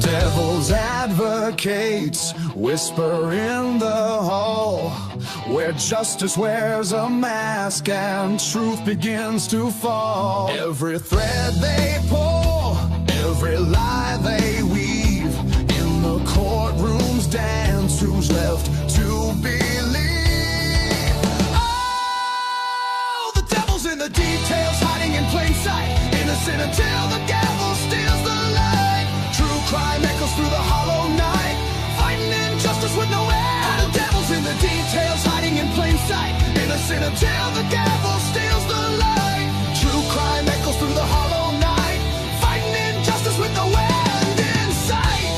Devil's advocates whisper in the hall, where justice wears a mask and truth begins to fall. Every thread they pull, every lie they weave, in the courtroom's dance, who's left to believe? Oh, the devil's in the details, hiding in plain sight, innocent until the gavel steals the light. True crime echoes through the hollow night, fighting injustice with no end. The devil's in the details, hiding in plain sight, innocent until the gavel steals the light. True crime echoes through the hollow night, fighting injustice with no end in sight.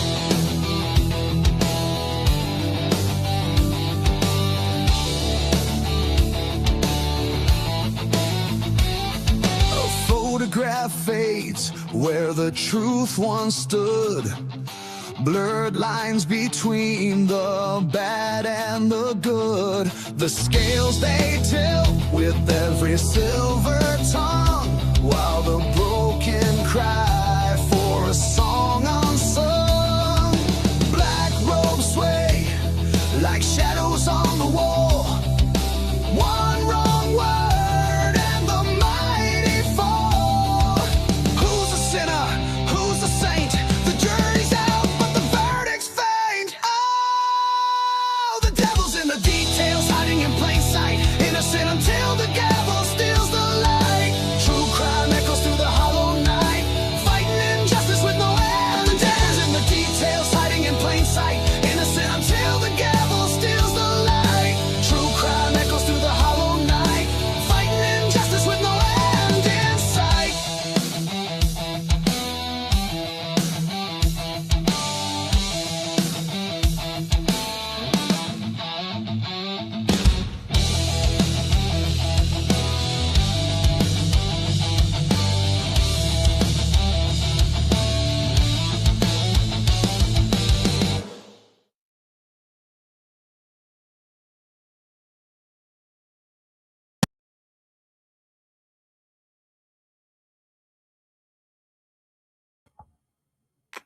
A photograph fades where the truth once stood. Blurred lines between the bad and the good. The scales they tilt with every silver tongue, while the broken cry for a song unsung. Black robes sway like shadows on the wall. One wrong word and the mighty fall. Who's a sinner? Who's a saint? The jury's out, but the verdict's faint. Oh, the devil's in the details, hiding in plain sight, innocent until the gavel steals the light. True crime echoes through the hollow night, fighting injustice with no end. The devil's in the details, hiding in plain sight, innocent until the gavel steals the light. True crime echoes through the hollow night, fighting injustice with no end in sight.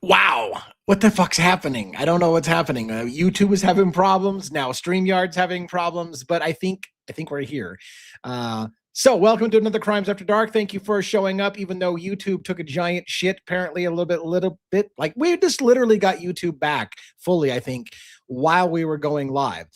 Wow, what the fuck's happening? I don't know what's happening. YouTube is having problems now. StreamYard's having problems, but I think we're here. So welcome to another Crimes After Dark. Thank you for showing up, even though YouTube took a giant shit, apparently a little bit like we just literally got YouTube back fully, I think, while we were going live.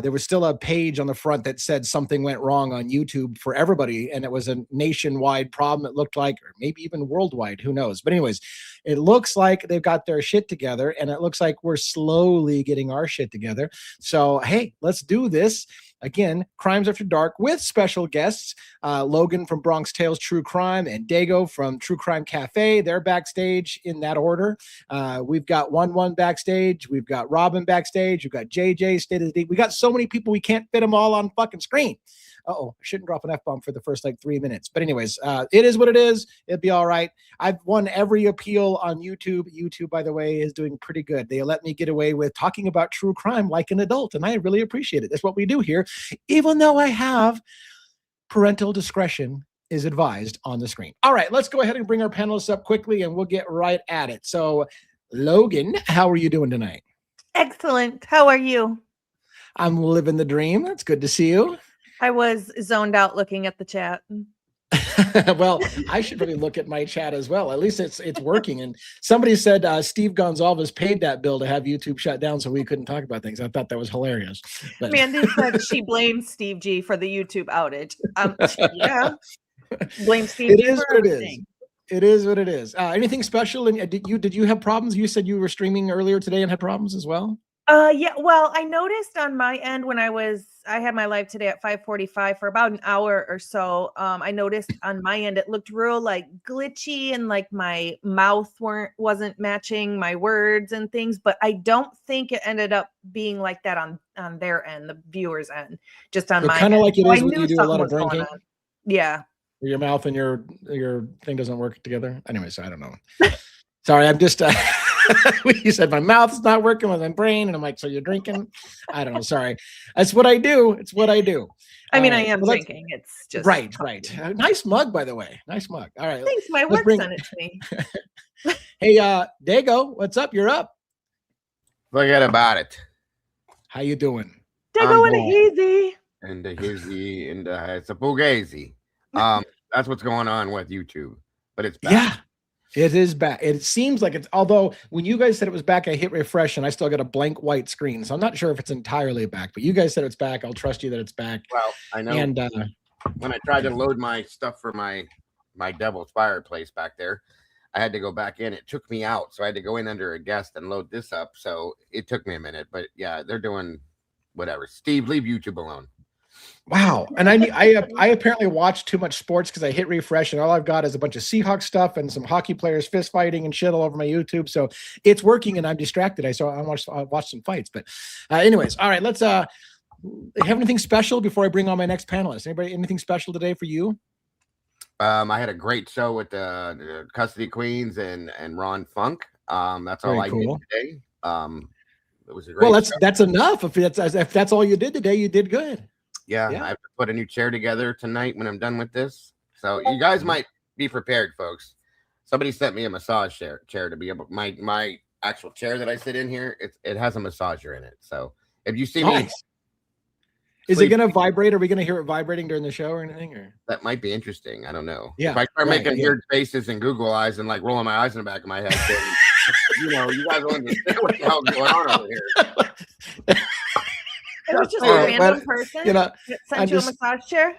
There was still a page on the front that said something went wrong on YouTube for everybody, and it was a nationwide problem, it looked like, or maybe even worldwide, who knows. But anyways, it looks like they've got their shit together, and it looks like we're slowly getting our shit together. So, hey, let's do this. Again, Crimes After Dark with special guests, Logan from Bronx Tales True Crime and Dago from True Crime Cafe. They're backstage in that order. We've got 1-1 backstage. We've got Robin backstage. We've got JJ, State of the Deep. We got so many people, we can't fit them all on fucking screen. Uh-oh, I shouldn't drop an F-bomb for the first like 3 minutes. But anyways, it is what it is. It'd be all right. I've won every appeal on YouTube. YouTube, by the way, is doing pretty good. They let me get away with talking about true crime like an adult, and I really appreciate it. That's what we do here, even though I have parental discretion is advised on the screen. All right, let's go ahead and bring our panelists up quickly, and we'll get right at it. So, Logan, how are you doing tonight? Excellent. How are you? I'm living the dream. It's good to see you. I was zoned out looking at the chat. Well, I should really look at my chat as well. At least it's working. And somebody said Steve Gonzalez paid that bill to have YouTube shut down so we couldn't talk about things. I thought that was hilarious. But Mandy said she blames Steve G for the YouTube outage. Yeah, blame Steve G for everything. It is what it is. Anything special? And did you have problems? You said you were streaming earlier today and had problems as well. Yeah. Well, I noticed on my end when I had my live today at 5:45 for about an hour or so. I noticed on my end it looked real like glitchy and like my mouth wasn't matching my words and things. But I don't think it ended up being like that on their end, the viewers' end. Just on my kind of end. like it is when you do a lot of drinking. Yeah. Your mouth and your thing doesn't work together. Anyways, I don't know. Sorry, I'm just. You said my mouth's not working with my brain, and I'm like, so you're drinking? I don't know. Sorry, that's what I do. It's what I do. I mean, I am drinking. It's just right. Nice mug, by the way. Nice mug. All right. Thanks. My work sent it to me. Hey, Dago, what's up? You're up. Forget about it. How you doing? They I'm go in going. easy. And the hizzy and it's a fugazi. That's what's going on with YouTube, but it's back. Yeah, it is back. It seems like it's, although when you guys said it was back, I hit refresh and I still got a blank white screen. So I'm not sure if it's entirely back, but you guys said it's back. I'll trust you that it's back. Well, I know. And when I tried to load my stuff for my devil's fireplace back there, I had to go back in. It took me out, so I had to go in under a guest and load this up. So it took me a minute, but yeah, they're doing whatever. Steve, leave YouTube alone. wow. And I apparently watched too much sports because I hit refresh and all I've got is a bunch of Seahawks stuff and some hockey players fist fighting and shit all over my YouTube. So it's working and I'm distracted. I watched some fights. But anyways, all right, let's have anything special before I bring on my next panelist. Anybody anything special today for you? I had a great show with the Custody Queens and Ron Funk. That's all Very cool. did today. It was a great Well, show. that's enough. If that's all you did today, you did good. Yeah, I have to put a new chair together tonight when I'm done with this. So you guys might be prepared, folks. Somebody sent me a massage chair to be able my actual chair that I sit in here. It has a massager in it. So if you see me, is it going to vibrate? Are we going to hear it vibrating during the show or anything? Or that might be interesting. I don't know. Yeah, if I start making weird faces and Google eyes and like rolling my eyes in the back of my head, then, you guys will understand what the hell's going on over here. It was just a random person that sent you a massage chair.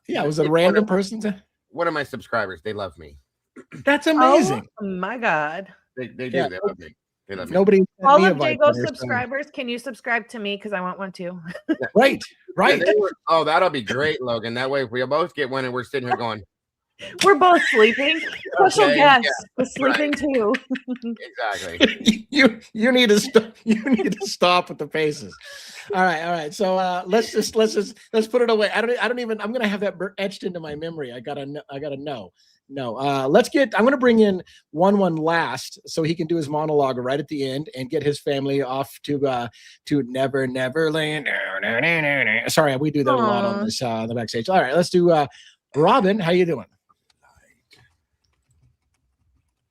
Yeah, was it a random person? One of my subscribers. They love me. That's amazing. Oh my God. They do. They love me. They love me. Nobody. All of Jago's subscribers, can you subscribe to me? Because I want one too. Right. Oh, that'll be great, Logan. That way, if we both get one and we're sitting here going, we're both sleeping. Special guest was sleeping too. Exactly. You need to stop with the faces. All right. So let's put it away. I don't even. I'm gonna have that etched into my memory. I gotta know. No. I'm gonna bring in one last so he can do his monologue right at the end and get his family off to Neverland. Sorry, we do that a lot on this the backstage. All right, let's do Robin. How you doing?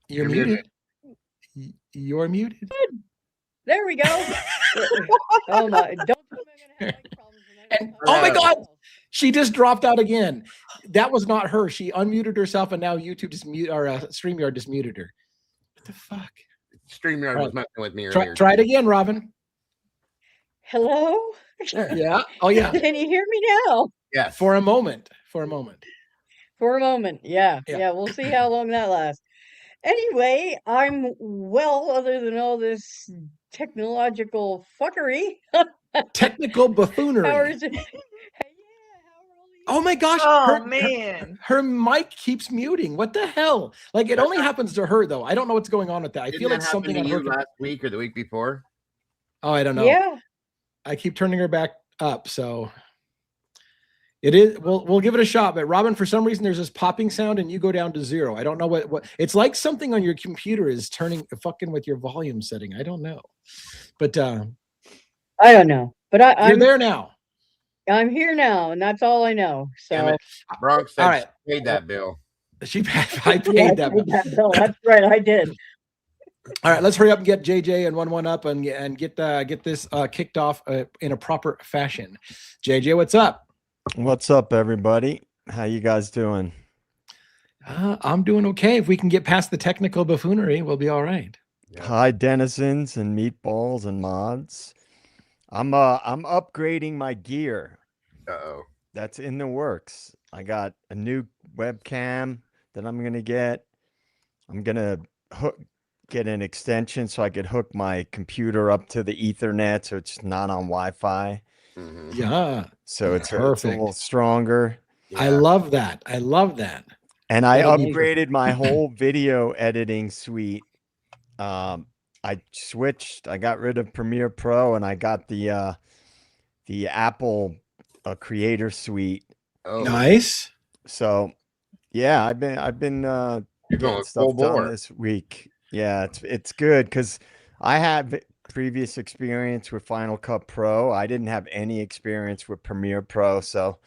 You're muted. You're muted. There we go. Oh my! Don't. And, oh my God! She just dropped out again. That was not her. She unmuted herself, and now YouTube just StreamYard just muted her. What the fuck? StreamYard was messing with me earlier. Try it again, Robin. Hello. Yeah. Oh yeah. Can you hear me now? Yes. For a moment. Yeah. We'll see how long that lasts. Anyway, I'm well, other than all this technological fuckery. Technical buffoonery. How is it? Oh my gosh. Oh man. Her mic keeps muting. What the hell? Like it only happens to her though. I don't know what's going on with that. I feel like something on her last week or the week before. Oh, I don't know. Yeah. I keep turning her back up, so it is. We'll give it a shot. But Robin, for some reason, there's this popping sound, and you go down to 0. I don't know what. It's like something on your computer is fucking with your volume setting. I don't know, but I don't know. But I'm there now. I'm here now, and that's all I know. So Bronx said all right. she paid that bill. I paid that bill. That's right, I did. All right, let's hurry up and get JJ and one up and get this kicked off in a proper fashion. JJ, what's up? What's up, everybody? How you guys doing? I'm doing okay. If we can get past the technical buffoonery, we'll be all right. Yeah. Hi, denizens and meatballs and mods. I'm upgrading my gear. Uh-oh. That's in the works. I got a new webcam that I'm gonna get. I'm gonna get an extension so I could hook my computer up to the Ethernet so it's not on Wi-Fi. Mm-hmm. Yeah. So it's a perfect. little stronger. Yeah. I love that. And I upgraded my whole video editing suite. I switched. I got rid of Premiere Pro and I got the Apple Creator Suite. Oh, nice. So, yeah, I've been getting stuff done this week. Yeah, it's good because I have previous experience with Final Cut Pro. I didn't have any experience with Premiere Pro, so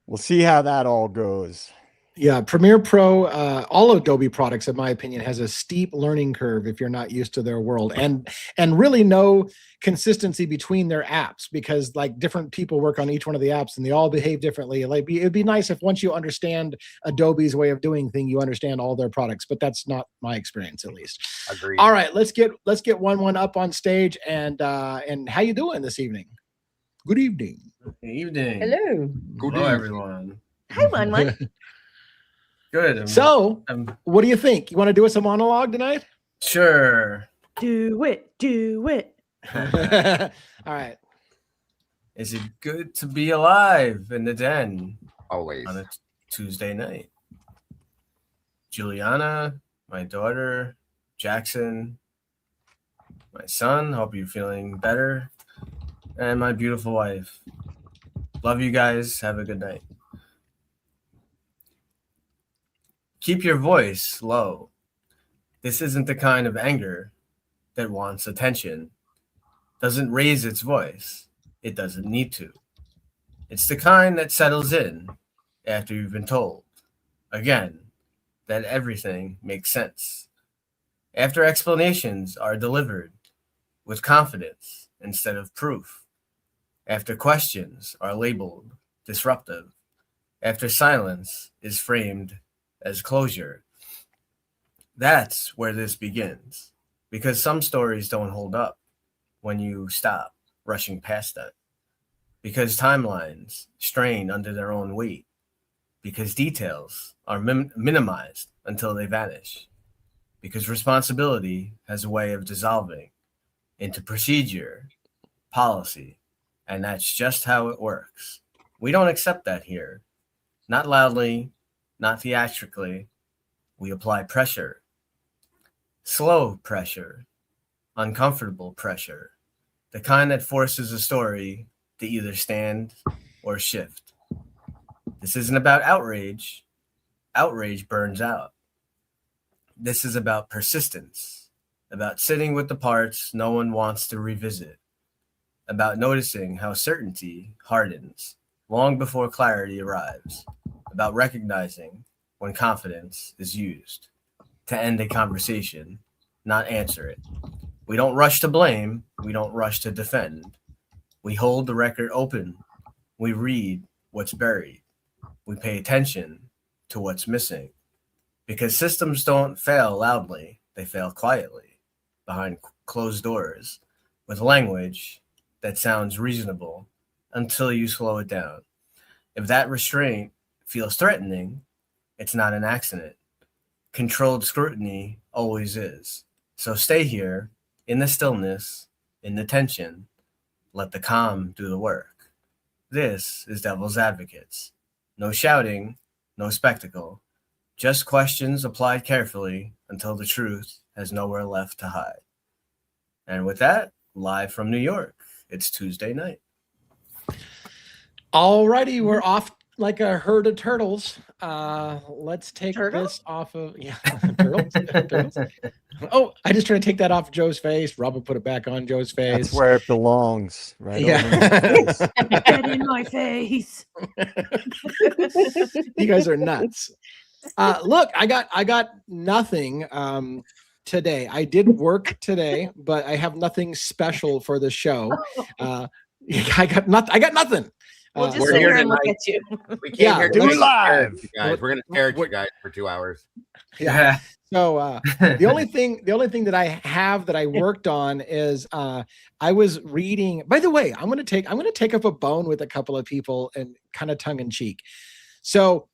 we'll see how that all goes. Yeah, Premiere Pro, all Adobe products, in my opinion, has a steep learning curve if you're not used to their world, and really no consistency between their apps, because like different people work on each one of the apps and they all behave differently. Like it'd be nice if once you understand Adobe's way of doing things, you understand all their products, but that's not my experience, at least. Agreed. All right, let's get one up on stage, and how you doing this evening? Good evening. Good evening. Hello. Hello, everyone. Hi, One. Good. So, what do you think? You want to do us a monologue tonight? Sure. Do it. Do it. All right. Is it good to be alive in the den Always. on a Tuesday night? Juliana, my daughter, Jackson, my son, hope you're feeling better, and my beautiful wife. Love you guys. Have a good night. Keep your voice low. This isn't the kind of anger that wants attention. Doesn't raise its voice. It doesn't need to. It's the kind that settles in after you've been told, again, that everything makes sense. After explanations are delivered with confidence instead of proof. After questions are labeled disruptive. After silence is framed as closure. That's where this begins, because some stories don't hold up when you stop rushing past them, because timelines strain under their own weight, because details are minimized until they vanish, because responsibility has a way of dissolving into procedure, policy, and that's just how it works. We don't accept that here, not loudly, not theatrically. We apply pressure. Slow pressure. Uncomfortable pressure. The kind that forces a story to either stand or shift. This isn't about outrage. Outrage burns out. This is about persistence. About sitting with the parts no one wants to revisit. About noticing how certainty hardens long before clarity arrives. About recognizing when confidence is used to end a conversation, not answer it. We don't rush to blame. We don't rush to defend. We hold the record open. We read what's buried. We pay attention to what's missing. Because systems don't fail loudly. They fail quietly, behind closed doors, with language that sounds reasonable until you slow it down. If that restraint feels threatening, it's not an accident. Controlled scrutiny always is. So stay here, in the stillness, in the tension. Let the calm do the work. This is Devil's Advocates. No shouting, no spectacle. Just questions applied carefully until the truth has nowhere left to hide. And with that, live from New York, it's Tuesday night. All righty, we're off like a herd of turtles. Let's take this off of turtles. Turtles. Oh, I just tried to take that off Joe's face. Robin put it back on Joe's face. That's where it belongs, right? Yeah. Get in my face. You guys are nuts. Look, I got nothing today. I did work today, but I have nothing special for the show. I got nothing. We'll just sit here and look at you. We can't do hear it live, guys. We're gonna stare at you guys for 2 hours. Yeah. So the only thing that I have that I worked on is I was reading. By the way, I'm gonna take up a bone with a couple of people and kind of tongue in cheek. So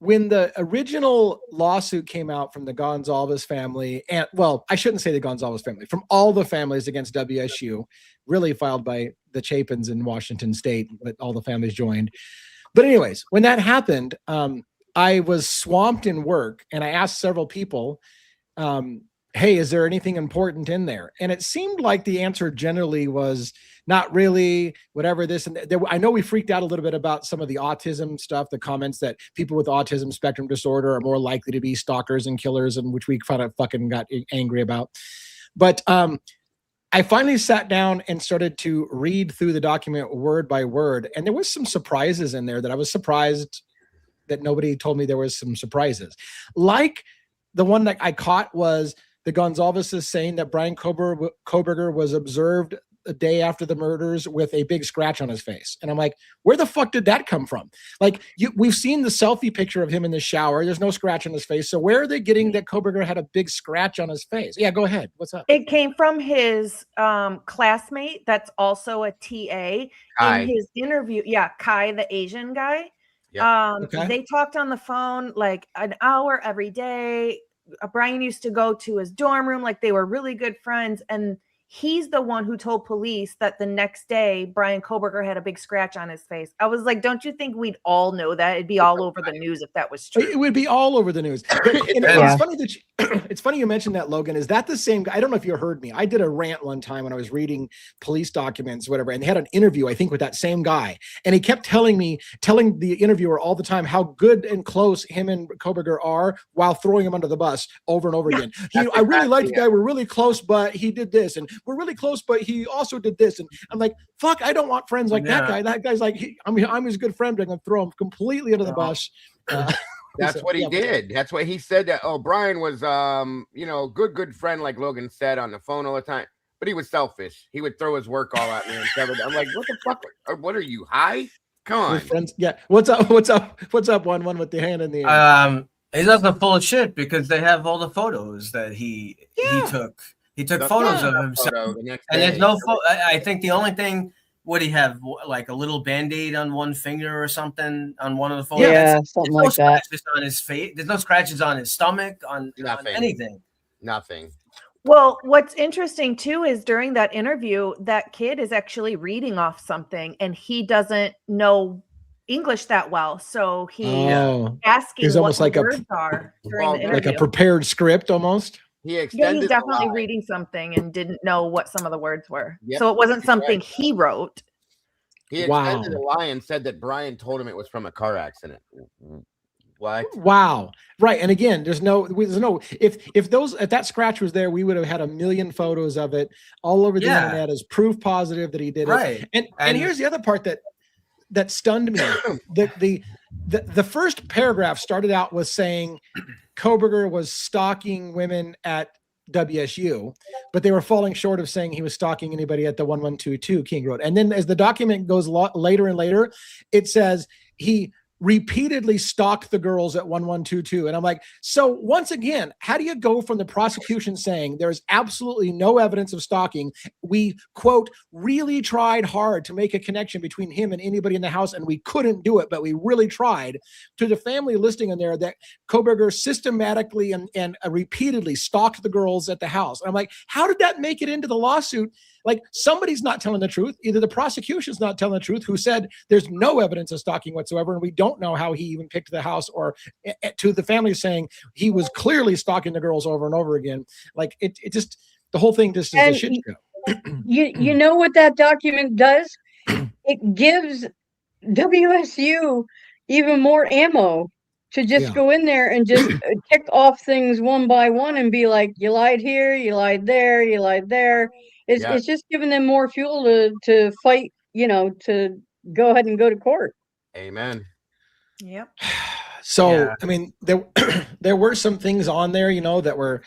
when the original lawsuit came out from the Gonzalez family, and well, I shouldn't say the Gonzalez family, from all the families against WSU, really filed by the Chapins in Washington State, but all the families joined. But anyways, when that happened, I was swamped in work, and I asked several people, hey, is there anything important in there? And it seemed like the answer generally was not really, whatever this. And I know we freaked out a little bit about some of the autism stuff, the comments that people with autism spectrum disorder are more likely to be stalkers and killers, and which we kind of fucking got angry about. But I finally sat down and started to read through the document word by word. And there was some surprises in there that I was surprised that nobody told me there was some surprises. Like the one that I caught was the Gonzalez is saying that Brian Koberger was observed a day after the murders with a big scratch on his face. And I'm like, where the fuck did that come from? Like, we've seen the selfie picture of him in the shower. There's no scratch on his face. So where are they getting that Koberger had a big scratch on his face? Yeah, go ahead. What's up? It came from his classmate that's also a TA. Kai. In his interview. Yeah, Kai, the Asian guy. Okay. They talked on the phone like an hour every day. Brian used to go to his dorm room, like they were really good friends. And he's the one who told police that the next day Brian Koberger had a big scratch on his face. I was like, don't you think we'd all know that? It'd be all over the news if that was true. It would be all over the news. It's funny that it's funny you mentioned that, Logan. Is that the same guy? I don't know if you heard me. I did a rant one time when I was reading police documents, whatever, and they had an interview, I think, with that same guy. And he kept telling the interviewer all the time how good and close him and Koberger are while throwing him under the bus over and over again. I really like the guy. We're really close, but he did this. And we're really close, but he also did this. And I'm like, fuck, I don't want friends like that guy. That guy's like, I'm his good friend. I'm going to throw him completely under the bus. That's what he did. That's what he said. That Brian was, good friend, like Logan said on the phone all the time. But he was selfish. He would throw his work all at me and everything. I'm like, what the fuck? What are you, high? Come on, friends. Yeah. What's up? What's up? One with the hand in the air. He's also full of shit because they have all the photos that he took. He took photos of himself, and there's no. I think the only thing would he have like a little Band-Aid on one finger or something on one of the photos. Yeah, something like that. On his face. There's no scratches on his stomach, on anything. Nothing. Well, what's interesting too is during that interview, that kid is actually reading off something, and he doesn't know English that well, so he's asking what the words are during the interview. Like a prepared script almost. He's definitely reading something and didn't know what some of the words were. Yep. So it wasn't something he wrote. He extended the lie and said that Brian told him it was from a car accident. What? Wow. Right. And again, there's no if that scratch was there, we would have had a million photos of it all over the internet as proof positive that he did it. And here's the other part that stunned me. The first paragraph started out with saying Koberger was stalking women at WSU, but they were falling short of saying he was stalking anybody at the 1122 King Road. And then as the document goes later and later, it says he repeatedly stalked the girls at 1122. And I'm like, so once again, how do you go from the prosecution saying there's absolutely no evidence of stalking? We, quote, really tried hard to make a connection between him and anybody in the house, and we couldn't do it, but we really tried, to the family listing in there that Koberger systematically and repeatedly stalked the girls at the house. And I'm like, how did that make it into the lawsuit? Like, somebody's not telling the truth. Either the prosecution's not telling the truth, who said there's no evidence of stalking whatsoever, and we don't know how he even picked the house, or to the family saying he was clearly stalking the girls over and over again. Like, it just, the whole thing just is a shit show. You know what that document does? It gives WSU even more ammo to just go in there and just tick off things one by one and be like, you lied here, you lied there, you lied there. It's just giving them more fuel to fight, to go ahead and go to court. Amen. Yep. So, I mean, there were some things on there, that were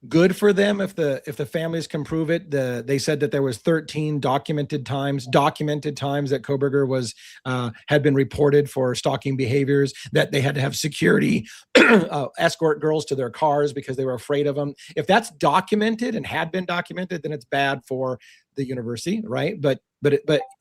good for them if the families can prove it. They said that there was 13 documented times that Koberger was had been reported for stalking behaviors, that they had to have security escort girls to their cars because they were afraid of them. If that's documented and had been documented, then it's bad for the university, right? But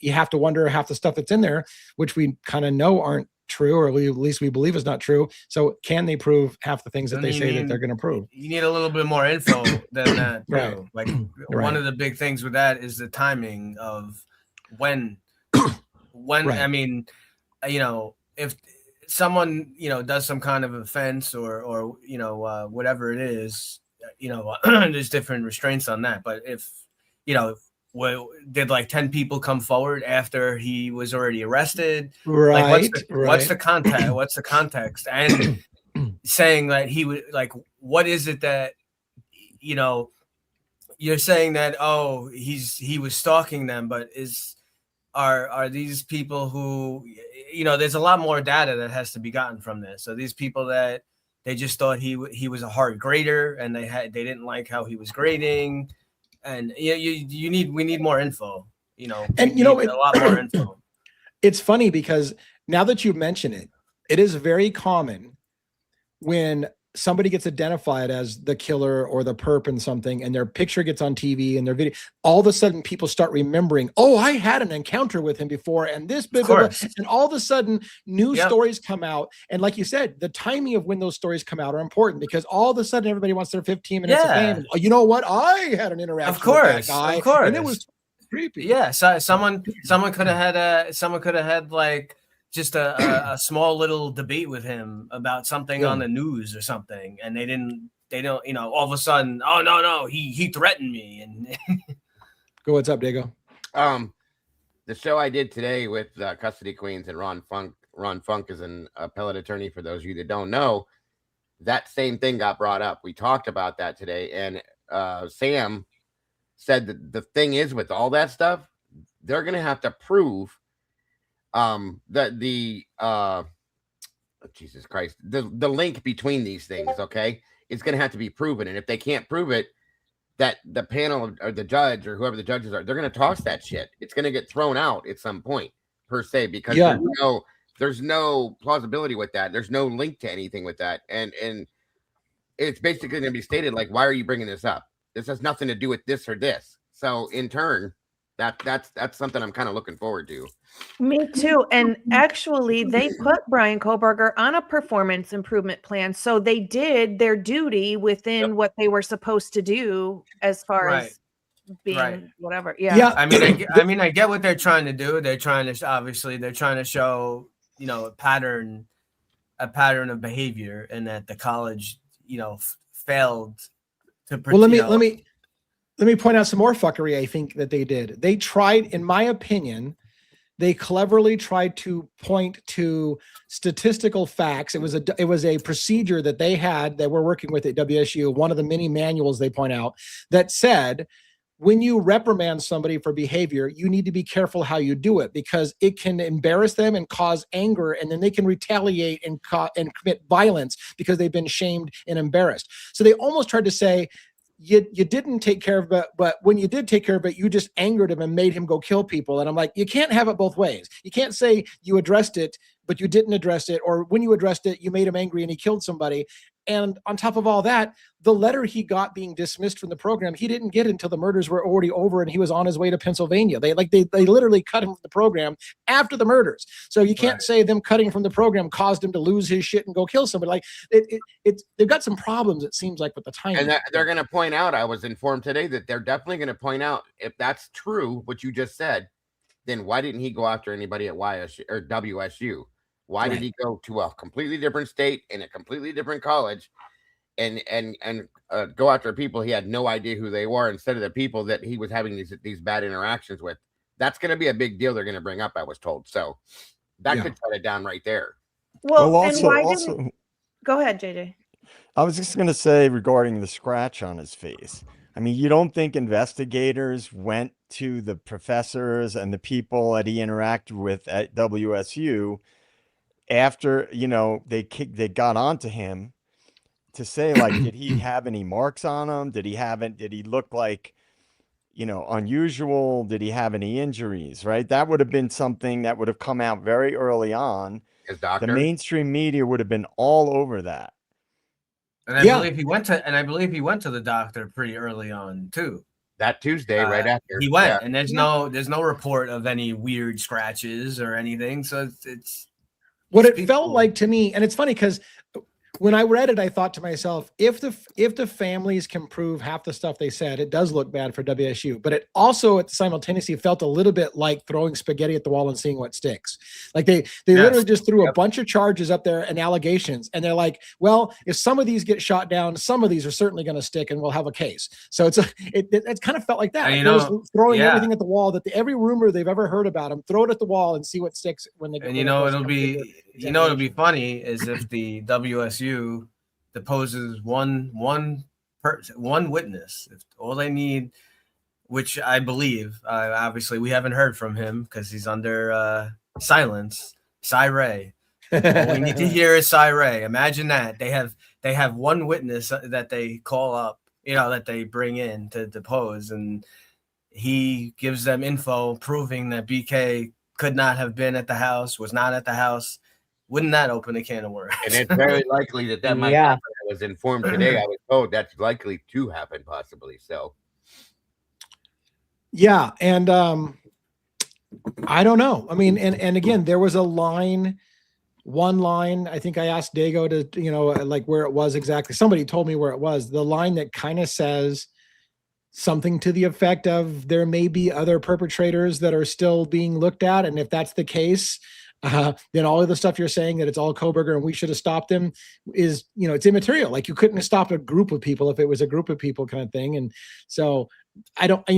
you have to wonder half the stuff that's in there, which we kind of know aren't true, or at least we believe is not true. So can they prove half the things that they say that they're going to prove? You need a little bit more info than that. Right. Like one of the big things with that is the timing of when, I mean, if someone, does some kind of offense or whatever it is, there's different restraints on that. But if, did like 10 people come forward after he was already arrested? Right. Like what's the context? What's the context? And saying that he would, like, what is it that, you're saying that, he was stalking them, but are these people who, there's a lot more data that has to be gotten from this. So these people that they just thought he was a hard grader, and they didn't like how he was grading, and we need more info. And a lot more info. It's funny because now that you mention it, it is very common when somebody gets identified as the killer or the perp in something, and their picture gets on TV and their video, all of a sudden people start remembering, oh, I had an encounter with him before, and this, blah, blah, blah. And all of a sudden new stories come out. And like you said, the timing of when those stories come out are important, because all of a sudden everybody wants their 15 minutes of fame. Oh, you know what? I had an interaction with that guy. Of course. And it was creepy. Yeah. So someone could have had like just a small little debate with him about something on the news or something, and they don't, all of a sudden, oh no, he threatened me. And Go, what's up, Diego? The show I did today with Custody Queens and Ron Funk. Ron Funk is an appellate attorney, for those of you that don't know. That same thing got brought up. We talked about that today, and Sam said that the thing is, with all that stuff, they're gonna have to prove that Jesus Christ, the link between these things, okay, is going to have to be proven. And if they can't prove it, that the panel or the judge or whoever the judges are, they're going to toss that shit. It's going to get thrown out at some point, per se, because there's no plausibility with that. There's no link to anything with that. And it's basically going to be stated like, why are you bringing this up? This has nothing to do with this or this. So in turn, that's something I'm kind of looking forward to. Me too. And actually, they put Brian Koberger on a performance improvement plan, so they did their duty within what they were supposed to do as far as being whatever. Yeah. I mean, I get what they're trying to do. They're trying to show, a pattern of behavior, and that the college, failed to. Well, let me point out some more fuckery I think that they did. They tried, in my opinion, they cleverly tried to point to statistical facts. It was a procedure that they had that we're working with at WSU, one of the many manuals they point out, that said, when you reprimand somebody for behavior, you need to be careful how you do it, because it can embarrass them and cause anger, and then they can retaliate and commit violence because they've been shamed and embarrassed. So they almost tried to say, you didn't take care of it, but when you did take care of it, you just angered him and made him go kill people. And I'm like, you can't have it both ways. You can't say you addressed it, but you didn't address it, or when you addressed it, you made him angry and he killed somebody. And on top of all that, the letter he got being dismissed from the program, he didn't get until the murders were already over and he was on his way to Pennsylvania. They literally cut him from the program after the murders. So you can't say them cutting from the program caused him to lose his shit and go kill somebody. Like they've got some problems, it seems like, with the timing. And they're going to point out, I was informed today that they're definitely going to point out, if that's true, what you just said, then why didn't he go after anybody at YSU or WSU? Why did he go to a completely different state in a completely different college and go after people he had no idea who they were, instead of the people that he was having these bad interactions with? That's going to be a big deal they're going to bring up, I was told. So that could shut it down right there. Well, also, go ahead, JJ. I was just going to say, regarding the scratch on his face, I mean, you don't think investigators went to the professors and the people that he interacted with at WSU after, they got onto him to say, like, did he have any marks on him? Did he look like, unusual? Did he have any injuries? Right. That would have been something that would have come out very early on. His doctor. The mainstream media would have been all over that. And I believe he went to the doctor pretty early on too. That Tuesday, right after he went, and there's no report of any weird scratches or anything. So it's what it felt like to me. And it's funny because when I read it, I thought to myself, if the families can prove half the stuff they said, it does look bad for WSU. But it also simultaneously felt a little bit like throwing spaghetti at the wall and seeing what sticks. Like they literally just threw a bunch of charges up there and allegations. And they're like, well, if some of these get shot down, some of these are certainly going to stick and we'll have a case. So it kind of felt like that. Like throwing everything at the wall, that every rumor they've ever heard about him, throw it at the wall and see what sticks when they go. And it'll be funny is if the WSU deposes one witness. If all they need which I believe. Obviously, we haven't heard from him because he's under silence. Cy Ray. All we need to hear is Cy Ray. Imagine that they have one witness that they call up, that they bring in to depose, and he gives them info proving that BK could not have been at the house, was not at the house. Wouldn't that open a can of worms? And it's very likely that might happen. I was informed today. I was told that's likely to happen, possibly. So, yeah, and I don't know. I mean, and again, there was one line. I think I asked Dago to, like where it was exactly. Somebody told me where it was. The line that kind of says something to the effect of there may be other perpetrators that are still being looked at, and if that's the case, then all of the stuff you're saying that it's all Kohberger and we should have stopped him is, it's immaterial. Like you couldn't have stopped a group of people if it was a group of people kind of thing. And so I don't,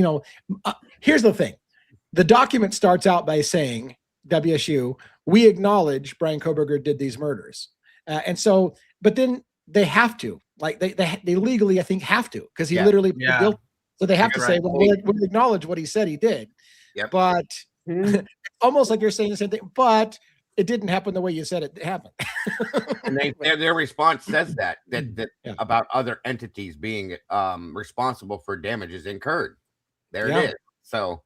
here's the thing. The document starts out by saying, WSU, we acknowledge Brian Kohberger did these murders. And so, but then they have to, like they legally, I think, have to, because he literally pleaded guilty. So they have to say, well, we'll acknowledge what he said he did. Yep. But almost like you're saying the same thing, but it didn't happen the way you said it happened. And their response says that about other entities being responsible for damages incurred. There it is. So,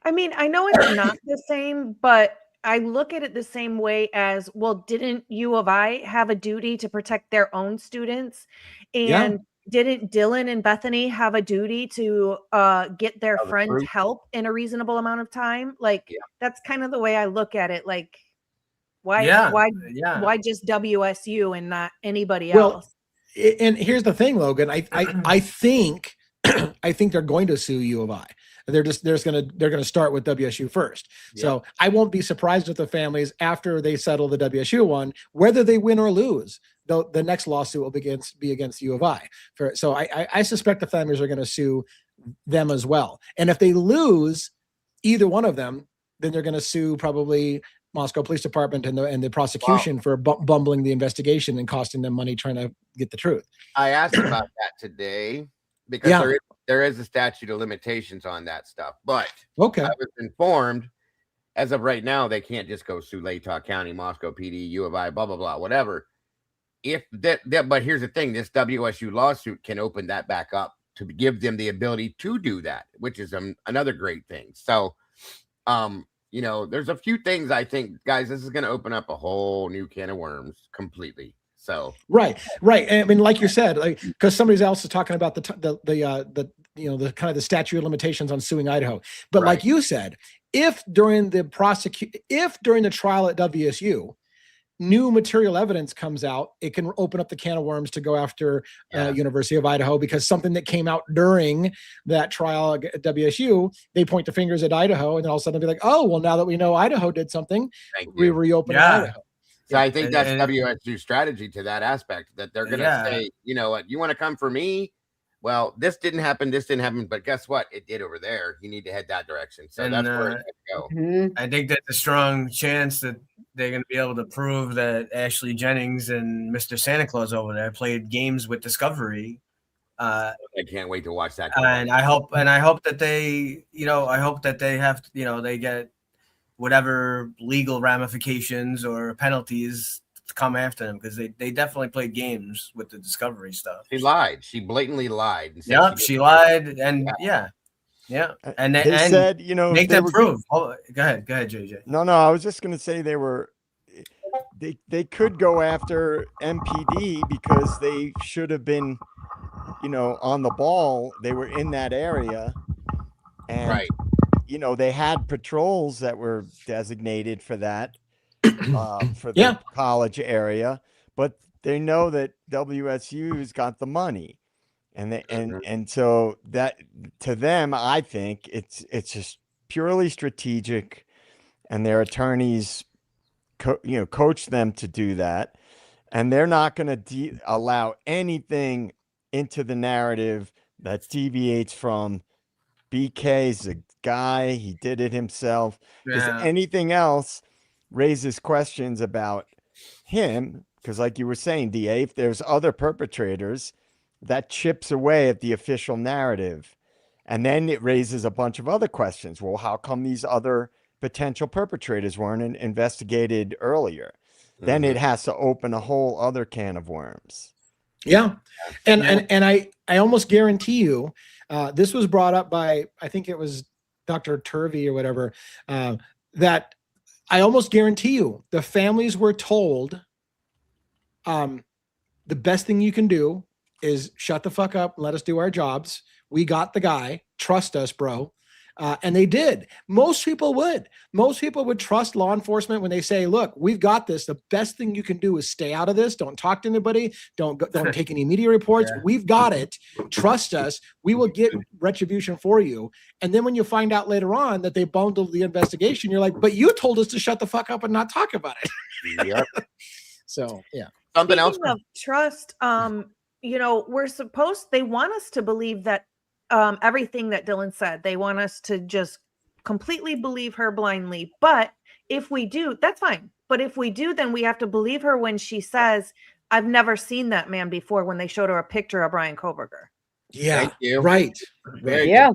I mean, I know it's not the same, but I look at it the same way as, well, didn't U of I have a duty to protect their own students? And didn't Dylan and Bethany have a duty to get their friend help in a reasonable amount of time? Like, that's kind of the way I look at it. Like, why just WSU and not anybody else? And here's the thing, Logan. I think I think they're going to sue U of I. They're going to start with WSU first. Yeah. So I won't be surprised if the families, after they settle the WSU one, whether they win or lose, the next lawsuit will be against U of I. So I suspect the families are going to sue them as well. And if they lose either one of them, then they're going to sue probably Moscow Police Department and the prosecution for bumbling the investigation and costing them money trying to get the truth. I asked about that today because there is a statute of limitations on that stuff. But I was informed as of right now, they can't just go sue Latah County, Moscow PD, U of I, blah, blah, blah, whatever. But here's the thing, this WSU lawsuit can open that back up to give them the ability to do that, which is another great thing. So, there's a few things I think, guys, this is going to open up a whole new can of worms completely. So right. I mean, like you said, because somebody else is talking about the kind of the statute of limitations on suing Idaho. But like you said, if during the trial at WSU, new material evidence comes out, it can open up the can of worms to go after University of Idaho, because something that came out during that trial at WSU, they point the fingers at Idaho, and then all of a sudden they'll be like, oh, well, now that we know Idaho did something, we reopen Idaho. So I think that's WSU's strategy to that aspect, that they're going to say, you know what, you want to come for me? Well, this didn't happen, but guess what? It did over there. You need to head that direction. So that's where it's going to go. I think there's a strong chance that they're going to be able to prove that Ashley Jennings and Mr. Santa Claus over there played games with Discovery. I can't wait to watch that. And I hope that they, have to, they get whatever legal ramifications or penalties to come after them, because they definitely played games with the Discovery stuff. She lied. She blatantly lied. Yep, she lied, and and they said, make them prove. Go ahead, JJ. No, I was just going to say they could go after MPD because they should have been, on the ball. They were in that area, and they had patrols that were designated for that, for the college area, but they know that WSU's got the money, and so that, to them, I think it's just purely strategic, and their attorneys, coach them to do that, and they're not going to allow anything into the narrative that deviates from BK's a guy, he did it himself. Because anything else raises questions about him, because like you were saying, DA, if there's other perpetrators, that chips away at the official narrative. And then it raises a bunch of other questions. Well, how come these other potential perpetrators weren't investigated earlier? Then it has to open a whole other can of worms. Yeah. And I almost guarantee you, this was brought up by, I think it was Dr. Turvey or whatever, that I almost guarantee you the families were told, the best thing you can do is shut the fuck up and let us do our jobs. We got the guy. Trust us, bro. And they did. Most people would. Most people would trust law enforcement when they say, look, we've got this. The best thing you can do is stay out of this. Don't talk to anybody. Don't take any media reports. Yeah. We've got it. Trust us. We will get retribution for you. And then when you find out later on that they bundled the investigation, you're like, but you told us to shut the fuck up and not talk about it. Yep. So, yeah. Something else. Of trust, they want us to believe that everything that Dylan said. They want us to just completely believe her blindly. But if we do, that's fine. But if we do, then we have to believe her when she says, I've never seen that man before, when they showed her a picture of Bryan Kohberger. Yeah, right. Yeah.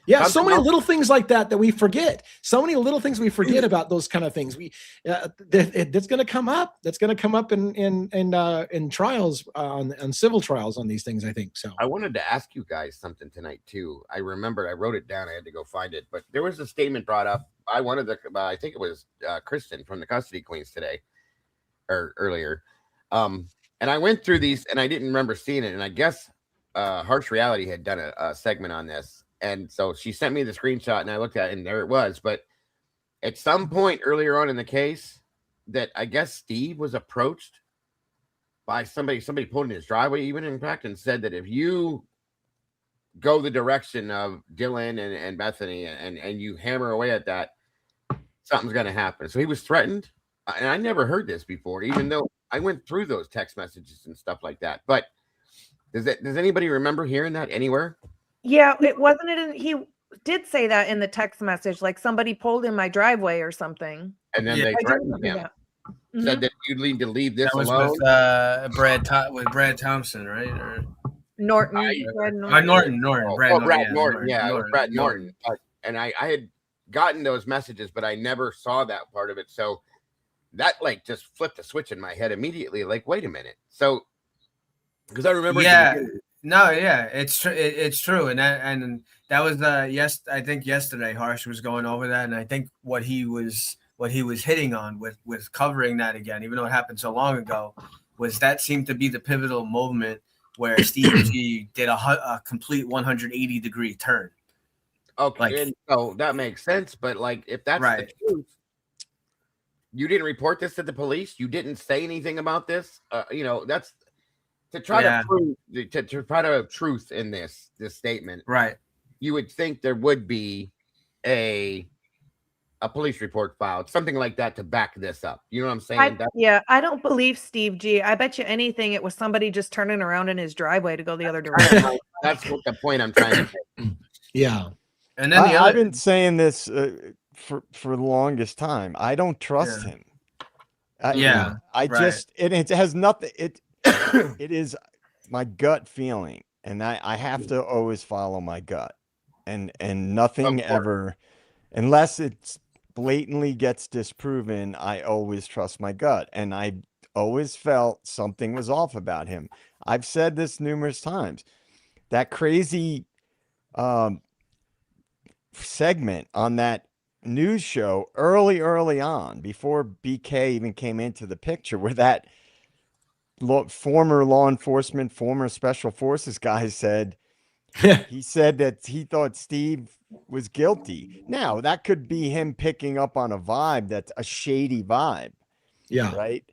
Yeah, so many little things like that we forget. So many little things we forget about those kind of things. That's going to come up. That's going to come up in trials, on civil trials on these things, I think. So I wanted to ask you guys something tonight too. I remembered I wrote it down. I had to go find it, but there was a statement brought up by one of the, I think it was Kristen from the Custody Queens today or earlier. And I went through these and I didn't remember seeing it. And I guess Harsh Reality had done a segment on this. And so she sent me the screenshot and I looked at it and there it was. But at some point earlier on in the case that I guess Steve was approached by somebody pulled in his driveway, even in fact, and said that if you go the direction of Dylan and Bethany and you hammer away at that, something's going to happen. So he was threatened. And I never heard this before, even though I went through those text messages and stuff like that. But does anybody remember hearing that anywhere? Yeah, it wasn't. He did say that in the text message, like somebody pulled in my driveway or something. And then they threatened him. Mm-hmm. Said that you'd need to leave this alone. With Brad Thompson, right? Or Norton. Norton. Brad Norton. Yeah, it was Brad Norton. And I had gotten those messages, but I never saw that part of it. So that like just flipped a switch in my head immediately. Like, wait a minute. So because I remember. Yeah. No, yeah, it's true. It's true, and that was I think yesterday Harsh was going over that, and I think what he was hitting on with covering that again, even though it happened so long ago, was that seemed to be the pivotal moment where Steve G did a complete 180-degree turn. Okay, so that makes sense, but like if that's the truth, you didn't report this to the police, you didn't say anything about this, that's. To try to prove to try to have truth in this statement, right? You would think there would be a police report filed, something like that, to back this up. You know what I'm saying? I don't believe Steve G. I bet you anything it was somebody just turning around in his driveway to go the other direction. That's what the point I'm trying to make. Yeah, and then I've been saying this for the longest time. I don't trust him. It has nothing. It is my gut feeling, and I have to always follow my gut, and nothing ever, unless it blatantly gets disproven, I always trust my gut, and I always felt something was off about him. I've said this numerous times. That crazy segment on that news show early on, before BK even came into the picture, where that former law enforcement, former special forces guy said, he said that he thought Steve was guilty. Now that could be him picking up on a vibe that's a shady vibe. Yeah. Right.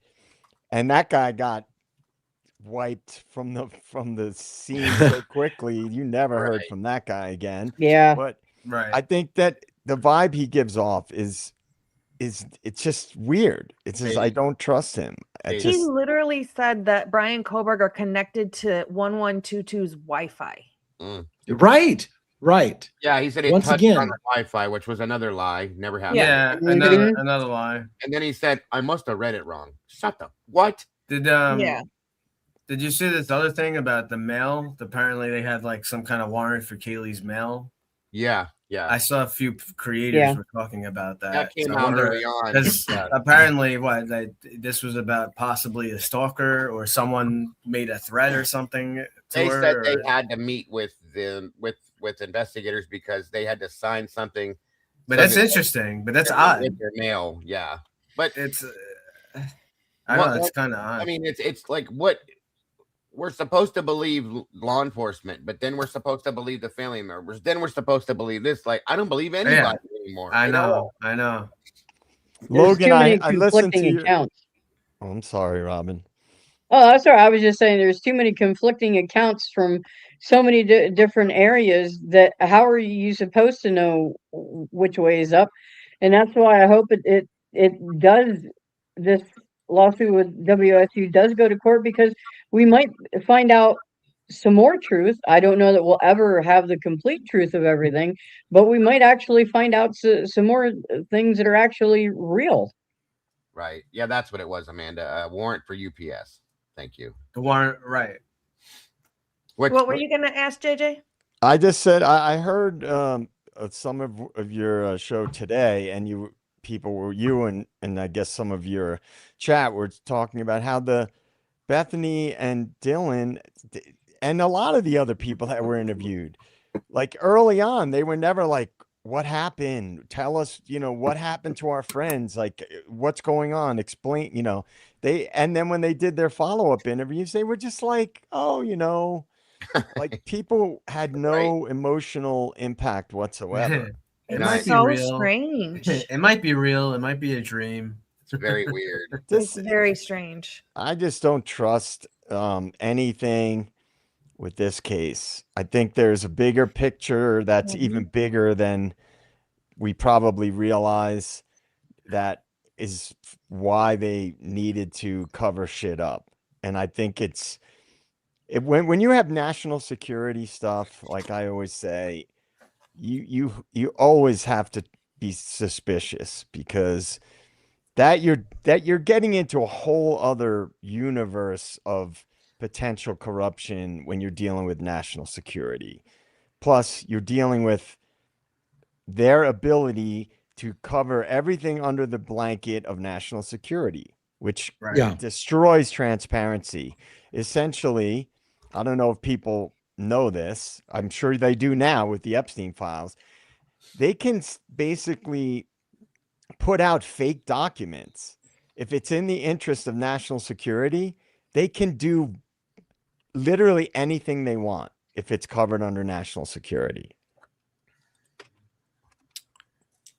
And that guy got wiped from the scene so quickly. You never heard from that guy again. Yeah. But I think that the vibe he gives off is it's just weird. It's just, I don't trust him. He literally said that Bryan Kohberger connected to 1122's Wi-Fi. Right. Yeah, he said it touched on the Wi-Fi, which was another lie. Never happened. Yeah, another lie. And then he said, I must have read it wrong. Shut the what? Did Did you see this other thing about the mail? Apparently, they had like some kind of warrant for Kaylee's mail. Yeah. I saw a few creators Yeah. were talking about that. That came So I out wonder, early on. because Yeah. apparently, this was about possibly a stalker or someone made a threat or something to They her. said they had to meet with investigators because they had to sign something. But that's interesting. But that's odd. With their mail, yeah. But it's, I don't know. It's kind of odd. I mean, it's like what we're supposed to believe law enforcement, but then we're supposed to believe the family members. Then we're supposed to believe this. Like, I don't believe anybody anymore. I know. Logan, too many I listened to conflicting accounts. Oh, I'm sorry, Robin. Oh, that's all right. I was just saying there's too many conflicting accounts from so many different areas that how are you supposed to know which way is up? And that's why I hope it does, this lawsuit with WSU does go to court, because we might find out some more truth. I don't know that we'll ever have the complete truth of everything, but we might actually find out some more things that are actually real. Right. Yeah, that's what it was, Amanda. Warrant for UPS. Thank you. The warrant, right. What were you going to ask, JJ? I just said I heard some of your show today, and you and I guess some of your chat were talking about how the Bethany and Dylan and a lot of the other people that were interviewed, like early on, they were never like, what happened? Tell us, what happened to our friends? Like, what's going on? Explain, and then when they did their follow-up interviews, they were just like, oh, like people had no emotional impact whatsoever. It's so strange. It might be real. It might be a dream. It's very weird. It's very strange. I just don't trust anything with this case. I think there's a bigger picture that's even bigger than we probably realize. That is why they needed to cover shit up. And I think when you have national security stuff, like I always say, you always have to be suspicious, because that you're getting into a whole other universe of potential corruption when you're dealing with national security. Plus, you're dealing with their ability to cover everything under the blanket of national security, which destroys transparency. Essentially, I don't know if people know this. I'm sure they do now with the Epstein files. They can basically put out fake documents. If it's in the interest of national security, they can do literally anything they want if it's covered under national security.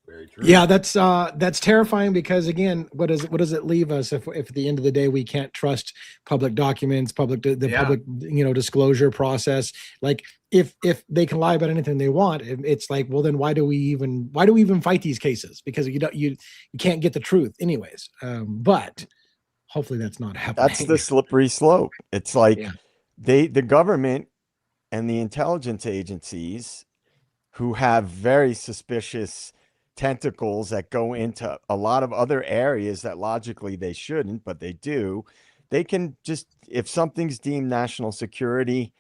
Very true. Yeah, that's terrifying, because again, what does it leave us if at the end of the day we can't trust public documents, public disclosure process? Like if they can lie about anything they want, it's like, well, then why do we even fight these cases? Because you can't get the truth anyways. But hopefully that's not happening. That's the slippery slope. It's like the government and the intelligence agencies, who have very suspicious tentacles that go into a lot of other areas that logically they shouldn't, but they do. They can just, if something's deemed national security,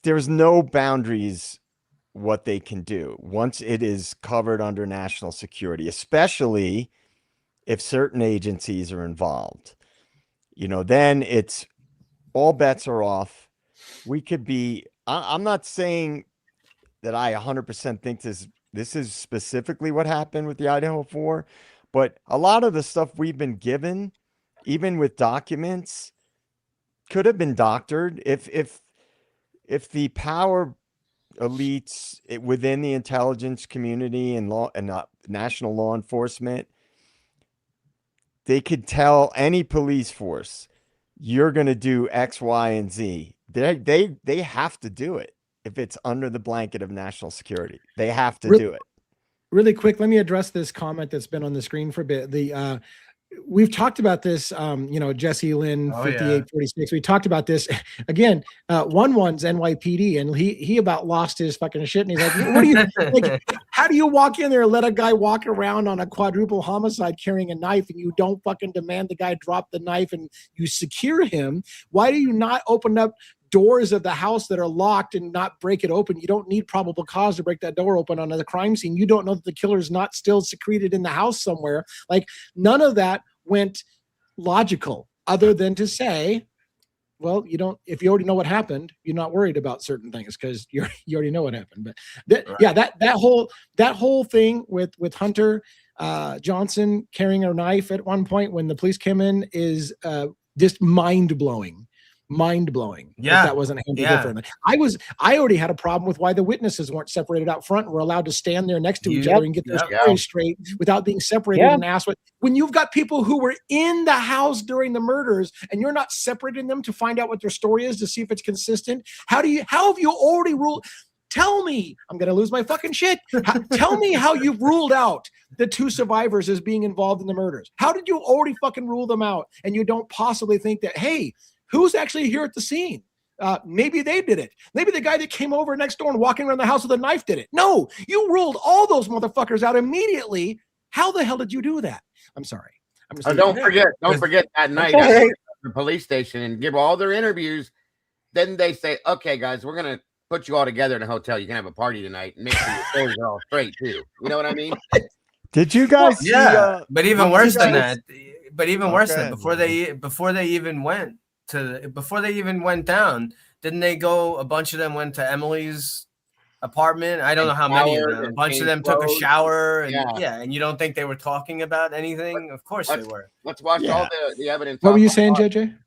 there's no boundaries what they can do once it is covered under national security, especially if certain agencies are involved. Then it's all bets are off. We could be, I'm not saying that I 100% think this is specifically what happened with the Idaho 4, but a lot of the stuff we've been given, even with documents, could have been doctored if the power elites within the intelligence community and national law enforcement, they could tell any police force, you're going to do X, Y, and Z. They have to do it. If it's under the blanket of national security, they have to do it. Really quick, let me address this comment that's been on the screen for a bit. we've talked about this, Jesse Lynn, 5846. We talked about this again. One's NYPD, and he about lost his fucking shit. And he's like, "What do you like? How do you walk in there and let a guy walk around on a quadruple homicide carrying a knife, and you don't fucking demand the guy drop the knife and you secure him? Why do you not open up doors of the house that are locked and not break it open? You don't need probable cause to break that door open on the crime scene. You don't know that the killer is not still secreted in the house somewhere." Like, none of that went logical, other than to say, well, if you already know what happened, you're not worried about certain things because you already know what happened. But that whole thing with Hunter Johnson carrying a knife at one point when the police came in is just mind-blowing. Yeah, that wasn't handled differently. I already had a problem with why the witnesses weren't separated out front and were allowed to stand there next to each other and get their stories straight without being separated and asked when you've got people who were in the house during the murders and you're not separating them to find out what their story is to see if it's consistent. How have you already ruled? Tell me, I'm going to lose my fucking shit. Tell me how you've ruled out the two survivors as being involved in the murders. How did you already fucking rule them out? And you don't possibly think that, hey, who's actually here at the scene? Maybe they did it. Maybe the guy that came over next door and walking around the house with a knife did it. No, you ruled all those motherfuckers out immediately. How the hell did you do that? I'm sorry. Don't forget that night at the police station and give all their interviews. Then they say, okay, guys, we're going to put you all together in a hotel. You can have a party tonight and make sure your stories are all straight too. You know what I mean? Did you guys see, but even worse than that, before they even went down, didn't they go? A bunch of them went to Emily's apartment. I don't know how many of them. A bunch of them took a shower. And you don't think they were talking about anything? Of course they were. Let's watch all the evidence. What were you saying, JJ?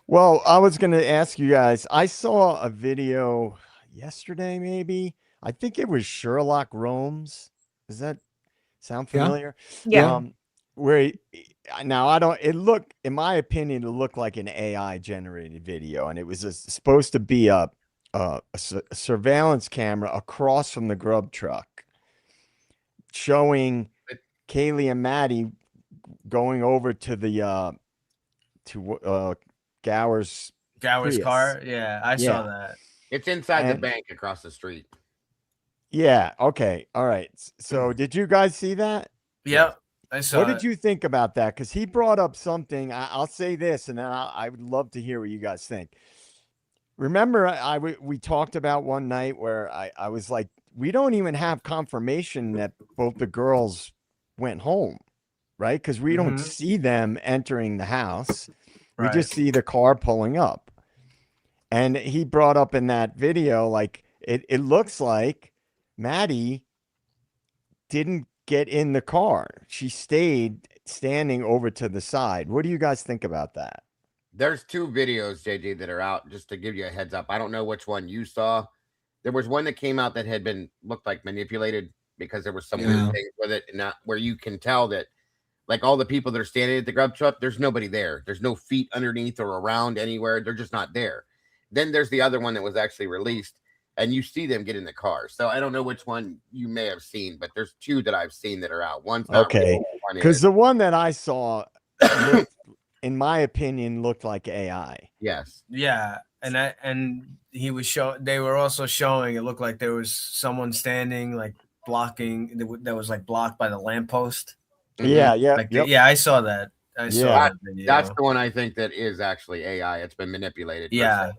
Well, I was going to ask you guys. I saw a video yesterday, maybe. I think it was Sherlock Holmes. Does that sound familiar? Yeah. Where it looked, in my opinion, it looked like an AI generated video, and it was supposed to be a surveillance camera across from the grub truck showing Kaylee and Maddie going over to the Gower's car. Yeah, I saw that. It's inside the bank across the street. Yeah. Okay. All right. So did you guys see that? Yep. I saw What did you think about that? Because he brought up something. I'll say this, and then I would love to hear what you guys think. Remember, we talked about one night where I was like, we don't even have confirmation that both the girls went home, right? Because we don't see them entering the house. We just see the car pulling up. And he brought up in that video, like, it looks like Maddie didn't get in the car. She stayed standing over to the side. What do you guys think about that? There's two videos, JJ, that are out, just to give you a heads up. I don't know which one you saw. There was one that came out that had looked like manipulated because there was some weird things with it, and where you can tell that, like, all the people that are standing at the grub truck, there's nobody there. There's no feet underneath or around anywhere. They're just not there. Then there's the other one that was actually released, and you see them get in the car. So I don't know which one you may have seen, but there's two that I've seen that are out. One's not okay, because the one that I saw, in my opinion, looked like AI. Yes. Yeah, and he was they were also showing it looked like there was someone standing, like, blocking, that was like blocked by the lamppost. Yeah. I saw that. I saw that video. That's the one I think that is actually AI. It's been manipulated. Yeah.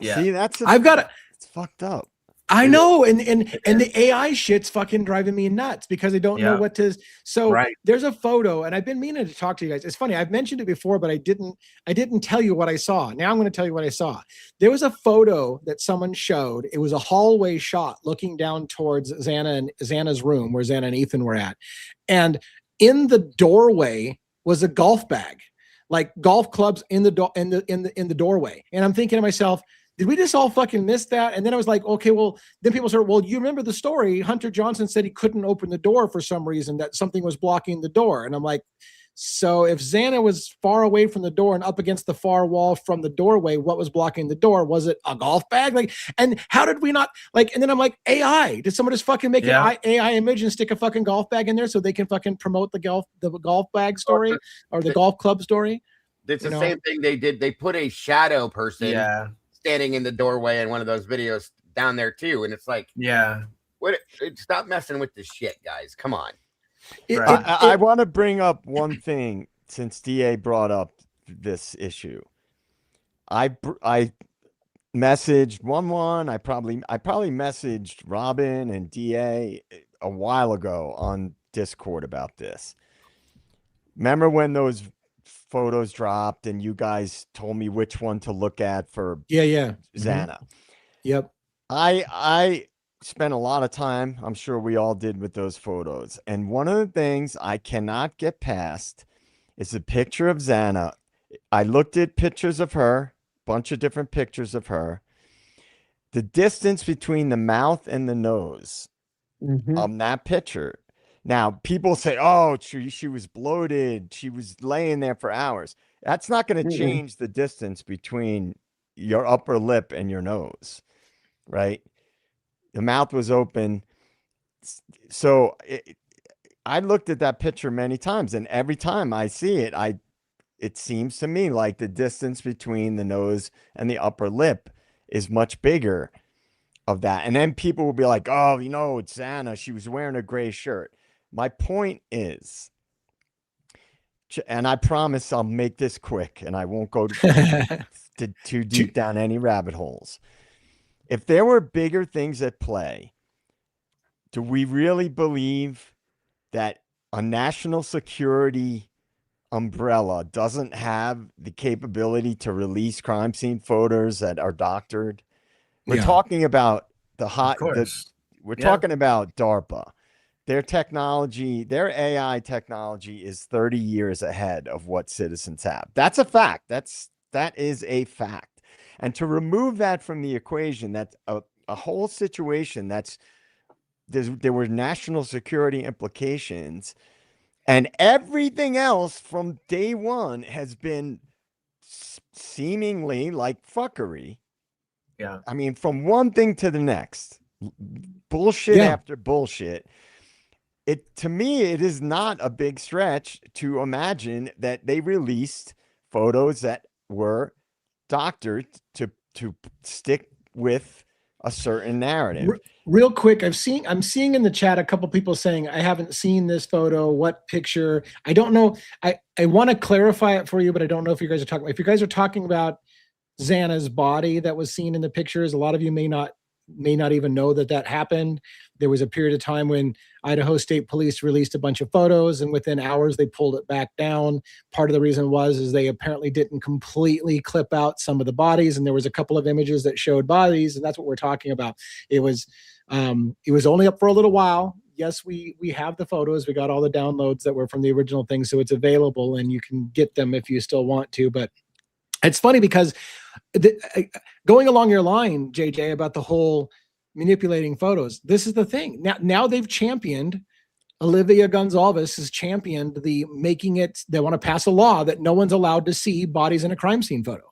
See, it's fucked up. I know, and the AI shit's fucking driving me nuts because I don't know what to. So there's a photo, and I've been meaning to talk to you guys. It's funny, I've mentioned it before, but I didn't tell you what I saw. Now I'm going to tell you what I saw. There was a photo that someone showed. It was a hallway shot looking down towards Xana's room where Xana and Ethan were at, and in the doorway was a golf bag, like golf clubs in the doorway. And I'm thinking to myself, did we just all fucking miss that? And then I was like, okay, well, then people started, well, you remember the story? Hunter Johnson said he couldn't open the door for some reason, that something was blocking the door. And I'm like, So if Xana was far away from the door and up against the far wall from the doorway, what was blocking the door? Was it a golf bag? Like, and how did we not like? And then I'm like, AI. Did someone just fucking make an AI image and stick a fucking golf bag in there so they can fucking promote the golf bag story or the golf club story? It's the same thing they did. They put a shadow person standing in the doorway in one of those videos down there too, and it's like, stop messing with this shit, guys. Come on. I want to bring up one thing since DA brought up this issue. I messaged 1-1. I probably messaged Robin and DA a while ago on Discord about this. Remember when those photos dropped and you guys told me which one to look at for Xana? Mm-hmm. Yep. I spent a lot of time, I'm sure we all did, with those photos. And one of the things I cannot get past is a picture of Xana. I looked at pictures of her, bunch of different pictures of her. The distance between the mouth and the nose on that picture. Now, people say, oh, she was bloated. She was laying there for hours. That's not going to change the distance between your upper lip and your nose, right? The mouth was open. So I looked at that picture many times, and every time I see it, it seems to me like the distance between the nose and the upper lip is much bigger of that. And then people will be like, oh, it's Xana. She was wearing a gray shirt. My point is, and I promise I'll make this quick and I won't go too deep down any rabbit holes. If there were bigger things at play, do we really believe that a national security umbrella doesn't have the capability to release crime scene photos that are doctored? We're talking about we're talking about DARPA. Their technology, their AI technology is 30 years ahead of what citizens have. That's a fact. That is a fact. And to remove that from the equation, that's a whole situation there were national security implications, and everything else from day one has been seemingly like fuckery. Yeah. I mean, from one thing to the next, bullshit after bullshit. To me, it is not a big stretch to imagine that they released photos that were doctored to stick with a certain narrative. Real quick, I'm seeing in the chat a couple people saying, I haven't seen this photo. What picture? I don't know. I want to clarify it for you, but I don't know if you guys are talking. If you guys are talking about Xana's body that was seen in the pictures, a lot of you may not even know that happened. There was a period of time when Idaho State Police released a bunch of photos, and within hours they pulled it back down. Part of the reason is they apparently didn't completely clip out some of the bodies, and there was a couple of images that showed bodies, and that's what we're talking about. It was only up for a little while. Yes, we have the photos. We got all the downloads that were from the original thing, so it's available, and you can get them if you still want to. But it's funny because going along your line, JJ, about the whole manipulating photos, this is the thing. Now they've championed, Olivia Gonzalez has championed they want to pass a law that no one's allowed to see bodies in a crime scene photo.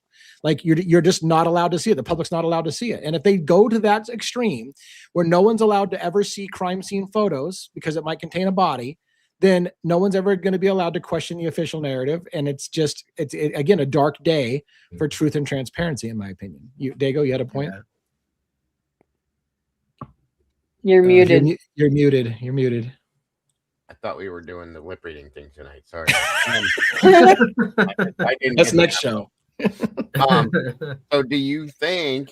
Like you're just not allowed to see it. The public's not allowed to see it. And if they go to that extreme where no one's allowed to ever see crime scene photos because it might contain a body, then no one's ever going to be allowed to question the official narrative. And it's again, a dark day for truth and transparency, in my opinion. Dago, you had a point? Yeah. You're muted. You're muted. You're muted. I thought we were doing the lip reading thing tonight. Sorry. I didn't. That's next show. So do you think,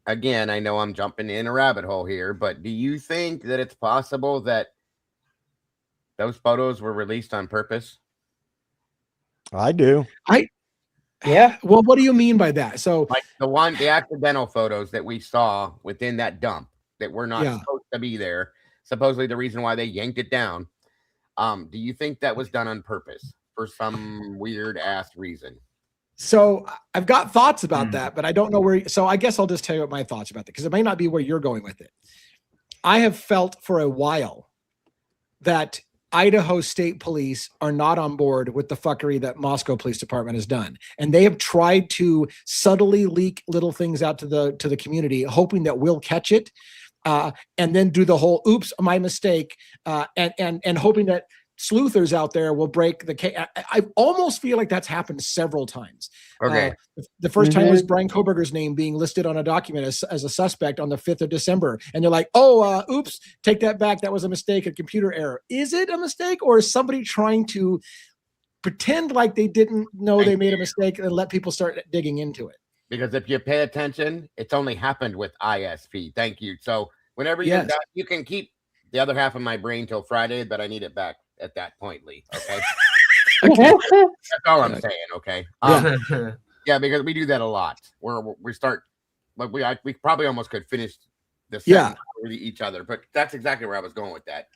again, I know I'm jumping in a rabbit hole here, but do you think that it's possible that those photos were released on purpose? I do. Yeah. Well, what do you mean by that? So like the accidental photos that we saw within that dump that were not supposed to be there, supposedly the reason why they yanked it down. Do you think that was done on purpose for some weird ass reason? So I've got thoughts about that, but I don't know where. So I guess I'll just tell you what my thoughts about that, because it may not be where you're going with it. I have felt for a while that Idaho State Police are not on board with the fuckery that Moscow Police Department has done, and they have tried to subtly leak little things out to the community, hoping that we'll catch it, and then do the whole "oops, my mistake," and hoping that sleuthers out there will break the case. I almost feel like that's happened several times. Okay. The first time was Brian Koberger's name being listed on a document as a suspect on the 5th of December. And they're like, oops, take that back. That was a mistake, a computer error. Is it a mistake, or is somebody trying to pretend like they didn't know they made a mistake and let people start digging into it? Because if you pay attention, it's only happened with ISP. Thank you. So whenever you're done, you can keep the other half of my brain till Friday, but I need it back at that point, Lee. Okay. That's all I'm saying. Okay. Yeah, because we do that a lot. We start, like we probably almost could finish the sentence with each other, but that's exactly where I was going with that.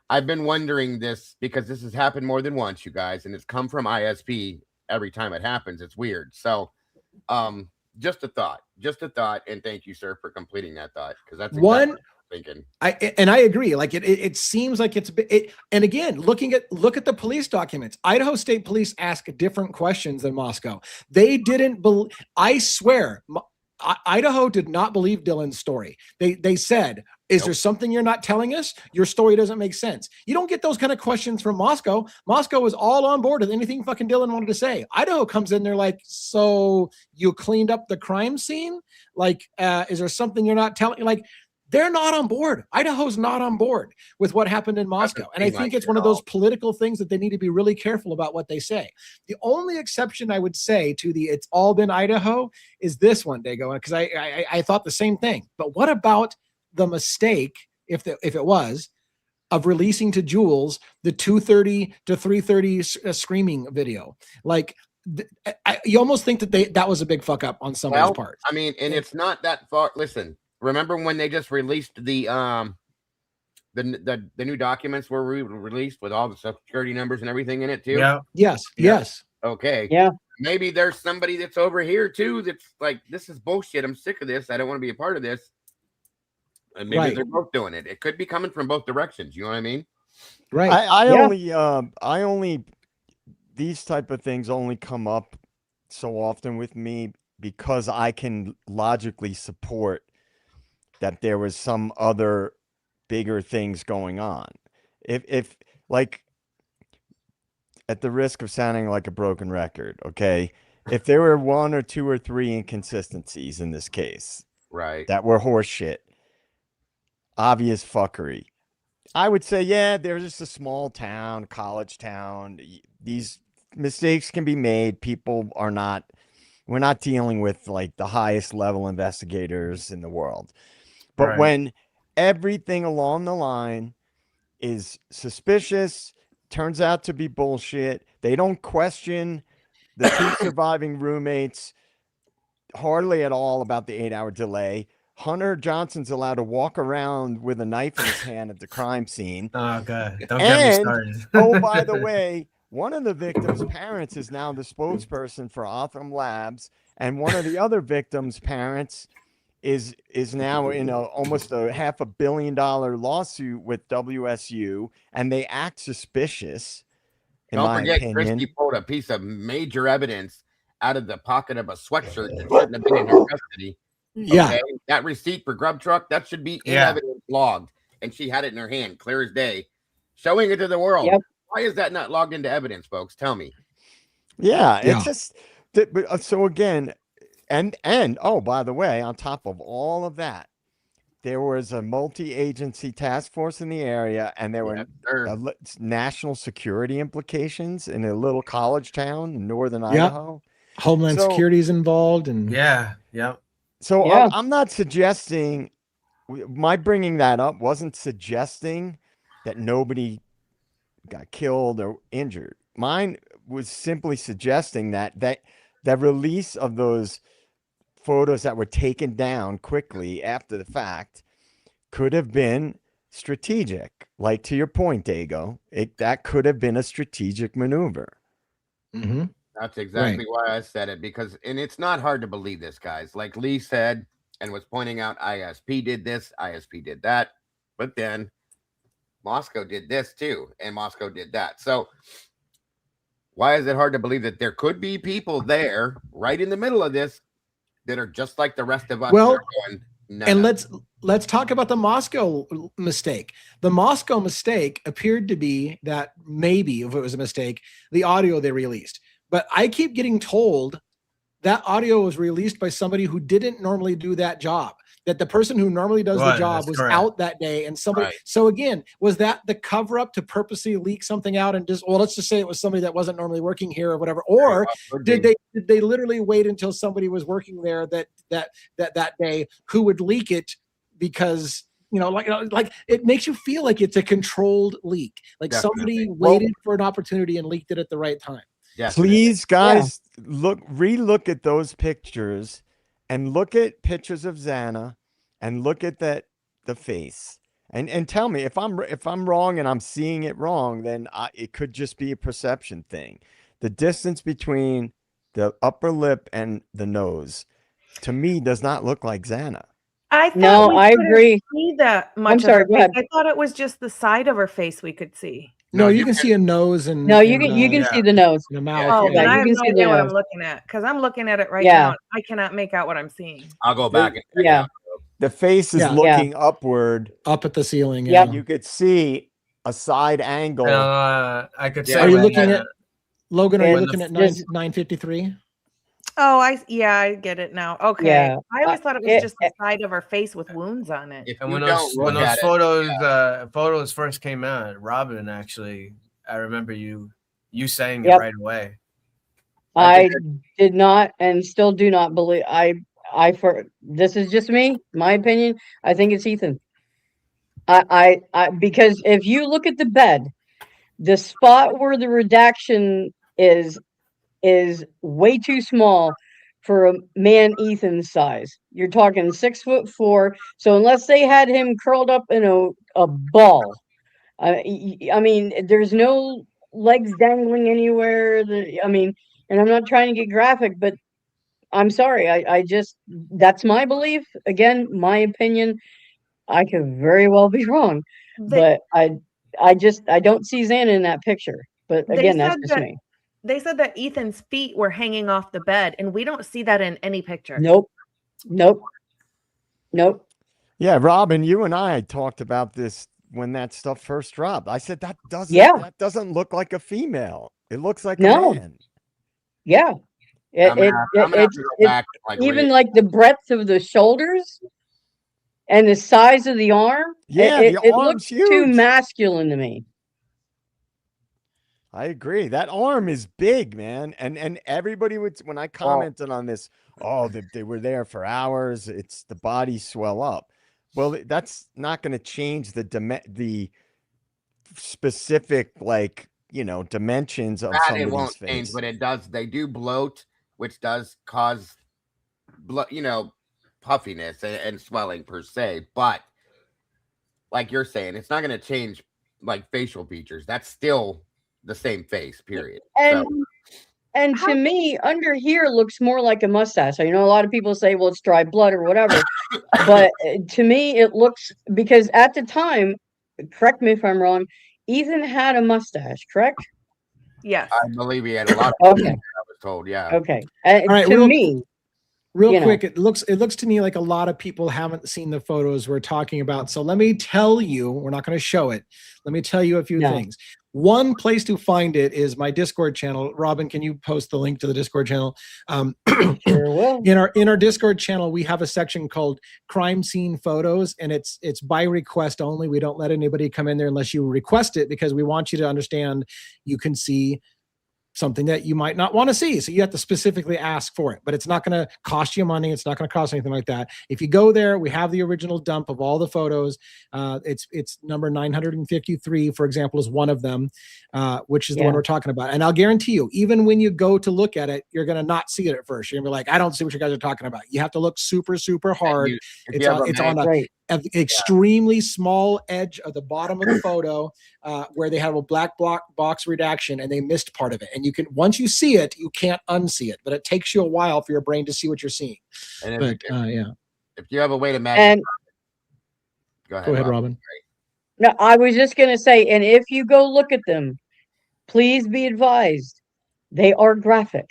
I've been wondering this because this has happened more than once, you guys, and it's come from ISP every time it happens. It's weird. So, just a thought, and thank you, sir, for completing that thought, because that's exactly what I'm thinking. I agree. Like it seems like and again, look at the police documents. Idaho State Police ask different questions than Moscow. They didn't believe. I swear, Idaho did not believe Dylan's story. They said, "Is there something you're not telling us? Your story doesn't make sense." You don't get those kind of questions from Moscow. Moscow was all on board with anything fucking Dylan wanted to say. Idaho comes in, they're like, "So you cleaned up the crime scene? Like, is there something you're not telling?" Like, they're not on board. Idaho's not on board with what happened in Moscow. And I think it's one of those political things that they need to be really careful about what they say. The only exception I would say to the "it's all been Idaho" is this one, Dago, because I thought the same thing. But what about the mistake, if it was, of releasing to Jules the 2:30 to 3:30 screaming video? Like, you almost think that was a big fuck up on somebody's part. I mean, and it's not that far. Listen, remember when they just released the new documents were released with all the security numbers and everything in it too? Yeah. Yes. Okay. Yeah. Maybe there's somebody that's over here too that's like, "This is bullshit. I'm sick of this. I don't want to be a part of this." And maybe they're both doing it. It could be coming from both directions. You know what I mean? Right. I only these type of things only come up so often with me because I can logically support that there was some other bigger things going on. If like, at the risk of sounding like a broken record, okay, if there were 1 or 2 or 3 inconsistencies in this case, right, that were horseshit, obvious fuckery, I would say, yeah, there's just a small town, college town. These mistakes can be made. We're not dealing with like the highest level investigators in the world. But when everything along the line is suspicious, turns out to be bullshit, they don't question the 2 surviving roommates hardly at all about the 8-hour delay. Hunter Johnson's allowed to walk around with a knife in his hand at the crime scene. Oh, God. Don't get me started. Oh, by the way, one of the victims' parents is now the spokesperson for Otham Labs, and one of the other victims' parents is now in almost a $500 million lawsuit with WSU, and they act suspicious. Don't forget, Christie pulled a piece of major evidence out of the pocket of a sweatshirt that shouldn't have been in her custody. Yeah. Okay? That receipt for Grub Truck, that should be in evidence logged. And she had it in her hand, clear as day, showing it to the world. Yep. Why is that not logged into evidence, folks? Tell me. Yeah. It's just, so again, and oh, by the way, on top of all of that, there was a multi-agency task force in the area, and there were national security implications in a little college town in northern Idaho. Homeland Security is involved, and So I'm not suggesting, my bringing that up wasn't suggesting that nobody got killed or injured. Mine was simply suggesting that the release of those photos that were taken down quickly after the fact could have been strategic. Like, to your point, Dago, that could have been a strategic maneuver. Mm-hmm. That's exactly why I said it, because, and it's not hard to believe this, guys. Like Lee said and was pointing out, ISP did this, ISP did that, but then Moscow did this too, and Moscow did that. So why is it hard to believe that there could be people there right in the middle of this that are just like the rest of us? Well, going, no, and no. let's talk about the Moscow mistake. The Moscow mistake appeared to be that maybe, if it was a mistake, the audio they released. But I keep getting told that audio was released by somebody who didn't normally do that job. That the person who normally does the job was out that day, and somebody. Right. So again, was that the cover up to purposely leak something out and just, well, let's just say it was somebody that wasn't normally working here or whatever, or did they literally wait until somebody was working there that day who would leak it because like it makes you feel like it's a controlled leak, like somebody waited for an opportunity and leaked it at the right time. Please, guys, relook at those pictures. And look at pictures of Xana, and look at the face, and tell me if I'm wrong and I'm seeing it wrong. Then it could just be a perception thing. The distance between the upper lip and the nose, to me, does not look like Xana. I thought I agree. See that much. I'm sorry. Go ahead. I thought it was just the side of her face we could see. No, you can see a nose and you can see the nose and a mouth. Oh, and I have no idea what I'm looking at because I'm looking at it right now. I cannot make out what I'm seeing. I'll go back and check it out. The face is looking upward, up at the ceiling. Yeah, you could see a side angle. I could say. Are you looking at Logan? Are you looking at 953? Oh, I get it now. Okay. Yeah. I always thought it was just the side of her face with wounds on it. And when those photos first came out, Robin, actually, I remember you saying it right away. I did not and still do not believe this is just me, my opinion. I think it's Ethan. I because if you look at the bed, the spot where the redaction is way too small for a man Ethan's size. You're talking 6'4". So unless they had him curled up in a ball, I mean, there's no legs dangling anywhere. And I'm not trying to get graphic, but I'm sorry. I just, that's my belief. Again, my opinion. I could very well be wrong, but I don't see Xana in that picture. But again, that's just me. They said that Ethan's feet were hanging off the bed, and we don't see that in any picture. Nope. Yeah, Robin, you and I talked about this when that stuff first dropped. I said that doesn't look like a female. It looks like a man. Yeah. It's even like the breadth of the shoulders and the size of the arm. Yeah, it looks huge. Too masculine to me. I agree. That arm is big, man. And everybody when I commented on this, they were there for hours. It's the body swell up. Well, that's not going to change the specific, dimensions of somebody's it won't face. Change, but it does. They do bloat, which does cause, puffiness and swelling per se. But like you're saying, it's not going to change facial features. That's still the same face, period. And to me, under here looks more like a mustache. So, a lot of people say, well, it's dry blood or whatever. But to me, it looks, because at the time, correct me if I'm wrong, Ethan had a mustache, correct? Yes. I believe he had a lot of okay. I was told, yeah. Okay. All right, real quick, it looks to me like a lot of people haven't seen the photos we're talking about. So let me tell you, we're not going to show it. Let me tell you a few things. One place to find it is my Discord channel. Robin, can you post the link to the Discord channel? Sure will. In our Discord channel, we have a section called crime scene photos, and it's by request only. We don't let anybody come in there unless you request it, because we want you to understand you can see something that you might not want to see. So you have to specifically ask for it, but it's not going to cost you money. It's not going to cost anything like that. If you go there, we have the original dump of all the photos. It's number 953, for example, is one of them, which is the one we're talking about. And I'll guarantee you, even when you go to look at it, you're going to not see it at first. You're going to be like, I don't see what you guys are talking about. You have to look super, super hard. It's on an extremely small edge of the bottom of the photo where they have a black box redaction, and they missed part of it. And you can, once you see it, you can't unsee it, but it takes you a while for your brain to see what you're seeing. And if you have a way to magnify, go ahead, Robin. No, I was just going to say, and if you go look at them, please be advised, they are graphic.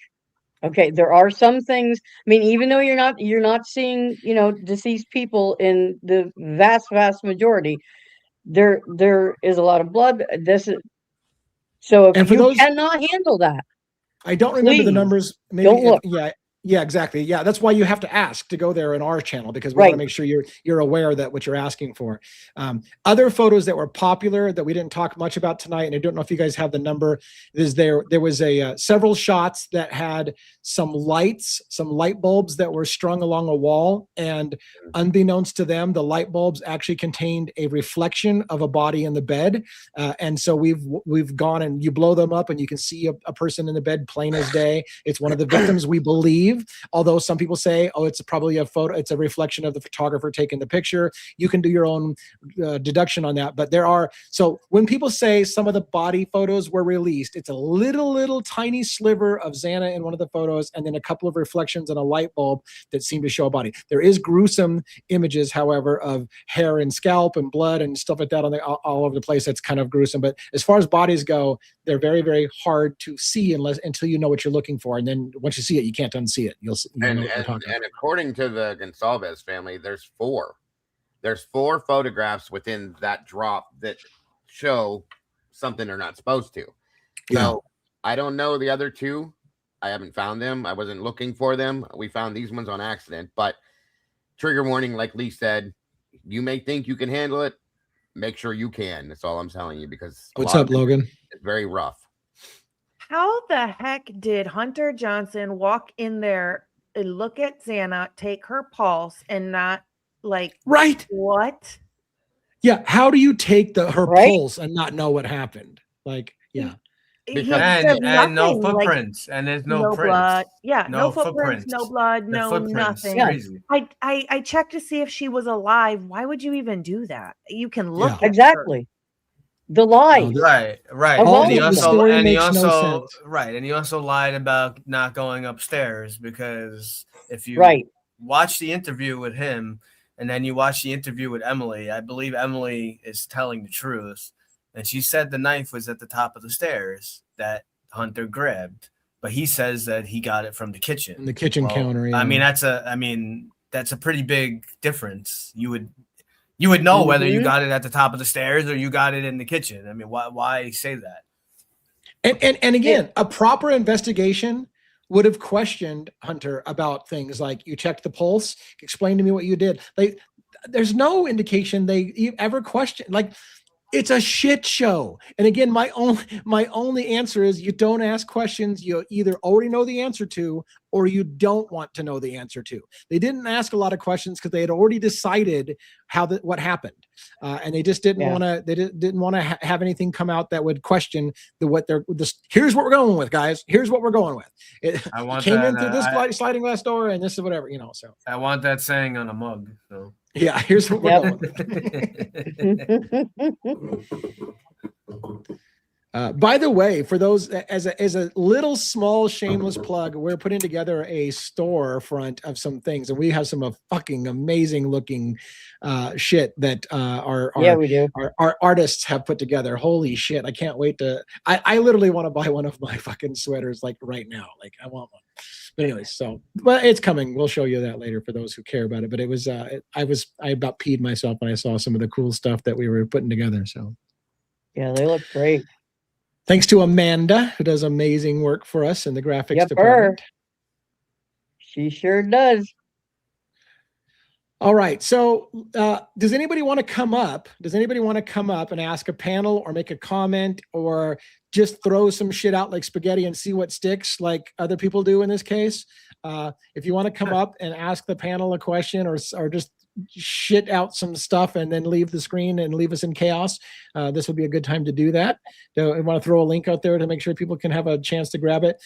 Okay, there are some things. I mean, even though you're not seeing, deceased people in the vast majority, there is a lot of blood. So And if for you those, cannot handle that, I don't remember the please numbers. Maybe don't look. Yeah, exactly. Yeah, that's why you have to ask to go there in our channel, because we want to make sure you're aware that what you're asking for. Other photos that were popular that we didn't talk much about tonight, and I don't know if you guys have the number, is there was a several shots that had some light bulbs that were strung along a wall, and unbeknownst to them, the light bulbs actually contained a reflection of a body in the bed. And so we've gone and you blow them up and you can see a person in the bed plain as day. It's one of the victims, we believe, although some people say, oh, it's probably a photo, it's a reflection of the photographer taking the picture. You can do your own deduction on that. But so when people say some of the body photos were released, it's a little tiny sliver of Xana in one of the photos, and then a couple of reflections and a light bulb that seem to show a body. There is gruesome images, however, of hair and scalp and blood and stuff like that all over the place. That's kind of gruesome. But as far as bodies go, they're very, very hard to see until you know what you're looking for. And then once you see it, you can't unsee it. You'll know what we're talking about. And according to the Gonsalves family, there's four photographs within that drop that show something they're not supposed to. So I don't know the other two. I haven't found them. I wasn't looking for them. We found these ones on accident. But trigger warning, like Lee said, you may think you can handle it. Make sure you can. That's all I'm telling you, because what's up, Logan? It's very rough. How the heck did Hunter Johnson walk in there and look at Xana, take her pulse, and not right? What? Yeah. How do you take her pulse and not know what happened? And no footprints, and there's no blood. Yeah, no footprints, no blood, nothing. Crazy. I checked to see if she was alive. Why would you even do that? You can look at exactly. The lie. Right. And he also lied about not going upstairs, because if you watch the interview with him and then you watch the interview with Emily, I believe Emily is telling the truth. And she said the knife was at the top of the stairs that Hunter grabbed, but he says that he got it from the kitchen. In the kitchen counter. Yeah. I mean, that's a pretty big difference. You would know whether you got it at the top of the stairs or you got it in the kitchen. I mean, why say that? And again, a proper investigation would have questioned Hunter about things like, you checked the pulse, explain to me what you did. There's no indication they ever questioned. It's a shit show. And again, my only answer is, you don't ask questions you either already know the answer to or you don't want to know the answer to. They didn't ask a lot of questions because they had already decided what happened, and they just didn't want to. They didn't want to have anything come out that would question here's what we're going with, guys. Here's what we're going with. It came in through this sliding glass door, and this is whatever, So I want that saying on a mug. So. Yeah, here's what we're going with. By the way, for those, as a little small shameless plug, we're putting together a storefront of some things, and we have some fucking amazing looking shit that our artists have put together. Holy shit, I can't wait to. I literally want to buy one of my fucking sweaters right now. I want one. But anyways, but it's coming. We'll show you that later for those who care about it. But it was I about peed myself when I saw some of the cool stuff that we were putting together. So yeah, they look great. Thanks to Amanda, who does amazing work for us in the graphics department. She sure does. All right. So does anybody want to come up? Does anybody want to come up and ask a panel or make a comment or just throw some shit out like spaghetti and see what sticks, like other people do in this case? If you want to come up and ask the panel a question or just shit out some stuff and then leave the screen and leave us in chaos, this would be a good time to do that. So I want to throw a link out there to make sure people can have a chance to grab it.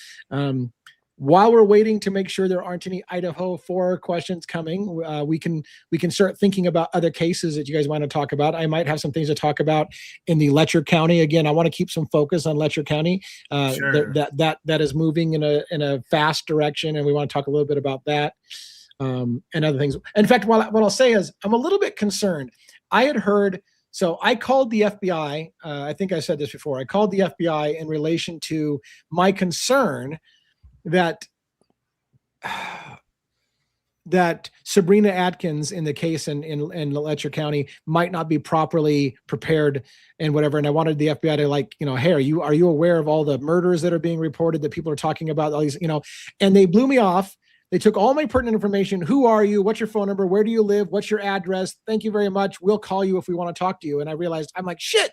While we're waiting to make sure there aren't any Idaho 4 questions coming, we can start thinking about other cases that you guys want to talk about. I might have some things to talk about in the Letcher County. Again, I want to keep some focus on Letcher County. Sure. That is moving in a fast direction, and we want to talk a little bit about that and other things. In fact, what I'll say is I'm a little bit concerned. I had heard So I called the FBI. I think I said this before. I called the FBI in relation to my concern that that Sabrina Atkins in the case in Letcher County might not be properly prepared and whatever. And I wanted the FBI to, like, hey, are you aware of all the murders that are being reported, that people are talking about, all these, and they blew me off. They took all my pertinent information. Who are you? What's your phone number? Where do you live? What's your address? Thank you very much. We'll call you if we want to talk to you. And I realized, I'm like, shit,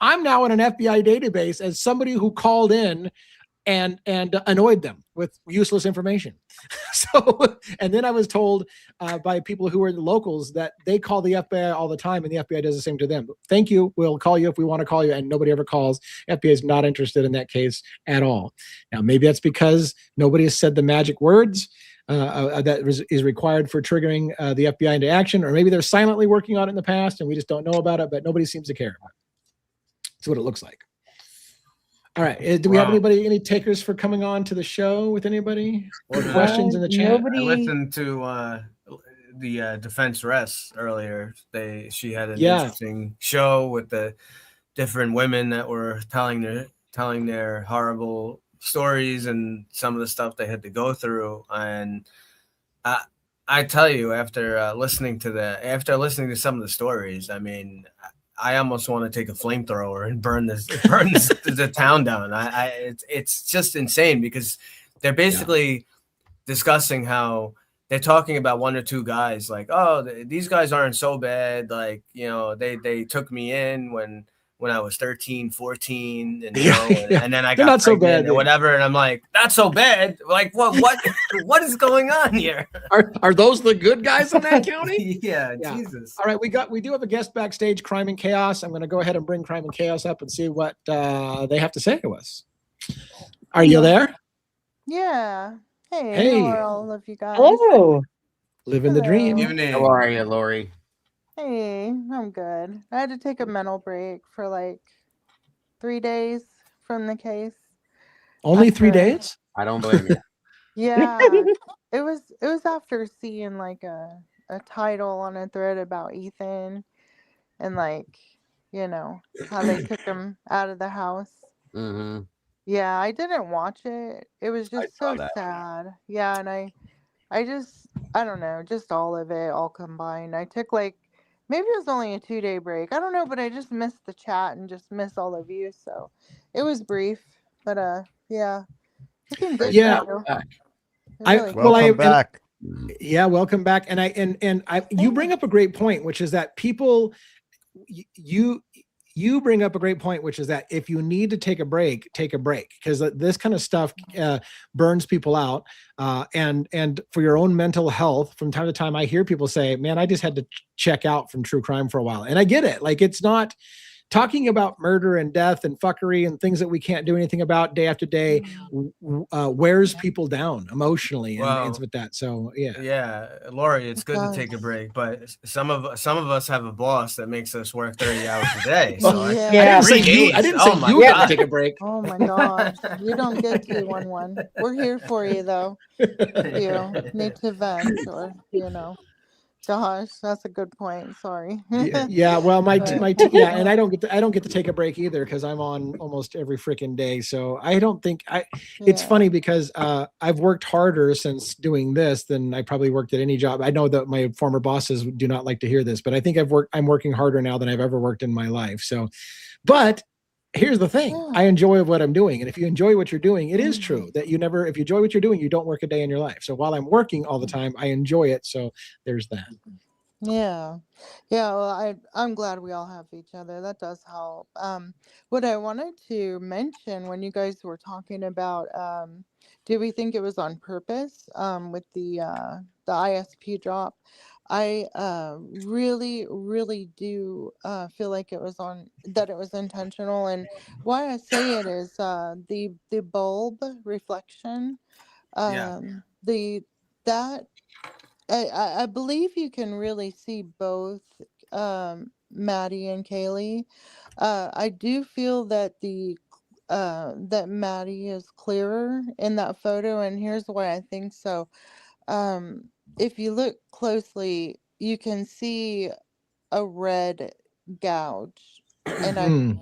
I'm now in an FBI database as somebody who called in and annoyed them with useless information. So, and then I was told by people who were the locals that they call the FBI all the time, and the FBI does the same to them. Thank you. We'll call you if we want to call you, and nobody ever calls. FBI is not interested in that case at all. Now, maybe that's because nobody has said the magic words that is required for triggering the FBI into action, or maybe they're silently working on it in the past and we just don't know about it, but nobody seems to care about it. That's what it looks like. All right. Do we have any takers for coming on to the show with anybody? Or questions in the chat? Nobody. I listened to the Defense Rest earlier. She had an interesting show with the different women that were telling their horrible stories and some of the stuff they had to go through. And I tell you, after listening to some of the stories, I mean, I almost want to take a flamethrower and burn the town down. It's just insane, because they're basically discussing how they're talking about one or two guys, like, oh, these guys aren't so bad. Like, they took me in when I was 13, 14, and, and then I got not so bad or whatever. And I'm like, not so bad. Like, what is going on here? Are those the good guys in that county? Yeah, Jesus. All right. We do have a guest backstage, Crime and Chaos. I'm going to go ahead and bring Crime and Chaos up and see what they have to say to us. Are you there? Yeah. Hey. Hey. Hello, all of you guys. Oh, Living the dream. Evening. How are you, Lori? Hey, I'm good. I had to take a mental break for like 3 days from the case. Only 3 days? I don't blame you. Yeah. it was after seeing like a title on a thread about Ethan and like, how they took him out of the house. Mm-hmm. Yeah, I didn't watch it. It was just so that. sad. Yeah, and I don't know, just all of it all combined. I took like, maybe it was only a 2-day break. I don't know, but I just missed the chat and just missed all of you. So it was brief, but yeah. It's been good. Yeah. Really back. Yeah, welcome back. And I you bring up a great point, which is that people you bring up a great point, which is that if you need to take a break, because this kind of stuff burns people out. And for your own mental health, from time to time, I hear people say, man, I just had to check out from true crime for a while. And I get it. Like, it's not talking about murder and death and fuckery and things that we can't do anything about day after day wears people down emotionally and things with that. So yeah, Lori, it's good to take a break, but some of us have a boss that makes us work 30 hours a day. So I didn't say you had to take a break. Oh my gosh, you don't get 211. We're here for you though. If you need to vent or Gosh, that's a good point. Sorry. Yeah. Well, and I don't get to take a break either, because I'm on almost every freaking day. So I don't think it's funny because I've worked harder since doing this than I probably worked at any job. I know that my former bosses do not like to hear this, but I think I'm working harder now than I've ever worked in my life. So, but here's the thing. I enjoy what I'm doing. And if you enjoy what you're doing, it is true that if you enjoy what you're doing, you don't work a day in your life. So while I'm working all the time, I enjoy it. So there's that. Yeah. Well, I'm glad we all have each other. That does help. What I wanted to mention when you guys were talking about, do we think it was on purpose, with the ISP drop? I really, really do feel like it was intentional. And why I say it is the bulb reflection. I believe you can really see both Maddie and Kaylee. I do feel that that Maddie is clearer in that photo, and here's why I think so. If you look closely, you can see a red gouge, and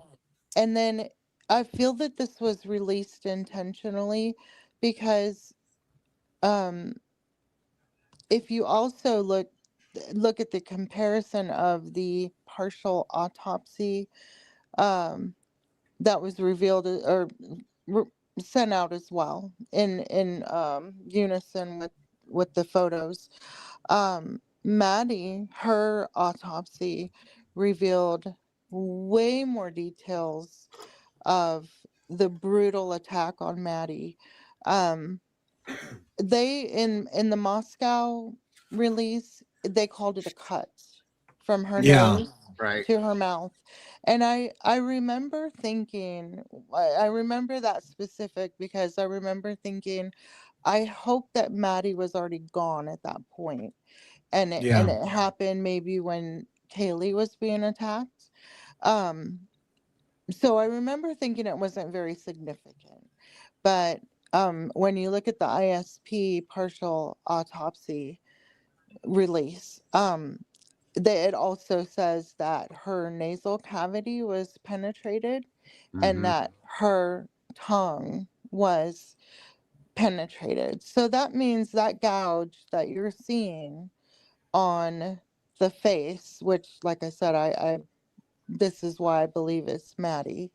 and then I feel that this was released intentionally because if you also look at the comparison of the partial autopsy that was revealed or sent out as well in unison with the photos. Maddie, her autopsy revealed way more details of the brutal attack on Maddie. They in the Moscow release, they called it a cut from her nose Right. to her mouth. And I remember thinking, I remember that specific because I remember thinking, I hope that Maddie was already gone at that point. And it happened maybe when Kaylee was being attacked. So I remember thinking it wasn't very significant. But when you look at the ISP partial autopsy release, it also says that her nasal cavity was penetrated and that her tongue was penetrated. So that means that gouge that you're seeing on the face, which, like I said, I this is why I believe it's Maddie.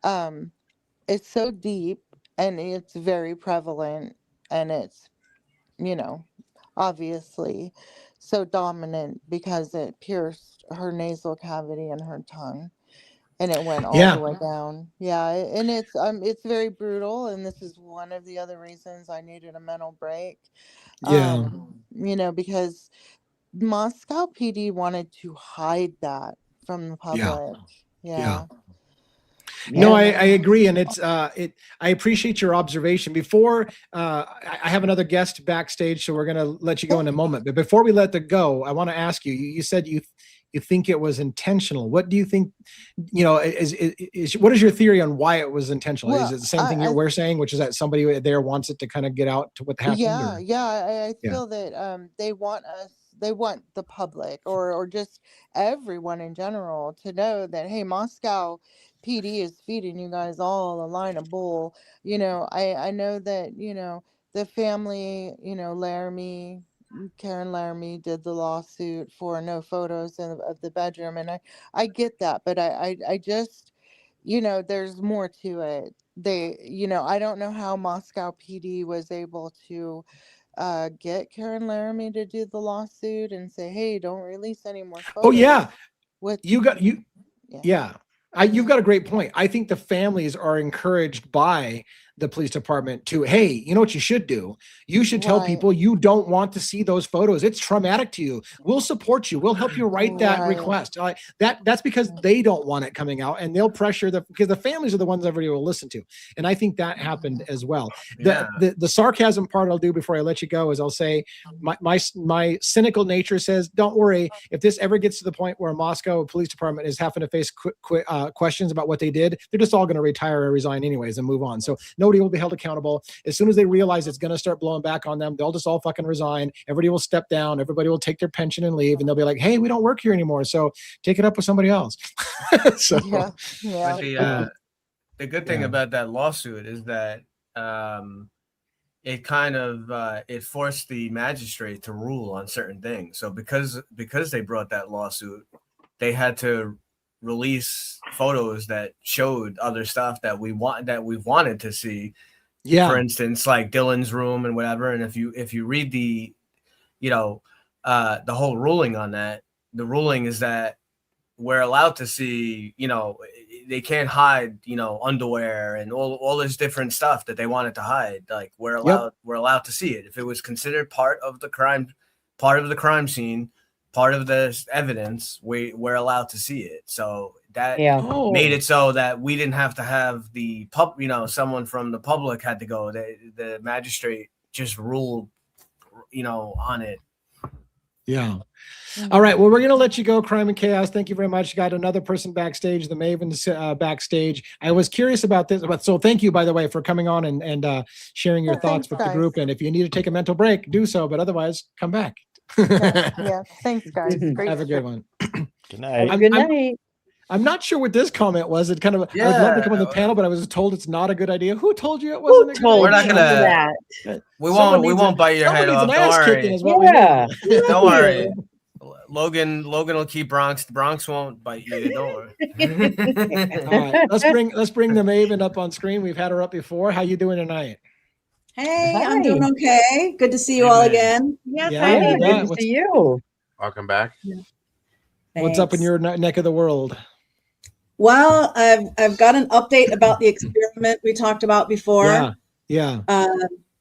It's so deep and it's very prevalent, and it's, obviously so dominant because it pierced her nasal cavity and her tongue, and it went all the way down. Yeah, and it's very brutal, and this is one of the other reasons I needed a mental break. Because Moscow PD wanted to hide that from the public. Yeah. No, I agree, and it's I appreciate your observation. Before I have another guest backstage, so we're going to let you go in a moment. But before we let them go, I want to ask you. You said you think it was intentional. What do you think? What is your theory on why it was intentional? Well, is it the same thing we're saying, which is that somebody there wants it to kind of get out to what happened? I feel that they want the public or just everyone in general to know that, hey, Moscow PD is feeding you guys all a line of bull. I know that, the family, Karen Laramie did the lawsuit for no photos of the bedroom. And I get that, but I just, there's more to it. I don't know how Moscow PD was able to get Karen Laramie to do the lawsuit and say, hey, don't release any more photos. Oh yeah. You've got a great point. I think the families are encouraged by the police department to, hey, you know what you should do? You should tell people you don't want to see those photos. It's traumatic to you. We'll support you. We'll help you write that request. That's because they don't want it coming out, and they'll pressure because the families are the ones everybody will listen to. And I think that happened as well. The sarcasm part I'll do before I let you go is I'll say my cynical nature says, don't worry. If this ever gets to the point where Moscow Police Department is having to face questions about what they did, they're just all going to retire or resign anyways and move on. So nobody will be held accountable. As soon as they realize it's going to start blowing back on them, they'll just all fucking resign. Everybody will step down. Everybody will take their pension and leave, and they'll be like, hey, we don't work here anymore, so take it up with somebody else. So But the good thing about that lawsuit is that it kind of it forced the magistrate to rule on certain things. So because they brought that lawsuit, they had to release photos that showed other stuff that we've wanted to see. For instance, like Dylan's room and whatever. And if you read the the whole ruling on that, the ruling is that we're allowed to see, they can't hide, underwear and all this different stuff that they wanted to hide. Like we're allowed to see it. If it was considered part of the crime scene, part of the evidence, we're allowed to see it. So that made it so that we didn't have to have the someone from the public had to go. The magistrate just ruled, on it. Yeah. All right. Well, we're going to let you go, Crime and Chaos. Thank you very much. Got another person backstage, the Mavens backstage. I was curious about this. So thank you, by the way, for coming on and sharing your thoughts with the group. And if you need to take a mental break, do so. But otherwise, come back. Yeah. Thanks, guys. Great. Have a good one. Good night. Good night. I'm not sure what this comment was. It kind of, I would love to come on the panel, but I was told it's not a good idea. Who told you it wasn't a good idea? We're not gonna. that? We won't bite your head off. Don't worry. Yeah. Don't worry. Logan will keep Bronx. The Bronx won't bite you. Don't worry. All right, let's bring the Maven up on screen. We've had her up before. How you doing tonight? Hey, Hi. I'm doing okay. Good to see you all again. Yes, Yeah, I you did. bet. Good to see you. Welcome back. What's up in Thanks. your neck of the world? Well, I've got an update about the experiment we talked about before. Yeah.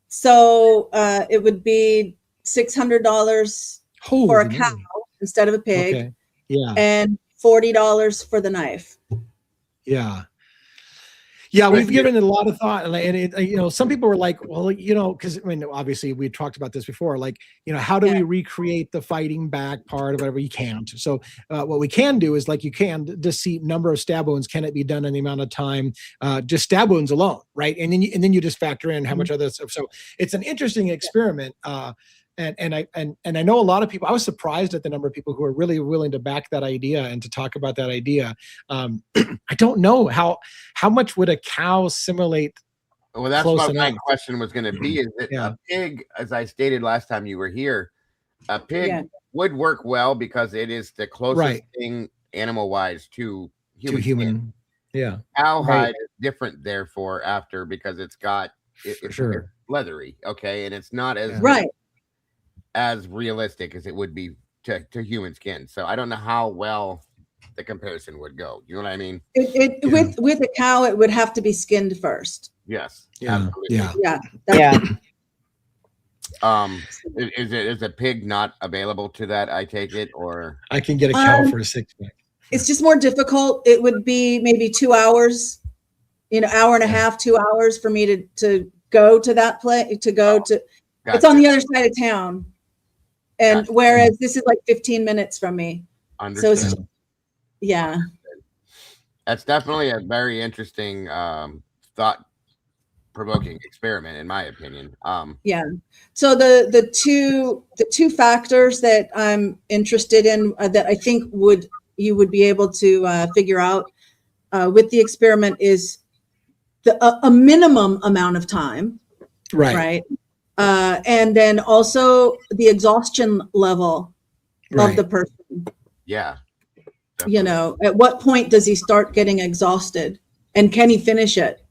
So it would be $600 for a Holy cow moly. instead of a pig, Okay. Yeah. and $40 for the knife. Yeah. Yeah, we've given it a lot of thought, and it, some people were like, well, because I mean, obviously we talked about this before, like, how do we recreate the fighting back part of whatever? You can't. So what we can do is, like, you can just see number of stab wounds. Can it be done in the amount of time? Just stab wounds alone, right? And then you just factor in how much other stuff. So it's an interesting experiment. And I know a lot of people. I was surprised at the number of people who are really willing to back that idea and to talk about that idea. I don't know how much would a cow simulate. Well, that's what my question was going to be. Is that a pig, as I stated last time you were here, a pig would work well because it is the closest thing animal-wise to human. Skin. Yeah. Cowhide is different, therefore, because it's got it's sure leathery. Okay, and it's not as as realistic as it would be to human skin. So I don't know how well the comparison would go. You know what I mean? With a cow, it would have to be skinned first. Yes. Yeah. Absolutely. Yeah. Is a pig not available to that? I take it, or I can get a cow for a 6-pack. It's just more difficult. It would be maybe 2 hours, hour and a half, 2 hours for me to go to that place, Gotcha. It's on the other side of town. And whereas this is like 15 minutes from me. Understood. So it's, that's definitely a very interesting thought-provoking experiment, in my opinion. So the two factors that I'm interested in that I think you would be able to figure out with the experiment is a minimum amount of time, right? And then also the exhaustion level of the person. Yeah. Definitely. At what point does he start getting exhausted, and can he finish it?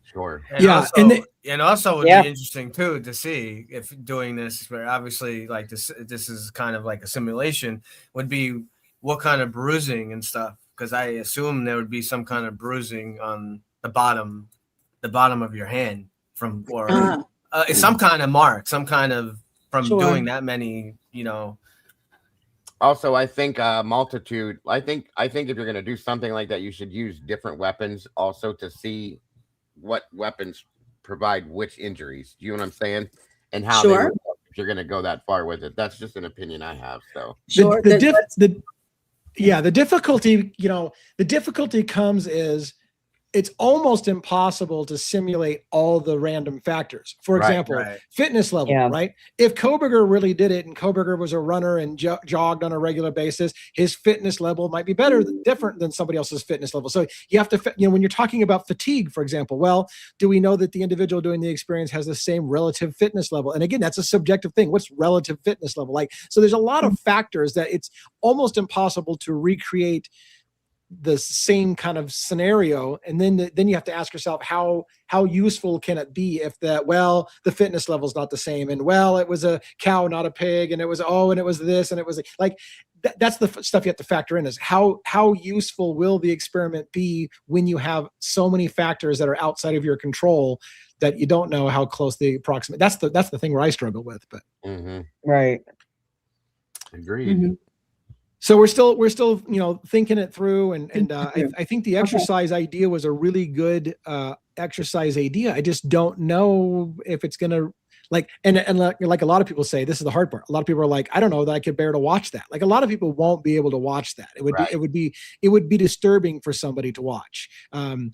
Sure. And also would be interesting too to see if doing this, where obviously like this is kind of like a simulation, would be what kind of bruising and stuff. Because I assume there would be some kind of bruising on the bottom of your hand from some kind of mark, some kind of from doing that many, Also, I think multitude. I think if you're going to do something like that, you should use different weapons also to see what weapons provide which injuries. Do you know what I'm saying? And how they would work if you're going to go that far with it. That's just an opinion I have. So the difficulty, the difficulty comes is it's almost impossible to simulate all the random factors. For example, fitness level, right? If Koberger really did it and Koberger was a runner and jogged on a regular basis, his fitness level might be different than somebody else's fitness level. So you have to, when you're talking about fatigue, for example, well, do we know that the individual doing the experience has the same relative fitness level? And again, that's a subjective thing. What's relative fitness level like? So there's a lot of factors that it's almost impossible to recreate the same kind of scenario, and then you have to ask yourself how useful can it be if the fitness level is not the same, and it was a cow not a pig, and it was and it was this, and it was like that's the stuff you have to factor in, is how useful will the experiment be when you have so many factors that are outside of your control that you don't know how close the approximate. That's the thing where I struggle with, but right, agreed. Mm-hmm. So we're still thinking it through, and I think the exercise idea was a really good exercise idea. I just don't know if it's gonna like a lot of people say, this is the hard part. A lot of people are like, I don't know that I could bear to watch that. Like a lot of people won't be able to watch that. It would be disturbing for somebody to watch.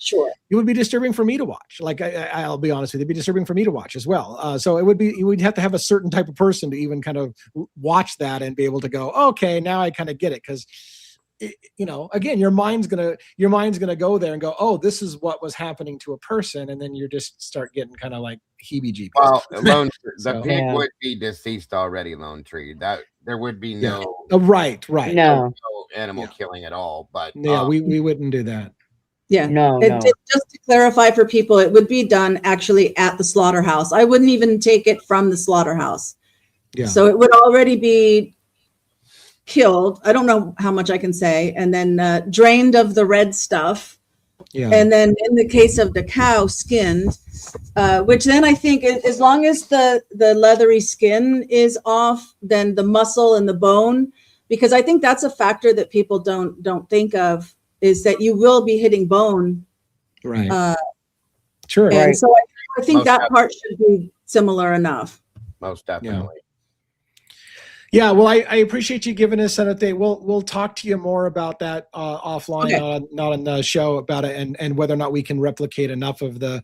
Sure. It would be disturbing for me to watch. Like I'll be honest with you, it'd be disturbing for me to watch as well. So you would have to have a certain type of person to even kind of watch that and be able to go, okay, now I kind of get it. Because you know, again, your mind's gonna go there and go, oh, this is what was happening to a person, and then you just start getting kind of like heebie-jeebies. Well, So- the pig would be deceased already, Lone Tree. That there would be no right. No. animal killing at all. But we wouldn't do that. Yeah. No, Just to clarify for people, it would be done actually at the slaughterhouse. I wouldn't even take it from the slaughterhouse. Yeah. So it would already be killed. I don't know how much I can say. And then drained of the red stuff. Yeah. And then in the case of the cow, skinned, which then I think as long as the leathery skin is off, then the muscle and the bone, because I think that's a factor that people don't think of, is that you will be hitting bone. Right. Sure. And Right. so I think Most that part should be similar enough. most definitely. Yeah, well, I appreciate you giving us an update. We'll talk to you more about that offline, Okay. not on the show, about it, and whether or not we can replicate enough of the,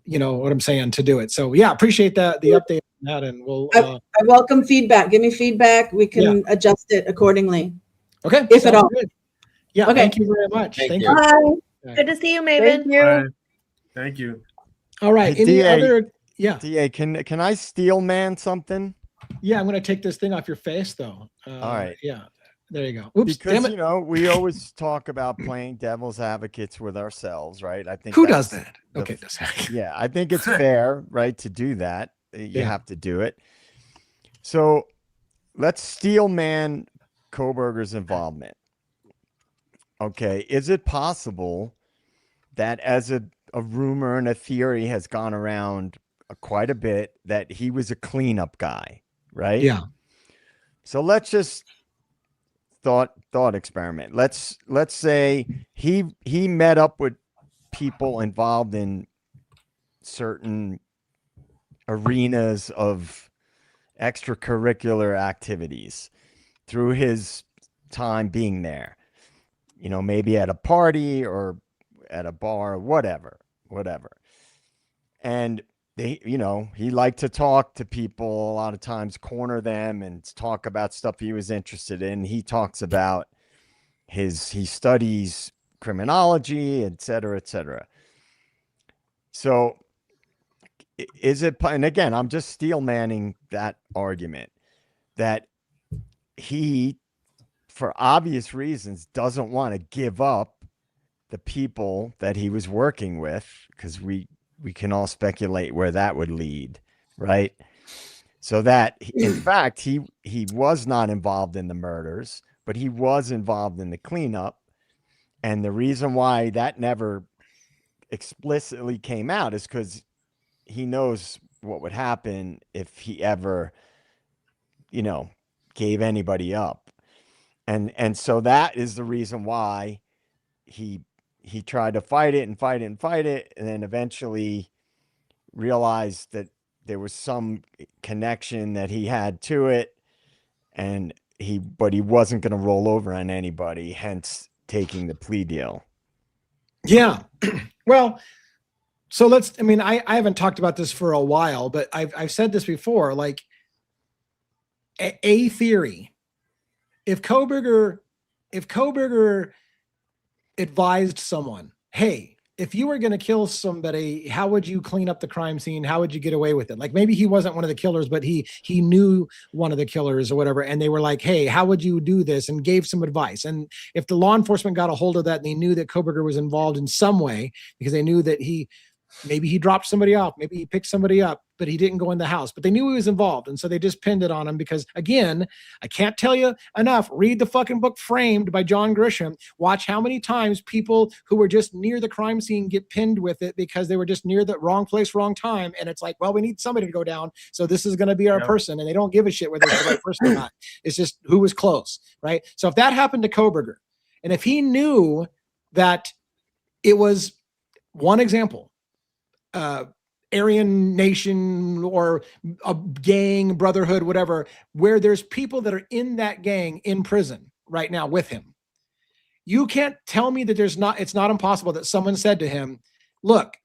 you know what I'm saying, to do it. So yeah, appreciate the update on that, and we'll. I welcome feedback. Give me feedback. We can adjust it accordingly. Okay, if at sounds all. good. Yeah, Okay. thank you very much. Thank you. you. Bye. Good to see you, Thank Maven. you. All right. Thank you. All right. Hey, Any DA. other? Yeah, DA, can I steel man something? yeah. I'm gonna take this thing off your face, though. All right. Yeah. There you go. Oops. Because Damn it. you know we always talk about playing devil's advocates with ourselves, right? I think Who does that's that? the Okay. Does that. Yeah, I think it's fair, right, to do that. You Yeah. have to do it. So let's steel man Koberger's involvement. Okay, is it possible that as a rumor and a theory has gone around quite a bit that he was a cleanup guy, right? Yeah. So let's just thought experiment. Let's say he met up with people involved in certain arenas of extracurricular activities through his time being there. You know, maybe at a party or at a bar, whatever. And they, you know, he liked to talk to people a lot of times, corner them and talk about stuff he was interested in. He talks about he studies criminology, et cetera. So is it, and again, I'm just steel manning that argument that he, for obvious reasons, doesn't want to give up the people that he was working with, because we can all speculate where that would lead, right? So that, in fact, he was not involved in the murders, but he was involved in the cleanup. And the reason why that never explicitly came out is because he knows what would happen if he ever, you know, gave anybody up. And so that is the reason why he tried to fight it, and then eventually realized that there was some connection that he had to it, but he wasn't going to roll over on anybody, hence taking the plea deal. Yeah. Well, so I haven't talked about this for a while, but I've said this before, like a theory. If Koberger advised someone, hey, if you were going to kill somebody, how would you clean up the crime scene? How would you get away with it? Like maybe he wasn't one of the killers, but he knew one of the killers or whatever. And they were like, hey, how would you do this? And gave some advice. And if the law enforcement got a hold of that and they knew that Koberger was involved in some way, because they knew that maybe he dropped somebody off, maybe he picked somebody up, but he didn't go in the house, but they knew he was involved. And so they just pinned it on him because, again, I can't tell you enough. Read the fucking book Framed by John Grisham. Watch how many times people who were just near the crime scene get pinned with it because they were just near the wrong place, wrong time. And it's like, well, we need somebody to go down. So this is going to be our person. And they don't give a shit whether it's the right person or not. It's just who was close, right? So if that happened to Koberger, and if he knew that it was, one example, Aryan Nation or a gang, brotherhood, whatever, where there's people that are in that gang in prison right now with him. You can't tell me that it's not impossible that someone said to him, look,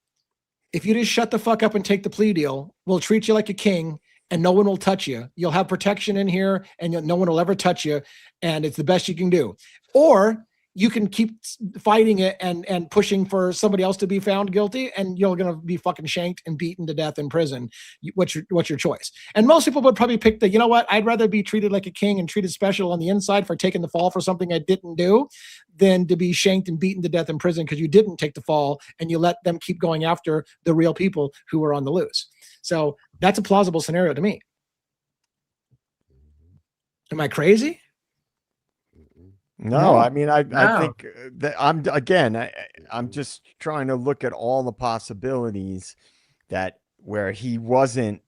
if you just shut the fuck up and take the plea deal, we'll treat you like a king and no one will touch you. You'll have protection in here and no one will ever touch you. And it's the best you can do. Or you can keep fighting it and pushing for somebody else to be found guilty, and you're going to be fucking shanked and beaten to death in prison. What's your choice? And most people would probably pick you know what? I'd rather be treated like a king and treated special on the inside for taking the fall for something I didn't do than to be shanked and beaten to death in prison because you didn't take the fall and you let them keep going after the real people who were on the loose. So that's a plausible scenario to me. Am I crazy? No, I mean, I think that I'm just trying to look at all the possibilities that where he wasn't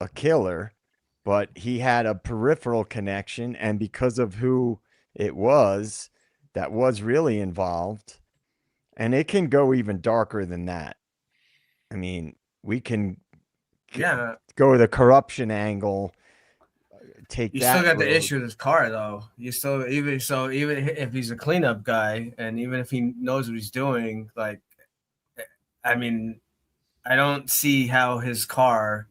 a killer, but he had a peripheral connection, and because of who it was that was really involved, and it can go even darker than that. I mean, we can go the corruption angle. You still got the issue with his car, though. You still even if he's a cleanup guy, and even if he knows what he's doing, like, I mean, I don't see how his car.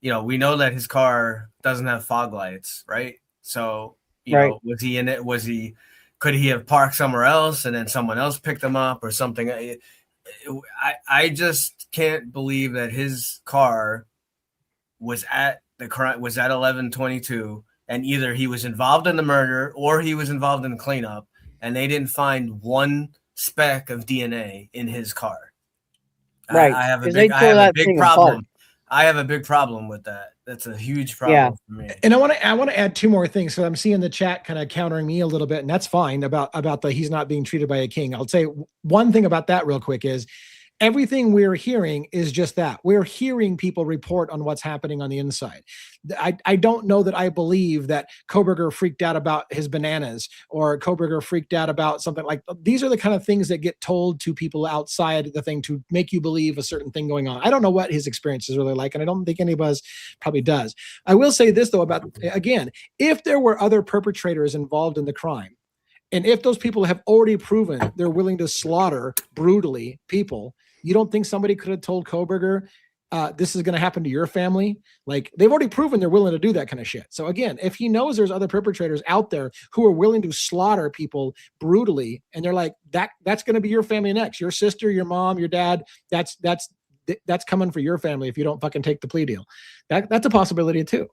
We know that his car doesn't have fog lights, right? So, you know, was he in it? Could he have parked somewhere else and then someone else picked him up or something? I just can't believe that his car was at 1122, and either he was involved in the murder or he was involved in the cleanup, and they didn't find one speck of DNA in his car. Right. I have a big problem. I have a big problem with that. That's a huge problem for me. And I want to add two more things. So I'm seeing the chat kind of countering me a little bit, and that's fine about the he's not being treated by a king. I'll say one thing about that real quick is everything we're hearing is just that. We're hearing people report on what's happening on the inside. I don't know that I believe that Kohberger freaked out about his bananas or Kohberger freaked out about something like these are the kind of things that get told to people outside the thing to make you believe a certain thing going on. I don't know what his experience is really like, and I don't think any of us probably does. I will say this, though, about, again, if there were other perpetrators involved in the crime, and if those people have already proven they're willing to slaughter brutally people, you don't think somebody could have told Kohberger, this is going to happen to your family? Like, they've already proven they're willing to do that kind of shit. So again, if he knows there's other perpetrators out there who are willing to slaughter people brutally, and they're like, that's going to be your family next, your sister, your mom, your dad, that's coming for your family if you don't fucking take the plea deal. That's a possibility too.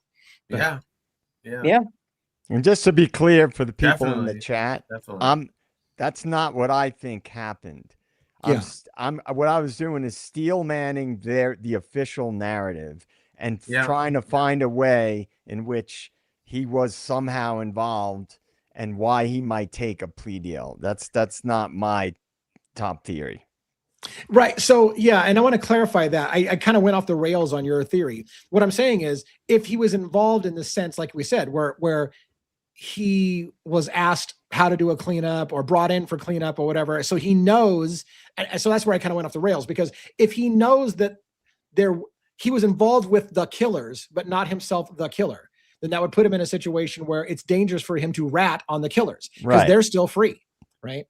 Yeah. And just to be clear for the people in the chat, that's not what I think happened. What I was doing is steel manning the official narrative and trying to find a way in which he was somehow involved and why he might take a plea deal. That's not my top theory. Right. So, yeah. And I want to clarify that. I kind of went off the rails on your theory. What I'm saying is if he was involved in the sense, like we said, where he was asked how to do a cleanup or brought in for cleanup or whatever. So he knows. And so that's where I kind of went off the rails, because if he knows that he was involved with the killers, but not himself the killer, then that would put him in a situation where it's dangerous for him to rat on the killers because they're still free. Right.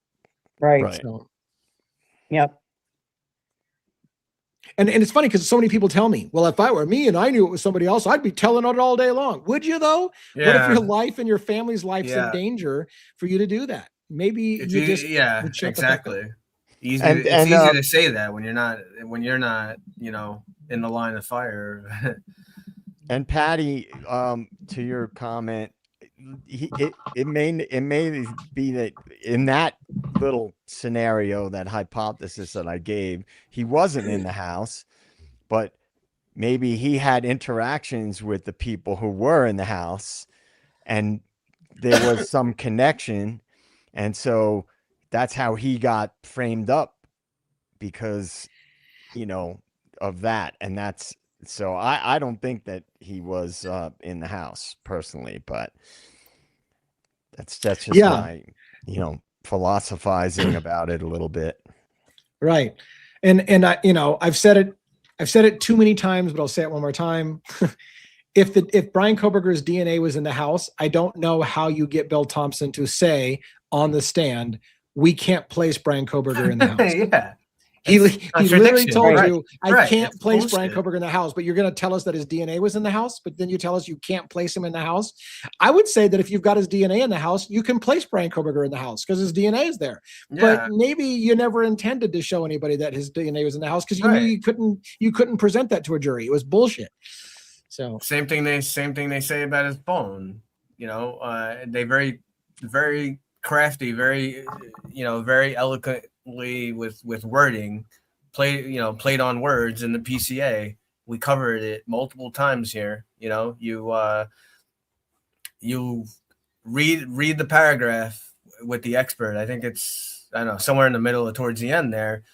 So, yep. And it's funny because so many people tell me, well, if I were me and I knew it was somebody else, I'd be telling on it all day long. Would you, though? Yeah. What if your life and your family's life's in danger for you to do that? Maybe you just exactly. It's easy to say that when you're not, in the line of fire. And Patty, to your comment, it may be that in that little scenario, that hypothesis that I gave, he wasn't in the house, but maybe he had interactions with the people who were in the house, and there was some connection, and so that's how he got framed up because of that. And that's so I don't think that he was in the house personally, but that's just my philosophizing about it a little bit. Right. And I, I've said it too many times, but I'll say it one more time. If Brian Kohberger's DNA was in the house, I don't know how you get Bill Thompson to say on the stand, we can't place Brian Kohberger in the house. He literally told Right. you, I Right. can't It's place Brian bullshit. Koberger in the house, but you're going to tell us that his DNA was in the house, but then you tell us you can't place him in the house. I would say that if you've got his DNA in the house, you can place Brian Koberger in the house because his DNA is there. Yeah. But maybe you never intended to show anybody that his DNA was in the house because you knew you couldn't present that to a jury. It was bullshit. So same thing they say about his phone. You know, they very crafty, very very eloquently with wording, played on words in the PCA. We covered it multiple times here. You know, you read the paragraph with the expert. I think it's, I don't know, somewhere in the middle or towards the end there.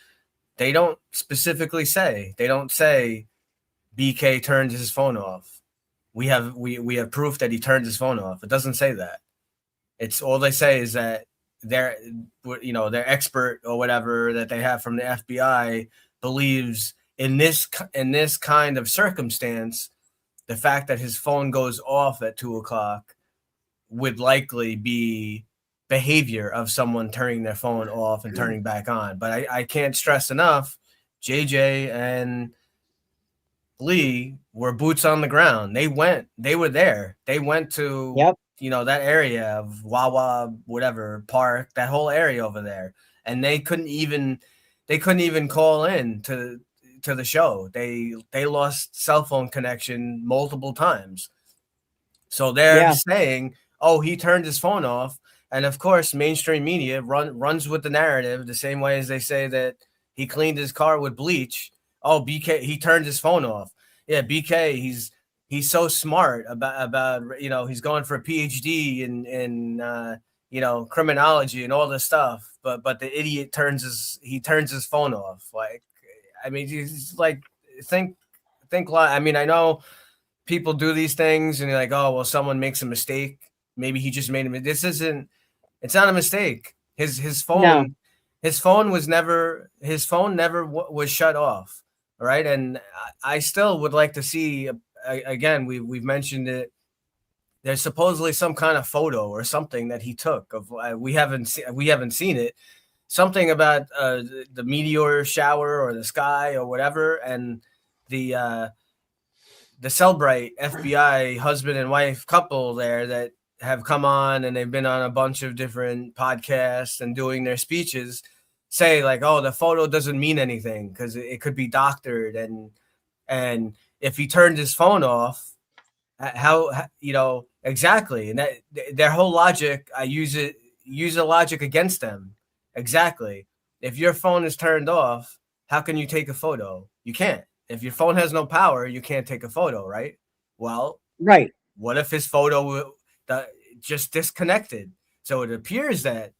They don't specifically say. They don't say BK turned his phone off. We have proof that he turned his phone off. It doesn't say that. It's all they say is that their expert or whatever that they have from the FBI believes in this kind of circumstance, the fact that his phone goes off at 2:00 would likely be behavior of someone turning their phone off and turning back on. But I can't stress enough, JJ and Lee were boots on the ground. They were there. They went to that area of Wawa, whatever park, that whole area over there. And they couldn't even call in to the show. They lost cell phone connection multiple times. So they're saying, oh, he turned his phone off. And of course, mainstream media runs with the narrative the same way as they say that he cleaned his car with bleach. Oh, BK, he turned his phone off. Yeah, BK, he's so smart about he's going for a PhD in criminology and all this stuff. But the idiot turns his phone off. Like, I mean, he's like, think. I mean, I know people do these things and you're like, oh, well, someone makes a mistake. Maybe he just made a mistake. It's not a mistake. His phone. No. His phone never was shut off. All right. And I still would like to see, again, we've mentioned it. There's supposedly some kind of photo or something that he took of, we haven't seen it. Something about the meteor shower or the sky or whatever. And the Cellbrite FBI husband and wife couple there that have come on and they've been on a bunch of different podcasts and doing their speeches say like, oh, the photo doesn't mean anything because it could be doctored. And if he turned his phone off, how exactly. And that their whole logic, I use the logic against them. Exactly. If your phone is turned off, how can you take a photo? You can't. If your phone has no power, you can't take a photo, right? Well, right. What if his photo just disconnected? So it appears that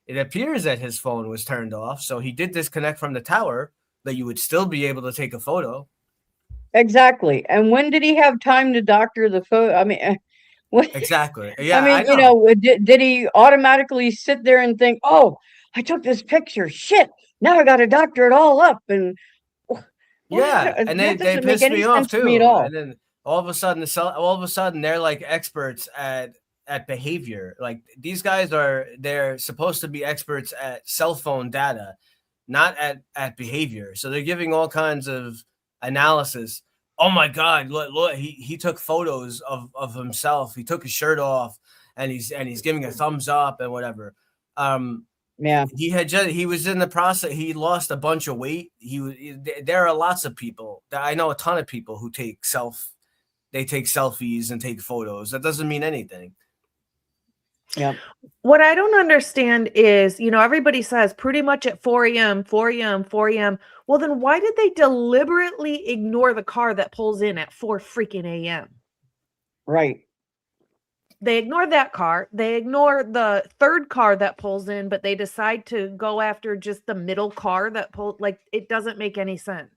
his phone was turned off. So he did disconnect from the tower, but you would still be able to take a photo. Exactly. And when did he have time to doctor the photo? I mean, exactly. Yeah. I mean, did he automatically sit there and think, oh, I took this picture. Shit. Now I got to doctor it all up. And and they pissed me off too. And then all of a sudden they're like experts at behavior. Like these guys they're supposed to be experts at cell phone data, not at behavior. So they're giving all kinds of analysis. Oh my God, look, he took photos of himself. He took his shirt off and he's giving a thumbs up and whatever. He was in the process. He lost a bunch of weight. There are lots of people that I know, a ton of people who take selfies and take photos. That doesn't mean anything. Yeah. What I don't understand is, everybody says pretty much at 4 a.m. Well, then why did they deliberately ignore the car that pulls in at 4 freaking a.m.? Right. They ignore that car. They ignore the third car that pulls in, but they decide to go after just the middle car that pulled. Like, it doesn't make any sense.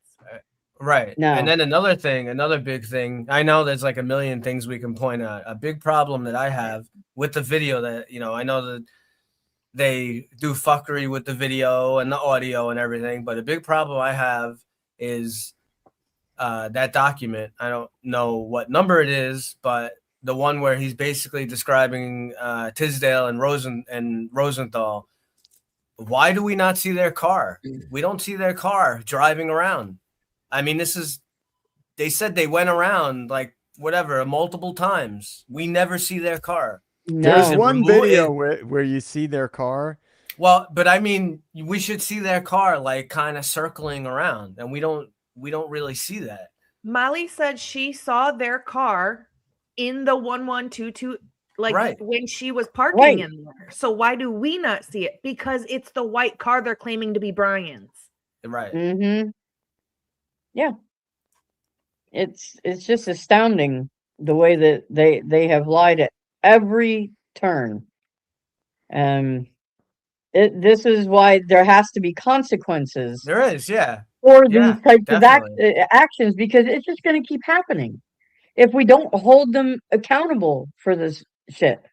Right. No. And then another big thing, I know there's like a million things we can point out. A big problem that I have with the video that, I know that they do fuckery with the video and the audio and everything, but a big problem I have is that document. I don't know what number it is, but the one where he's basically describing Tisdale and Rosenthal. why do we not see their car? We don't see their car driving around. I mean, they said they went around like whatever multiple times. We never see their car. There's No. one video where you see their car. Well, but I mean, we should see their car like kind of circling around, and we don't really see that. Molly said she saw their car in the 1122, like Right. when she was parking Right. in there. So why do we not see it? Because it's the white car they're claiming to be Brian's. Right. Mm-hmm. Yeah. It's just astounding the way that they have lied at every turn. This is why there has to be consequences There is, yeah. for Yeah, these types of definitely. actions, because it's just going to keep happening if we don't hold them accountable for this shit.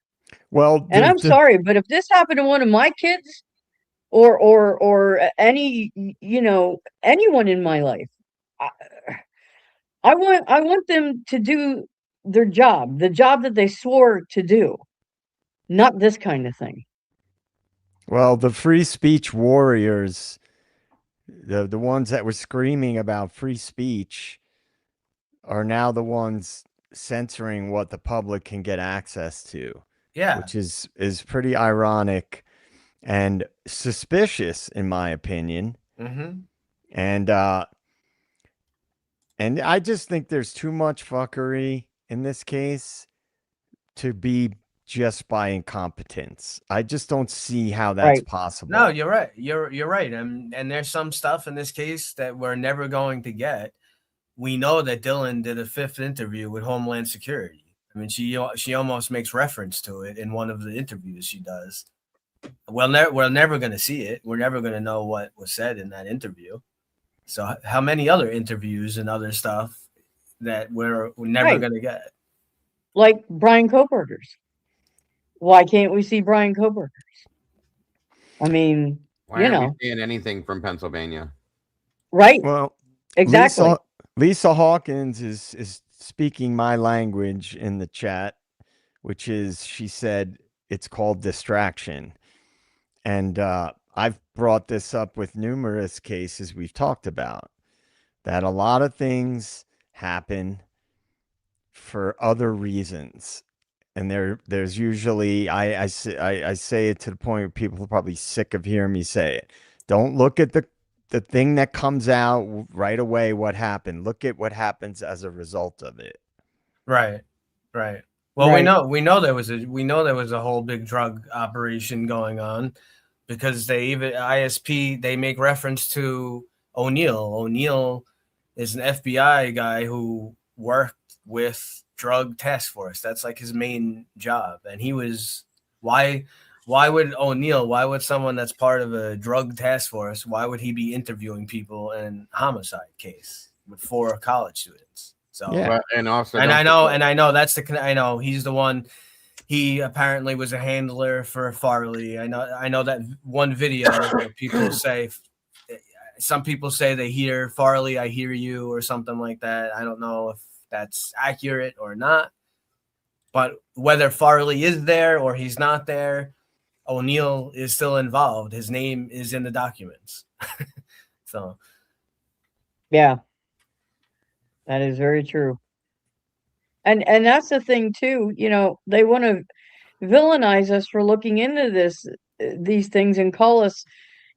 Well, And I'm sorry, but if this happened to one of my kids or any, you know, anyone in my life, I want them to do their job, the job that they swore to do, not this kind of thing. Well, the free speech warriors, the ones that were screaming about free speech, are now the ones censoring what the public can get access to. Yeah. Which is pretty ironic and suspicious, in my opinion. Mm-hmm. And I just think there's too much fuckery in this case to be just by incompetence. I just don't see how that's possible. No, you're right. You're right. And there's some stuff in this case that we're never going to get. We know that Dylan did a 5th interview with Homeland Security. I mean, she almost makes reference to it in one of the interviews she does. We're never going to see it. We're never going to know what was said in that interview. So how many other interviews and other stuff that we're never going to get? Like Brian Koberger's. Why can't we see Brian Koberger's? I mean, why aren't we seeing anything from Pennsylvania? Right. Well, exactly. Lisa Hawkins is speaking my language in the chat, which is, she said it's called distraction. And I've brought this up with numerous cases we've talked about, that a lot of things happen for other reasons. And there's usually, I say it to the point where people are probably sick of hearing me say it. Don't look at the thing that comes out right away, what happened. Look at what happens as a result of it. Right. Well, we know there was a whole big drug operation going on, because ISP, they make reference to O'Neill. O'Neill is an FBI guy who worked with drug task force. That's like his main job. And he was, why would someone that's part of a drug task force, why would he be interviewing people in a homicide case with 4 college students? So yeah. But, and I know he's the one. He apparently was a handler for Farley. I know that one video where people say, some people say they hear Farley, I hear you, or something like that. I don't know if that's accurate or not. But whether Farley is there or he's not there, O'Neill is still involved. His name is in the documents. So, yeah, that is very true. And that's the thing too. You know, they want to villainize us for looking into these things, and call us,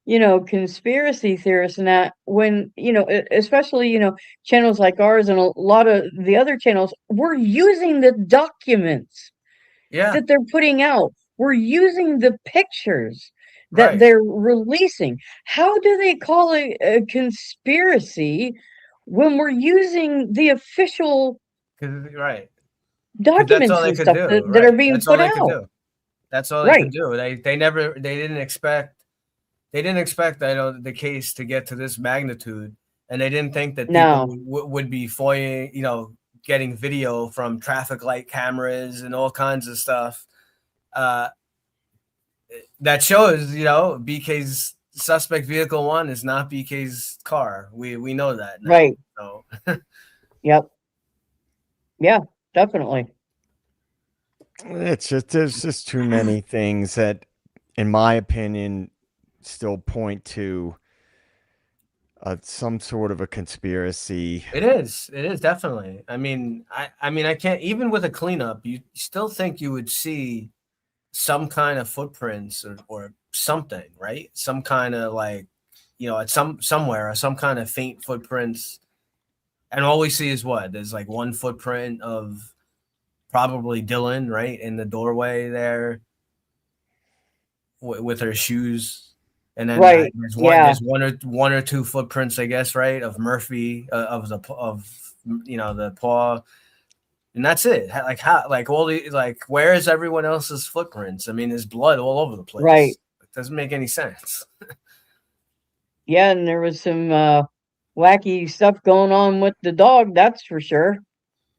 you know, conspiracy theorists, and that, when, you know, especially, you know, channels like ours and a lot of the other channels, we're using the documents that they're putting out. We're using the pictures that they're releasing. How do they call it a conspiracy when we're using the official documents and stuff that are being put out? That's all they could do. They didn't expect the case to get to this magnitude, and they didn't think that people would be foiling, you know, getting video from traffic light cameras and all kinds of stuff that shows, you know, BK's suspect vehicle 1 is not BK's car. We know that now. Right. So Yep. Yeah, definitely. It's just, there's just too many things that, in my opinion, still point to some sort of a conspiracy. It is definitely. I mean, I can't, even with a cleanup, you still think you would see some kind of footprints or something, right? Some kind of like, at somewhere, or some kind of faint footprints. And all we see is what? There's like one footprint of probably Dylan, right, in the doorway there with her shoes. And then there's one or two footprints, I guess, right, of Murphy, of the paw, and that's it. Like how, like all the, like, where is everyone else's footprints? I mean, there's blood all over the place. Right. It doesn't make any sense. Yeah, and there was some wacky stuff going on with the dog, that's for sure.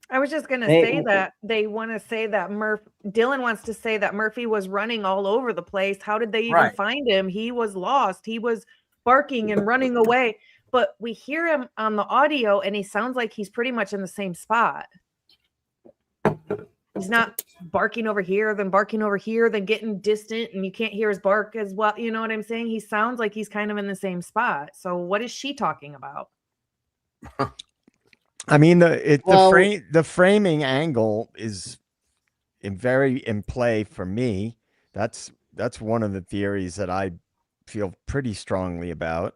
I was just going to say that they want to say that Dylan wants to say that Murphy was running all over the place. How did they even find him? He was lost. He was barking and running away. But we hear him on the audio, and he sounds like he's pretty much in the same spot. He's not barking over here, then barking over here, then getting distant, and you can't hear his bark as well. You know what I'm saying? He sounds like he's kind of in the same spot. So what is she talking about? I mean, the framing angle is in play for me. That's one of the theories that I feel pretty strongly about.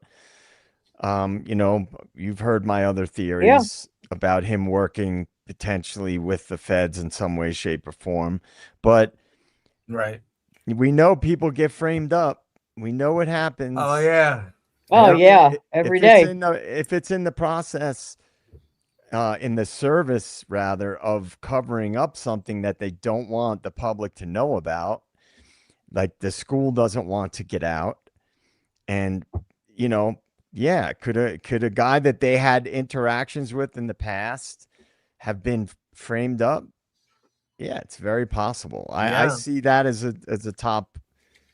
You've heard my other theories about him working potentially with the feds in some way, shape, or form. But we know people get framed up. We know what happens. Oh yeah. Every day. If it's in the process, in the service rather, of covering up something that they don't want the public to know about, like the school doesn't want to get out, and could a guy that they had interactions with in the past have been framed up? Yeah, it's very possible. I see that as a top.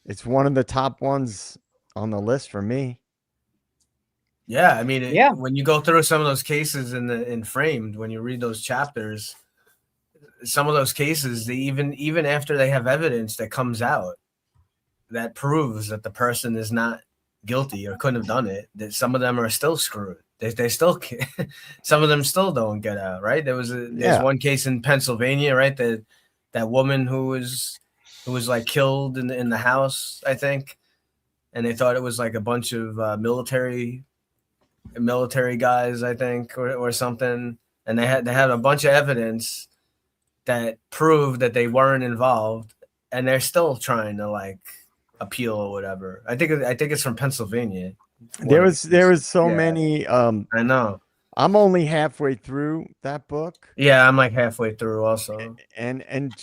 It's one of the top ones on the list for me. Yeah, I mean, when you go through some of those cases in Framed, when you read those chapters, some of those cases, they even after they have evidence that comes out that proves that the person is not guilty or couldn't have done it, that some of them are still screwed. They still can't, some of them still don't get out, right? There's one case in Pennsylvania, right? That woman who was like killed in the house, I think, and they thought it was like a bunch of military guys, I think, or something, and they had a bunch of evidence that proved that they weren't involved, and they're still trying to like appeal or whatever. I think it's from Pennsylvania. There was so many. I know. I'm only halfway through that book. Yeah, I'm like halfway through also. And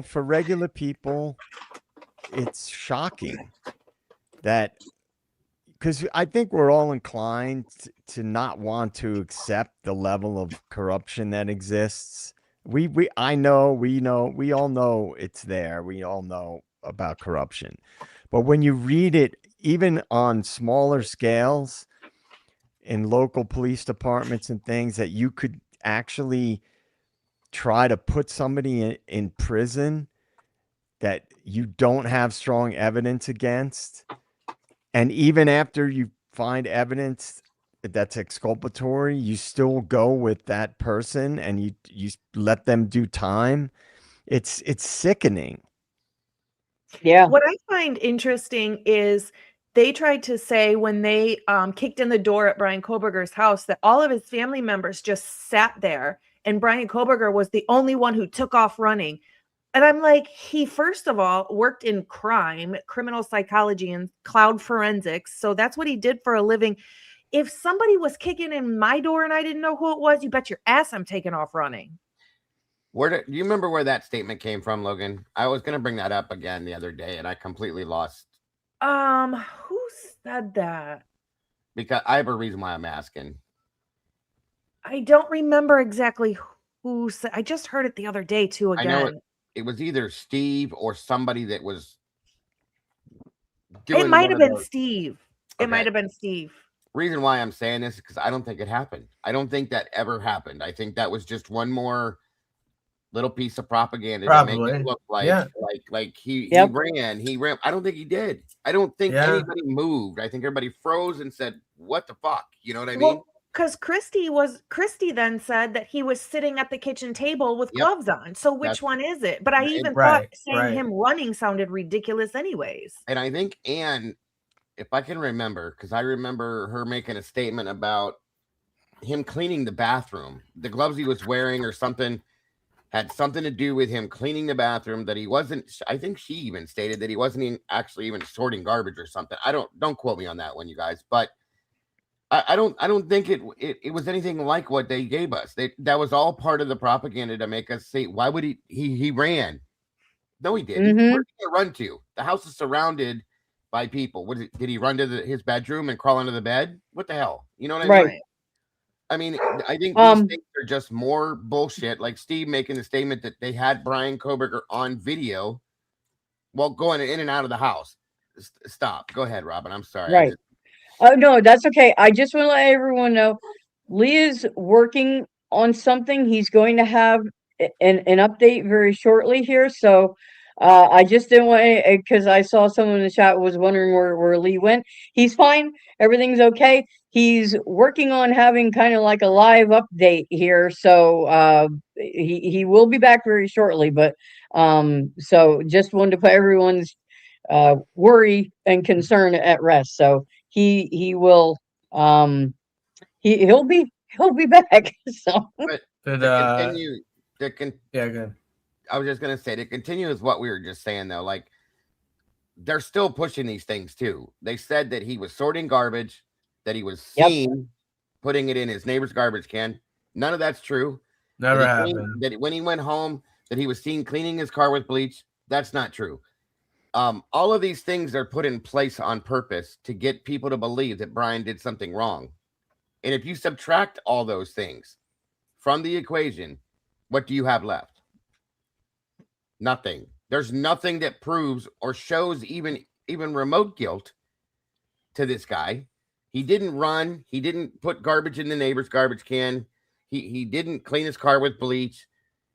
for regular people, it's shocking that, because I think we're all inclined to not want to accept the level of corruption that exists. We all know it's there. We all know about corruption. But when you read it, even on smaller scales in local police departments and things, that you could actually try to put somebody in prison that you don't have strong evidence against, and even after you find evidence that's exculpatory, you still go with that person and you let them do time. It's sickening. Yeah. What I find interesting is they tried to say when they kicked in the door at Brian Koberger's house that all of his family members just sat there, and Brian Koberger was the only one who took off running. And I'm like, he first of all worked in criminal psychology and cloud forensics. So that's what he did for a living. If somebody was kicking in my door and I didn't know who it was, you bet your ass I'm taking off running. Do you remember where that statement came from, Logan? I was going to bring that up again the other day, and I completely lost. Who said that? Because I have a reason why I'm asking. I don't remember exactly who said. I just heard it the other day too. Again, I know it was either Steve or somebody that was doing. It might have been Steve. Okay. It might have been Steve. Reason why I'm saying this is because I don't think it happened. I don't think that ever happened. I think that was just one more little piece of propaganda Probably. to make it look like Yeah. like he Yep. he ran. I don't think he did. I don't think Yeah. anybody moved. I think everybody froze and said, "What the fuck?" You know what I mean? Well, because Christy then said that he was sitting at the kitchen table with Yep. gloves on. So which That's- one is it? But I even Right, thought saying right. him running sounded ridiculous anyways. And I think Anne, if I can remember, because I remember her making a statement about him cleaning the bathroom. The gloves he was wearing or something had something to do with him cleaning the bathroom, that he wasn't, I think she even stated that he wasn't actually even sorting garbage or something. Don't quote me on that one, you guys, but I don't think it was anything like what they gave us. That was all part of the propaganda to make us say, why would he ran? No, he didn't. Mhm. Where did he run to? The house is surrounded by people. Did he run to his bedroom and crawl under the bed? What the hell? You know what I mean? Right. I mean, I think these things are just more bullshit. Like Steve making the statement that they had Brian Koberger on video while going in and out of the house. Stop. Go ahead, Robin. I'm sorry. Right. Oh, no, that's okay. I just want to let everyone know Lee is working on something. He's going to have an update very shortly here. So I just didn't want to, because I saw someone in the chat was wondering where Lee went. He's fine. Everything's okay. He's working on having kind of like a live update here. So he will be back very shortly. But so just wanted to put everyone's worry and concern at rest. So he will he'll be back. So But But yeah, good. I was just gonna say to continue with what we were just saying though, like they're still pushing these things too. They said that he was sorting garbage, that he was seen putting it in his neighbor's garbage can. None of that's true. Never happened. That when he went home, that he was seen cleaning his car with bleach. That's not true. All of these things are put in place on purpose to get people to believe that Brian did something wrong. And if you subtract all those things from the equation, what do you have left? Nothing. There's nothing that proves or shows even remote guilt to this guy. He didn't run. He didn't put garbage in the neighbor's garbage can. He didn't clean his car with bleach.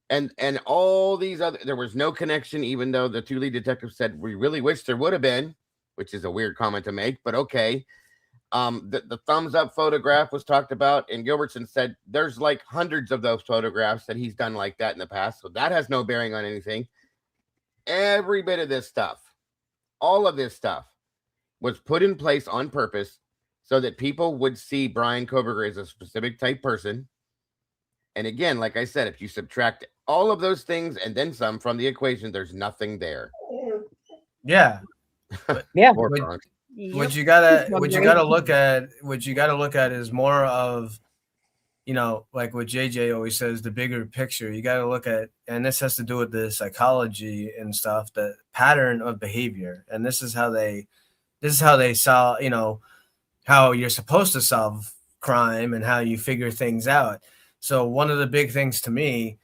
And all these other, there was no connection, even though the two lead detectives said, we really wish there would have been, which is a weird comment to make, but okay. The thumbs up photograph was talked about, and Gilbertson said there's like hundreds of those photographs that he's done like that in the past. So that has no bearing on anything. Every bit of this stuff, all of this stuff was put in place on purpose so that people would see Brian Koberger as a specific type person. And again, like I said, if you subtract all of those things and then some from the equation, there's nothing there. Yeah. Yeah. What you gotta look at is more of, like what JJ always says, the bigger picture. You got to look at, and this has to do with the psychology and stuff, the pattern of behavior. And this is how they solve, how you're supposed to solve crime and how you figure things out. So one of the big things to me,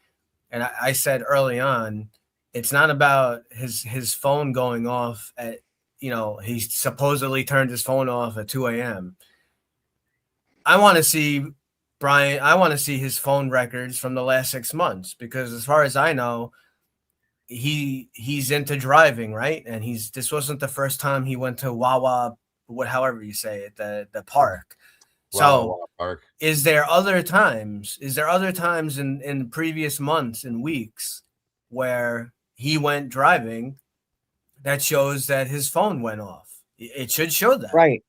and I said early on, it's not about his phone going off at, he supposedly turned his phone off at 2 a.m. I want to see his phone records from the last 6 months, because as far as I know, he's into driving, right? And this wasn't the first time he went to Wawa, however you say it, the park. So park. Is there other times in previous months and weeks where he went driving that shows that his phone went off? It should show that. Right.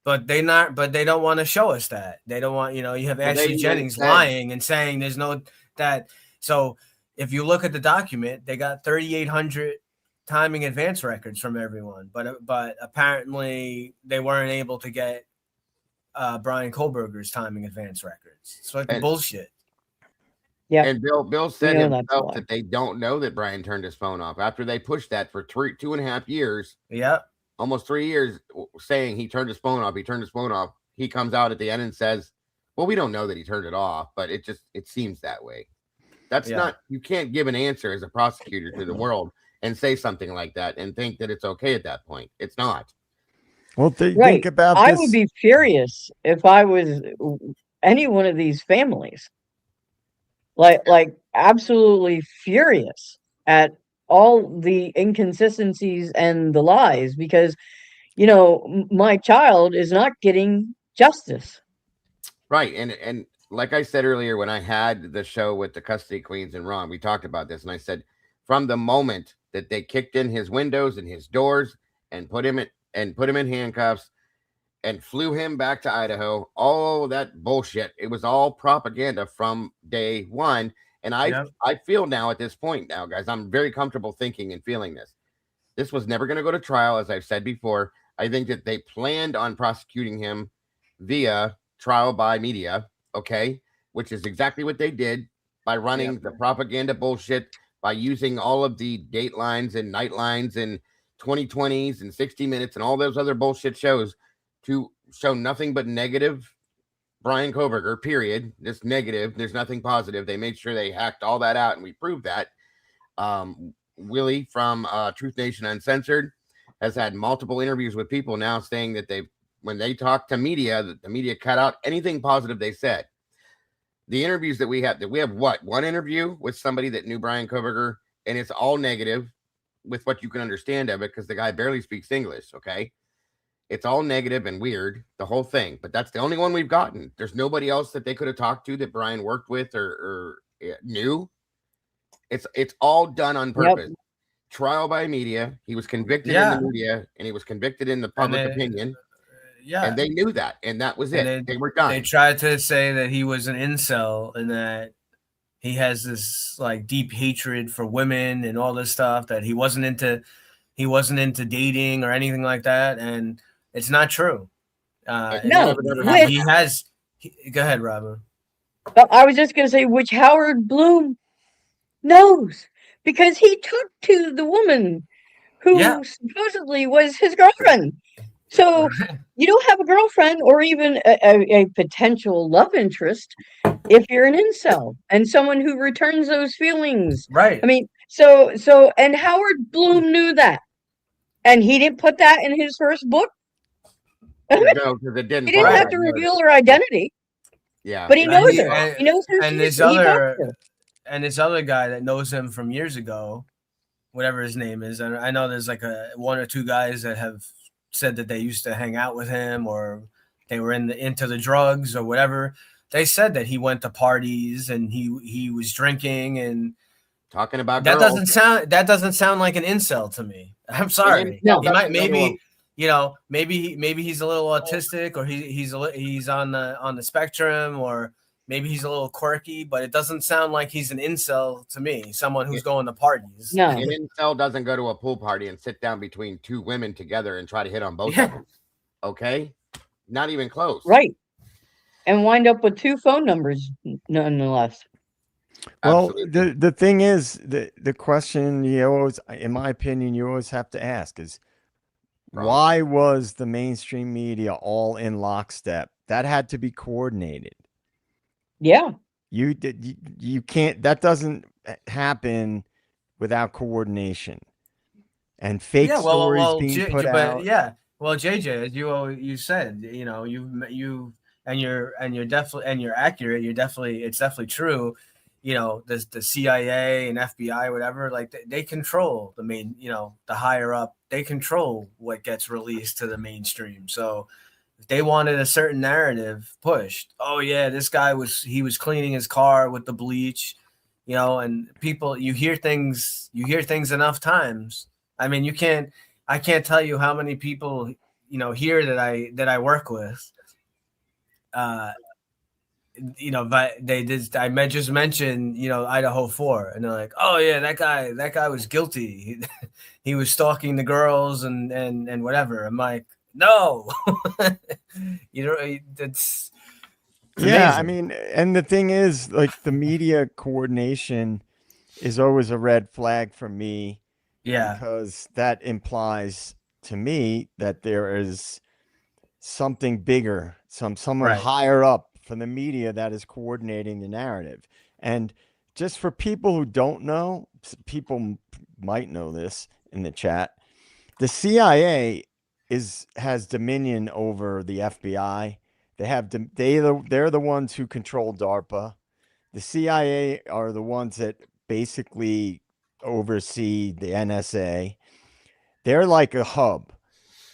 But they don't want to show us that. They don't want, you have Ashley Jennings lying and saying there's no that. So if you look at the document, they got 3,800 timing advance records from everyone, but apparently they weren't able to get Brian Koberger's timing advance records. It's like bullshit. Yeah. And Bill said himself that they don't know that Brian turned his phone off after they pushed that for 2.5 years. Yeah. Almost 3 years saying he turned his phone off. He comes out at the end and says, well, we don't know that he turned it off, but it seems that way. That's not, you can't give an answer as a prosecutor to the world and say something like that and think that it's okay at that point. It's not. Well, think about this. I would be furious if I was any one of these families. Like absolutely furious at all the inconsistencies and the lies because, my child is not getting justice. Right. And like I said earlier, when I had the show with the custody queens and Ron, we talked about this, and I said from the moment that they kicked in his windows and his doors and put him in handcuffs and flew him back to Idaho, all that bullshit, it was all propaganda from day one. And I feel now at this point now, guys, I'm very comfortable thinking and feeling this. This was never going to go to trial, as I've said before. I think that they planned on prosecuting him via trial by media, okay, which is exactly what they did by running the propaganda bullshit, by using all of the Datelines and Nightlines and 2020s and 60 Minutes and all those other bullshit shows to show nothing but negative Brian Koberger, period. Just negative. There's nothing positive. They made sure they hacked all that out, and we proved that. Willie from Truth Nation Uncensored has had multiple interviews with people now saying that when they talk to media, that the media cut out anything positive they said. The interviews that we have one interview with somebody that knew Brian Koberger, and it's all negative with what you can understand of it because the guy barely speaks English. Okay. It's all negative and weird, the whole thing, but that's the only one we've gotten. There's nobody else that they could have talked to that Brian worked with or knew. It's all done on purpose. Yep. Trial by media. He was convicted in the media, and he was convicted in the public opinion. And they knew that, and that was it. They were done. They tried to say that he was an incel and that he has this like deep hatred for women and all this stuff, that he wasn't into dating or anything like that, and it's not true. No, he has. Go ahead, Robin. I was just going to say, which Howard Bloom knows, because he talked to the woman who supposedly was his girlfriend. So you don't have a girlfriend or even a potential love interest if you're an incel and someone who returns those feelings. Right. I mean, and Howard Bloom knew that, and he didn't put that in his first book. No, because it didn't. He didn't have to reveal her identity. Yeah, but he knows her. He knows her. And this other guy that knows him from years ago, whatever his name is, and I know there's like one or two guys that have said that they used to hang out with him or they were into the drugs or whatever. They said that he went to parties and he was drinking and talking about that girls. doesn't sound like an incel to me. I'm sorry. No, he might maybe he's a little autistic or he's on the spectrum, or maybe he's a little quirky, but it doesn't sound like he's an incel to me. Someone who's going to parties. No, an incel doesn't go to a pool party and sit down between two women together and try to hit on both of them. Okay, not even close. Right, and wind up with two phone numbers, nonetheless. Well, the thing is, the question you always, in my opinion, you always have to ask is, why was the mainstream media all in lockstep? That had to be coordinated. Yeah. You can't, that doesn't happen without coordination and fake stories being put out. Yeah. Well, JJ, as you said, you're accurate. It's definitely true. The CIA and FBI, whatever, like they control the main, the higher up, they control what gets released to the mainstream. So if they wanted a certain narrative pushed, oh yeah, this guy was cleaning his car with the bleach, and people, you hear things enough times. I mean, I can't tell you how many people, here that I work with, but I just mentioned, Idaho 4, and they're like, oh yeah, that guy was guilty. He was stalking the girls and whatever. I'm like, no, it's yeah. amazing. I mean, and the thing is, like, the media coordination is always a red flag for me. Yeah, because that implies to me that there is something bigger, someone higher up from the media that is coordinating the narrative. And just for people who don't know, people might know this in the chat, the CIA has dominion over the FBI. They're the ones who control DARPA. the CIA are the ones that basically oversee the NSA. They're like a hub,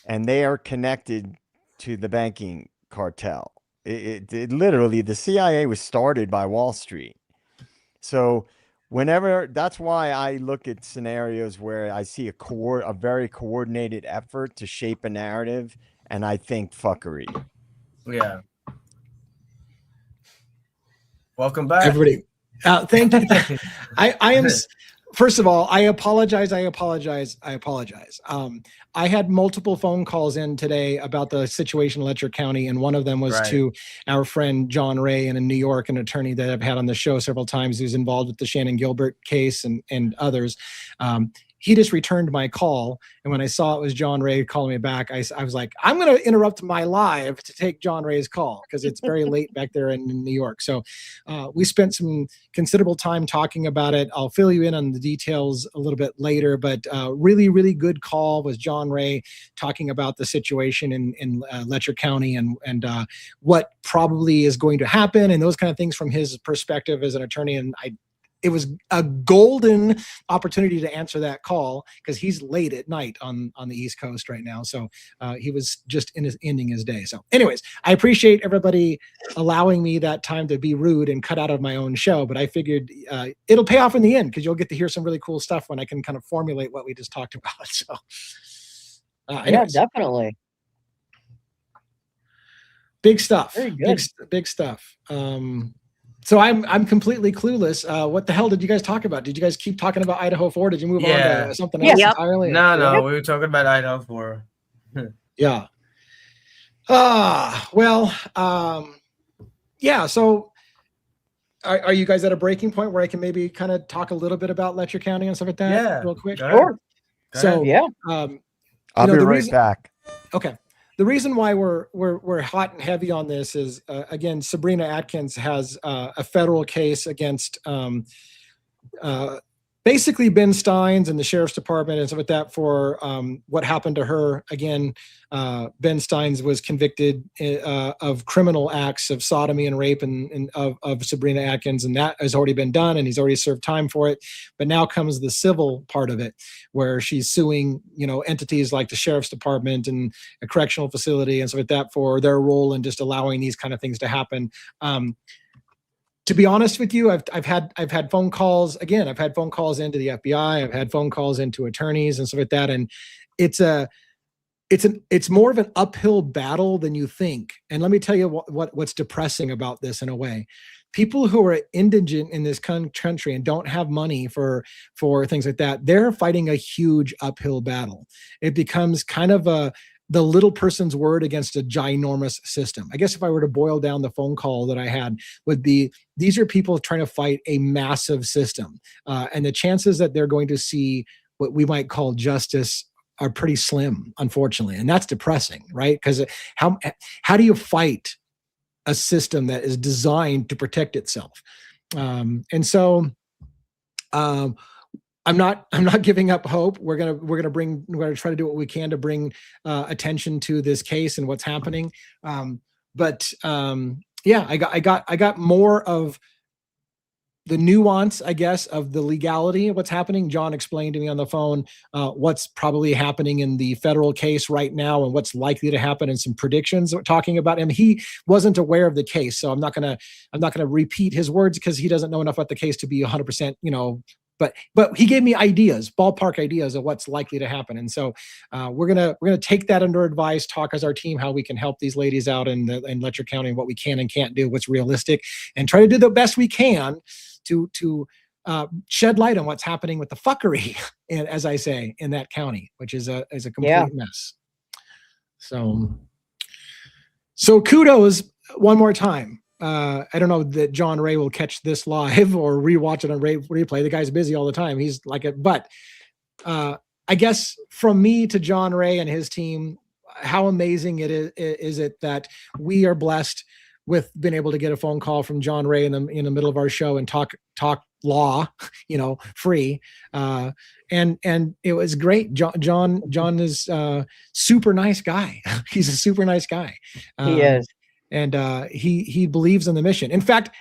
and they are connected to the banking cartel. It literally, the CIA was started by Wall Street. So that's why I look at scenarios where I see a very coordinated effort to shape a narrative, and I think fuckery. Yeah. Welcome back, everybody. Thank you. I am. First of all, I apologize. I had multiple phone calls in today about the situation in Letcher County, and one of them was to our friend John Ray in New York, an attorney that I've had on the show several times, who's involved with the Shannon Gilbert case and others. He just returned my call, and when I saw it was John Ray calling me back, I was like, I'm going to interrupt my live to take John Ray's call because it's very late back there in New York. So we spent some considerable time talking about it. I'll fill you in on the details a little bit later, but really, really good call was John Ray talking about the situation in Letcher County and what probably is going to happen and those kind of things from his perspective as an attorney. And it was a golden opportunity to answer that call because he's late at night on the East Coast right now. So he was just ending his day. So anyways, I appreciate everybody allowing me that time to be rude and cut out of my own show. But I figured it'll pay off in the end because you'll get to hear some really cool stuff when I can kind of formulate what we just talked about. So yeah, definitely. Big stuff. Very good. Big stuff. So I'm completely clueless. What the hell did you guys talk about? Did you guys keep talking about Idaho 4? Did you move on to something else entirely? No, we were talking about Idaho 4. Yeah. Yeah. So are you guys at a breaking point where I can maybe kind of talk a little bit about Letcher County and stuff like that? Yeah. Real quick. Sure. So I'll be right back. Okay. The reason why we're hot and heavy on this is again, Sabrina Atkins has a federal case against basically Ben Steins and the sheriff's department and stuff like that for what happened to her. Again, Ben Steins was convicted of criminal acts of sodomy and rape and of Sabrina Atkins, and that has already been done, and he's already served time for it. But now comes the civil part of it, where she's suing, entities like the sheriff's department and a correctional facility and stuff like that for their role in just allowing these kind of things to happen. To be honest with you, I've had phone calls. Again, I've had phone calls into the FBI. I've had phone calls into attorneys and stuff like that. And it's more of an uphill battle than you think. And let me tell you what's depressing about this in a way. People who are indigent in this country and don't have money for things like that, they're fighting a huge uphill battle. It becomes kind of the little person's word against a ginormous system. I guess if I were to boil down the phone call that I had would be, these are people trying to fight a massive system. And the chances that they're going to see what we might call justice are pretty slim, unfortunately. And that's depressing, right? Because how do you fight a system that is designed to protect itself? And so I'm not giving up hope. We're gonna try to do what we can to bring attention to this case and what's happening. Yeah, I got more of the nuance, I guess, of the legality of what's happening. John explained to me on the phone what's probably happening in the federal case right now and what's likely to happen, and some predictions talking about him. He wasn't aware of the case, so I'm not gonna repeat his words because he doesn't know enough about the case to be 100%, But he gave me ideas, ballpark ideas of what's likely to happen, and so we're gonna take that under advice. Talk as our team how we can help these ladies out in Letcher County, what we can and can't do, what's realistic, and try to do the best we can to shed light on what's happening with the fuckery, and as I say, in that county, which is a complete mess. So kudos one more time. I don't know that John Ray will catch this live or rewatch it on replay. The guy's busy all the time. He's like it, but I guess from me to John Ray and his team, how amazing is it that we are blessed with being able to get a phone call from John Ray in the middle of our show and talk law, free. And it was great. John is a super nice guy. He's a super nice guy. He is. And he believes in the mission. In fact,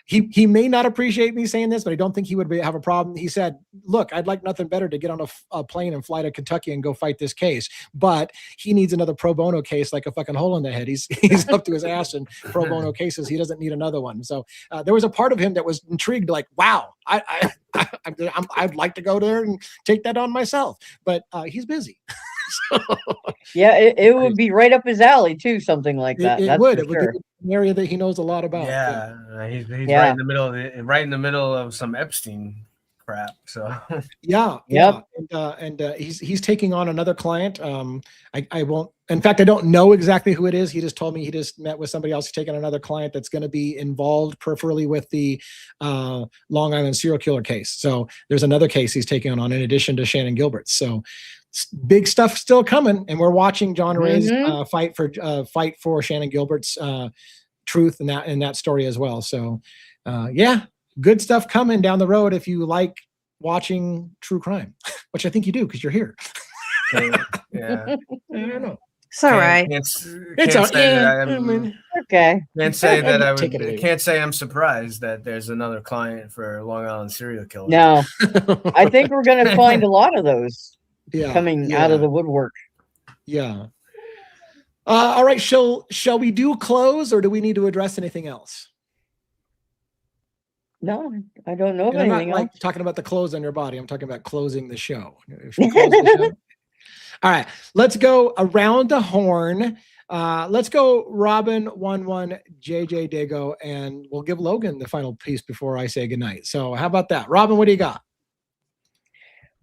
he may not appreciate me saying this, but I don't think he would have a problem. He said, "Look, I'd like nothing better to get on a plane and fly to Kentucky and go fight this case, but he needs another pro bono case like a fucking hole in the head. He's up to his ass in pro bono cases. He doesn't need another one." So there was a part of him that was intrigued, like, "Wow, I'd like to go there and take that on myself," but he's busy. So, yeah, it would be right up his alley too, something like that. It would be an area that he knows a lot about. Yeah, he's right in the middle of right in the middle of some Epstein crap. So yeah. And he's taking on another client. I won't. In fact, I don't know exactly who it is. He just told me he just met with somebody else taking another client that's going to be involved, preferably with the Long Island serial killer case. So there's another case he's taking on in addition to Shannon Gilbert's. So big stuff still coming, and we're watching John Ray's fight for Shannon Gilbert's truth in that story as well. So yeah, good stuff coming down the road if you like watching true crime, which I think you do because you're here. Yeah, I don't know. It's all right. Okay. Can't say that I would. Can't say I'm surprised that there's another client for Long Island serial killer. No, I think we're going to find a lot of those coming out of the woodwork. Yeah. All right. Shall we do close, or do we need to address anything else? No, I don't know of I'm anything not else. talking about the clothes on your body. I'm talking about closing the show. All right, let's go around the horn. Let's go Robin 1-1, JJ Dago, and we'll give Logan the final piece before I say goodnight. So how about that? Robin, what do you got?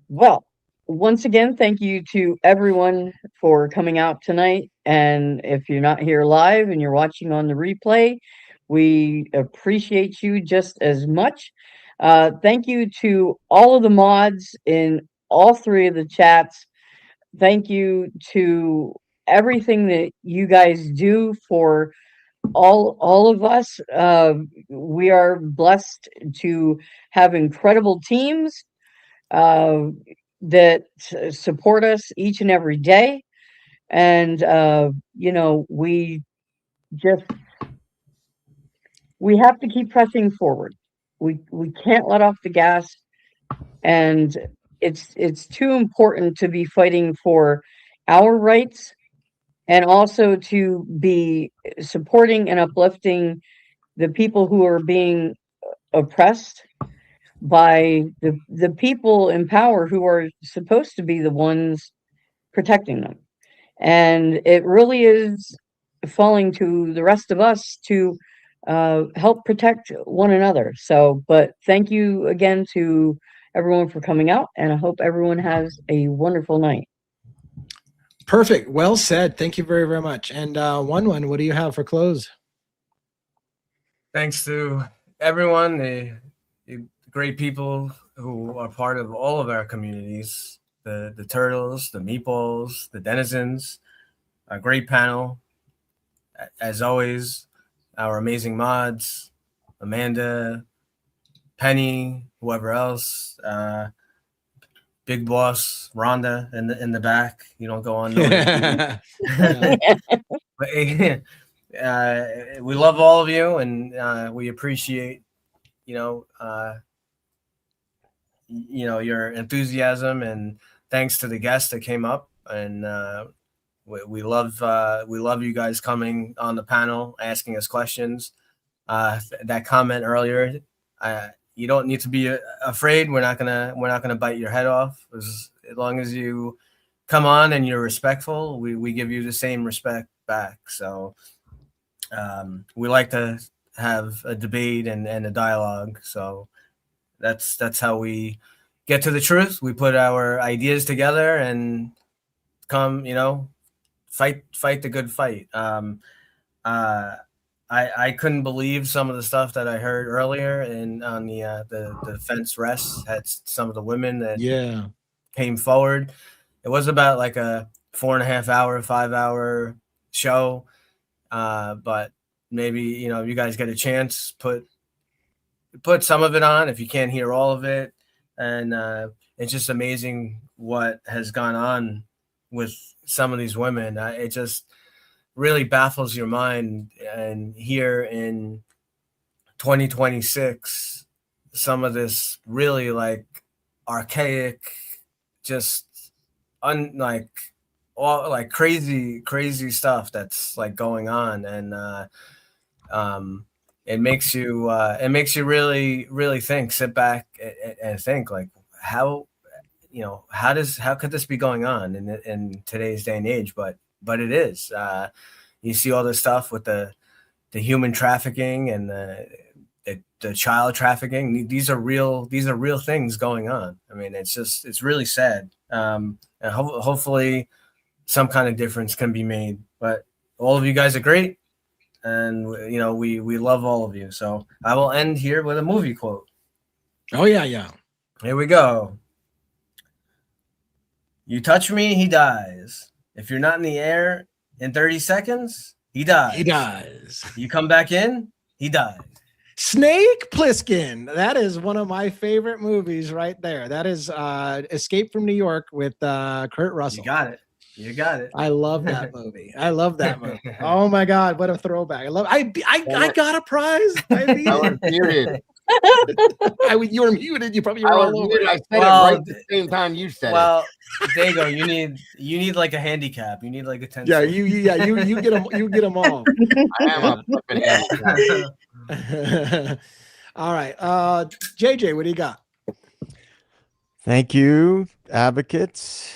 Well, once again, thank you to everyone for coming out tonight. And if you're not here live and you're watching on the replay, we appreciate you just as much. Thank you to all of the mods in all three of the chats. Thank you to everything that you guys do for all of us. We are blessed to have incredible teams that support us each and every day. And, we have to keep pressing forward. We can't let off the gas. And it's too important to be fighting for our rights and also to be supporting and uplifting the people who are being oppressed by the people in power who are supposed to be the ones protecting them. And it really is falling to the rest of us to help protect one another. So, but thank you again to everyone for coming out, and I hope everyone has a wonderful night. Perfect. Well said. Thank you very, very much. And 1-1, what do you have for close? Thanks to everyone, the great people who are part of all of our communities, the Turtles, the Meatballs, the Denizens, a great panel. As always, our amazing mods, Amanda, Penny, whoever else, Big Boss, Rhonda in the back. You don't go on. But, we love all of you, and we appreciate, your enthusiasm, and thanks to the guests that came up, and we love you guys coming on the panel, asking us questions. That comment earlier, you don't need to be afraid. We're not gonna bite your head off. As long as you come on and you're respectful, we give you the same respect back. So we like to have a debate and a dialogue. So that's how we get to the truth. We put our ideas together and come, fight the good fight. I couldn't believe some of the stuff that I heard earlier on the fence rest. Had some of the women that came forward. It was about like a 4.5 hour, 5 hour show. But maybe, you guys get a chance, put some of it on if you can't hear all of it. And it's just amazing what has gone on with some of these women. It just really baffles your mind. And here in 2026, some of this really like archaic, just all like crazy stuff that's like going on, and it makes you really think, sit back and think like how could this be going on in today's day and age? But it is. You see all this stuff with the human trafficking and the child trafficking. These are real things going on. I mean, it's really sad. And hopefully some kind of difference can be made. But all of you guys are great, and we love all of you. So I will end here with a movie quote. Oh yeah. Here we go. You touch me, he dies. If you're not in the air in 30 seconds, he dies. He dies. You come back in, he dies. Snake Plissken. That is one of my favorite movies right there. That is Escape from New York with Kurt Russell. You got it. I love that movie. Oh my God, what a throwback. I got a prize. I was muted. You were muted. You probably were I all was over. muted. I said it right at the same time you said it. Well, there you go. You need like a handicap. You need like a 10. Yeah, you get them. You get them all. I am a fucking handicap. All right, JJ, what do you got? Thank you, advocates,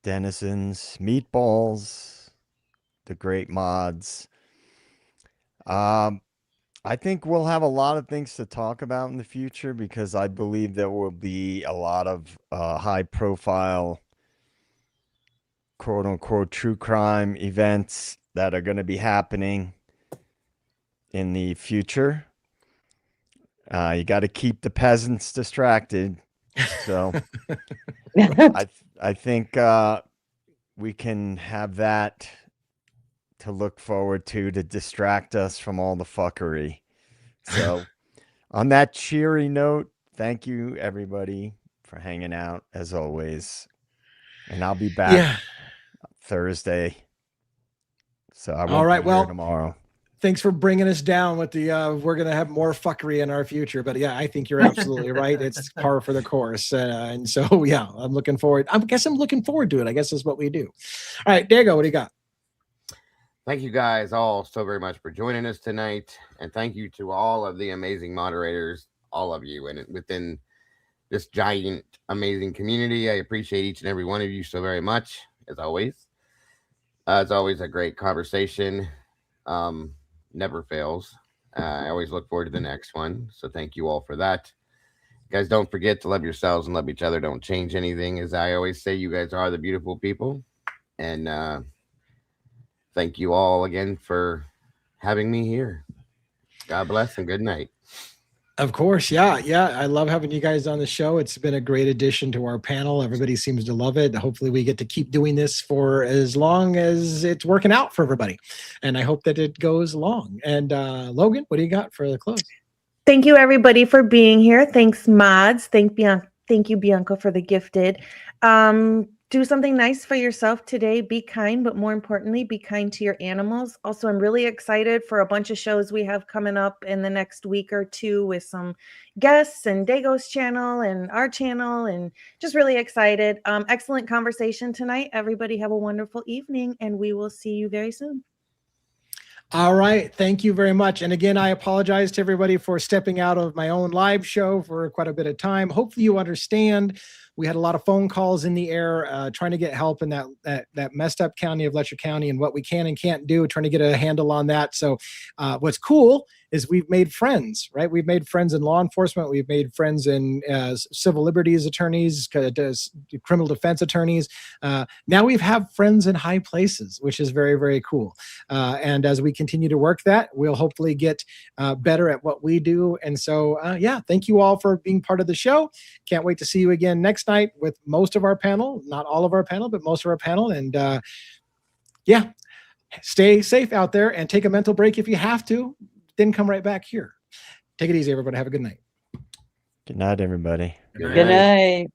denizens, meatballs, the great mods. I think we'll have a lot of things to talk about in the future, because I believe there will be a lot of high profile, quote unquote, true crime events that are going to be happening in the future. You got to keep the peasants distracted. So I think we can have that to look forward to distract us from all the fuckery. So on that cheery note, thank you everybody for hanging out as always. And I'll be back Thursday. So I won't be here tomorrow. Thanks for bringing us down with the we're going to have more fuckery in our future. But yeah, I think you're absolutely right. It's par for the course. And so, yeah, I'm looking forward. I guess I'm looking forward to it. I guess that's what we do. All right, Diego, what do you got? Thank you guys all so very much for joining us tonight. And thank you to all of the amazing moderators, all of you, and within this giant, amazing community. I appreciate each and every one of you so very much, as always. It's always a great conversation. Never fails. I always look forward to the next one. So thank you all for that. Guys, don't forget to love yourselves and love each other. Don't change anything. As I always say, you guys are the beautiful people. And thank you all again for having me here. God bless and good night. Of course. Yeah. I love having you guys on the show. It's been a great addition to our panel. Everybody seems to love it. Hopefully we get to keep doing this for as long as it's working out for everybody. And I hope that it goes long. And Logan, what do you got for the close? Thank you everybody for being here. Thanks mods. Thank you Bianca for the gifted. Do something nice for yourself today. Be kind, but more importantly, be kind to your animals. Also, I'm really excited for a bunch of shows we have coming up in the next week or two with some guests and Dago's channel and our channel, and just really excited. Excellent conversation tonight. Everybody have a wonderful evening, and we will see you very soon. All right. Thank you very much. And again, I apologize to everybody for stepping out of my own live show for quite a bit of time. Hopefully you understand. We had a lot of phone calls in the air trying to get help in that messed up county of Letcher County and what we can and can't do, trying to get a handle on that. So what's cool is we've made friends, right? We've made friends in law enforcement. We've made friends in civil liberties attorneys, criminal defense attorneys. Now we have friends in high places, which is very, very cool. And as we continue to work that, we'll hopefully get better at what we do. And so, thank you all for being part of the show. Can't wait to see you again next night with most of our panel, not all of our panel, but most of our panel. And stay safe out there and take a mental break if you have to. Then come right back here. Take it easy, everybody. Have a good night. Good night, everybody. Good night.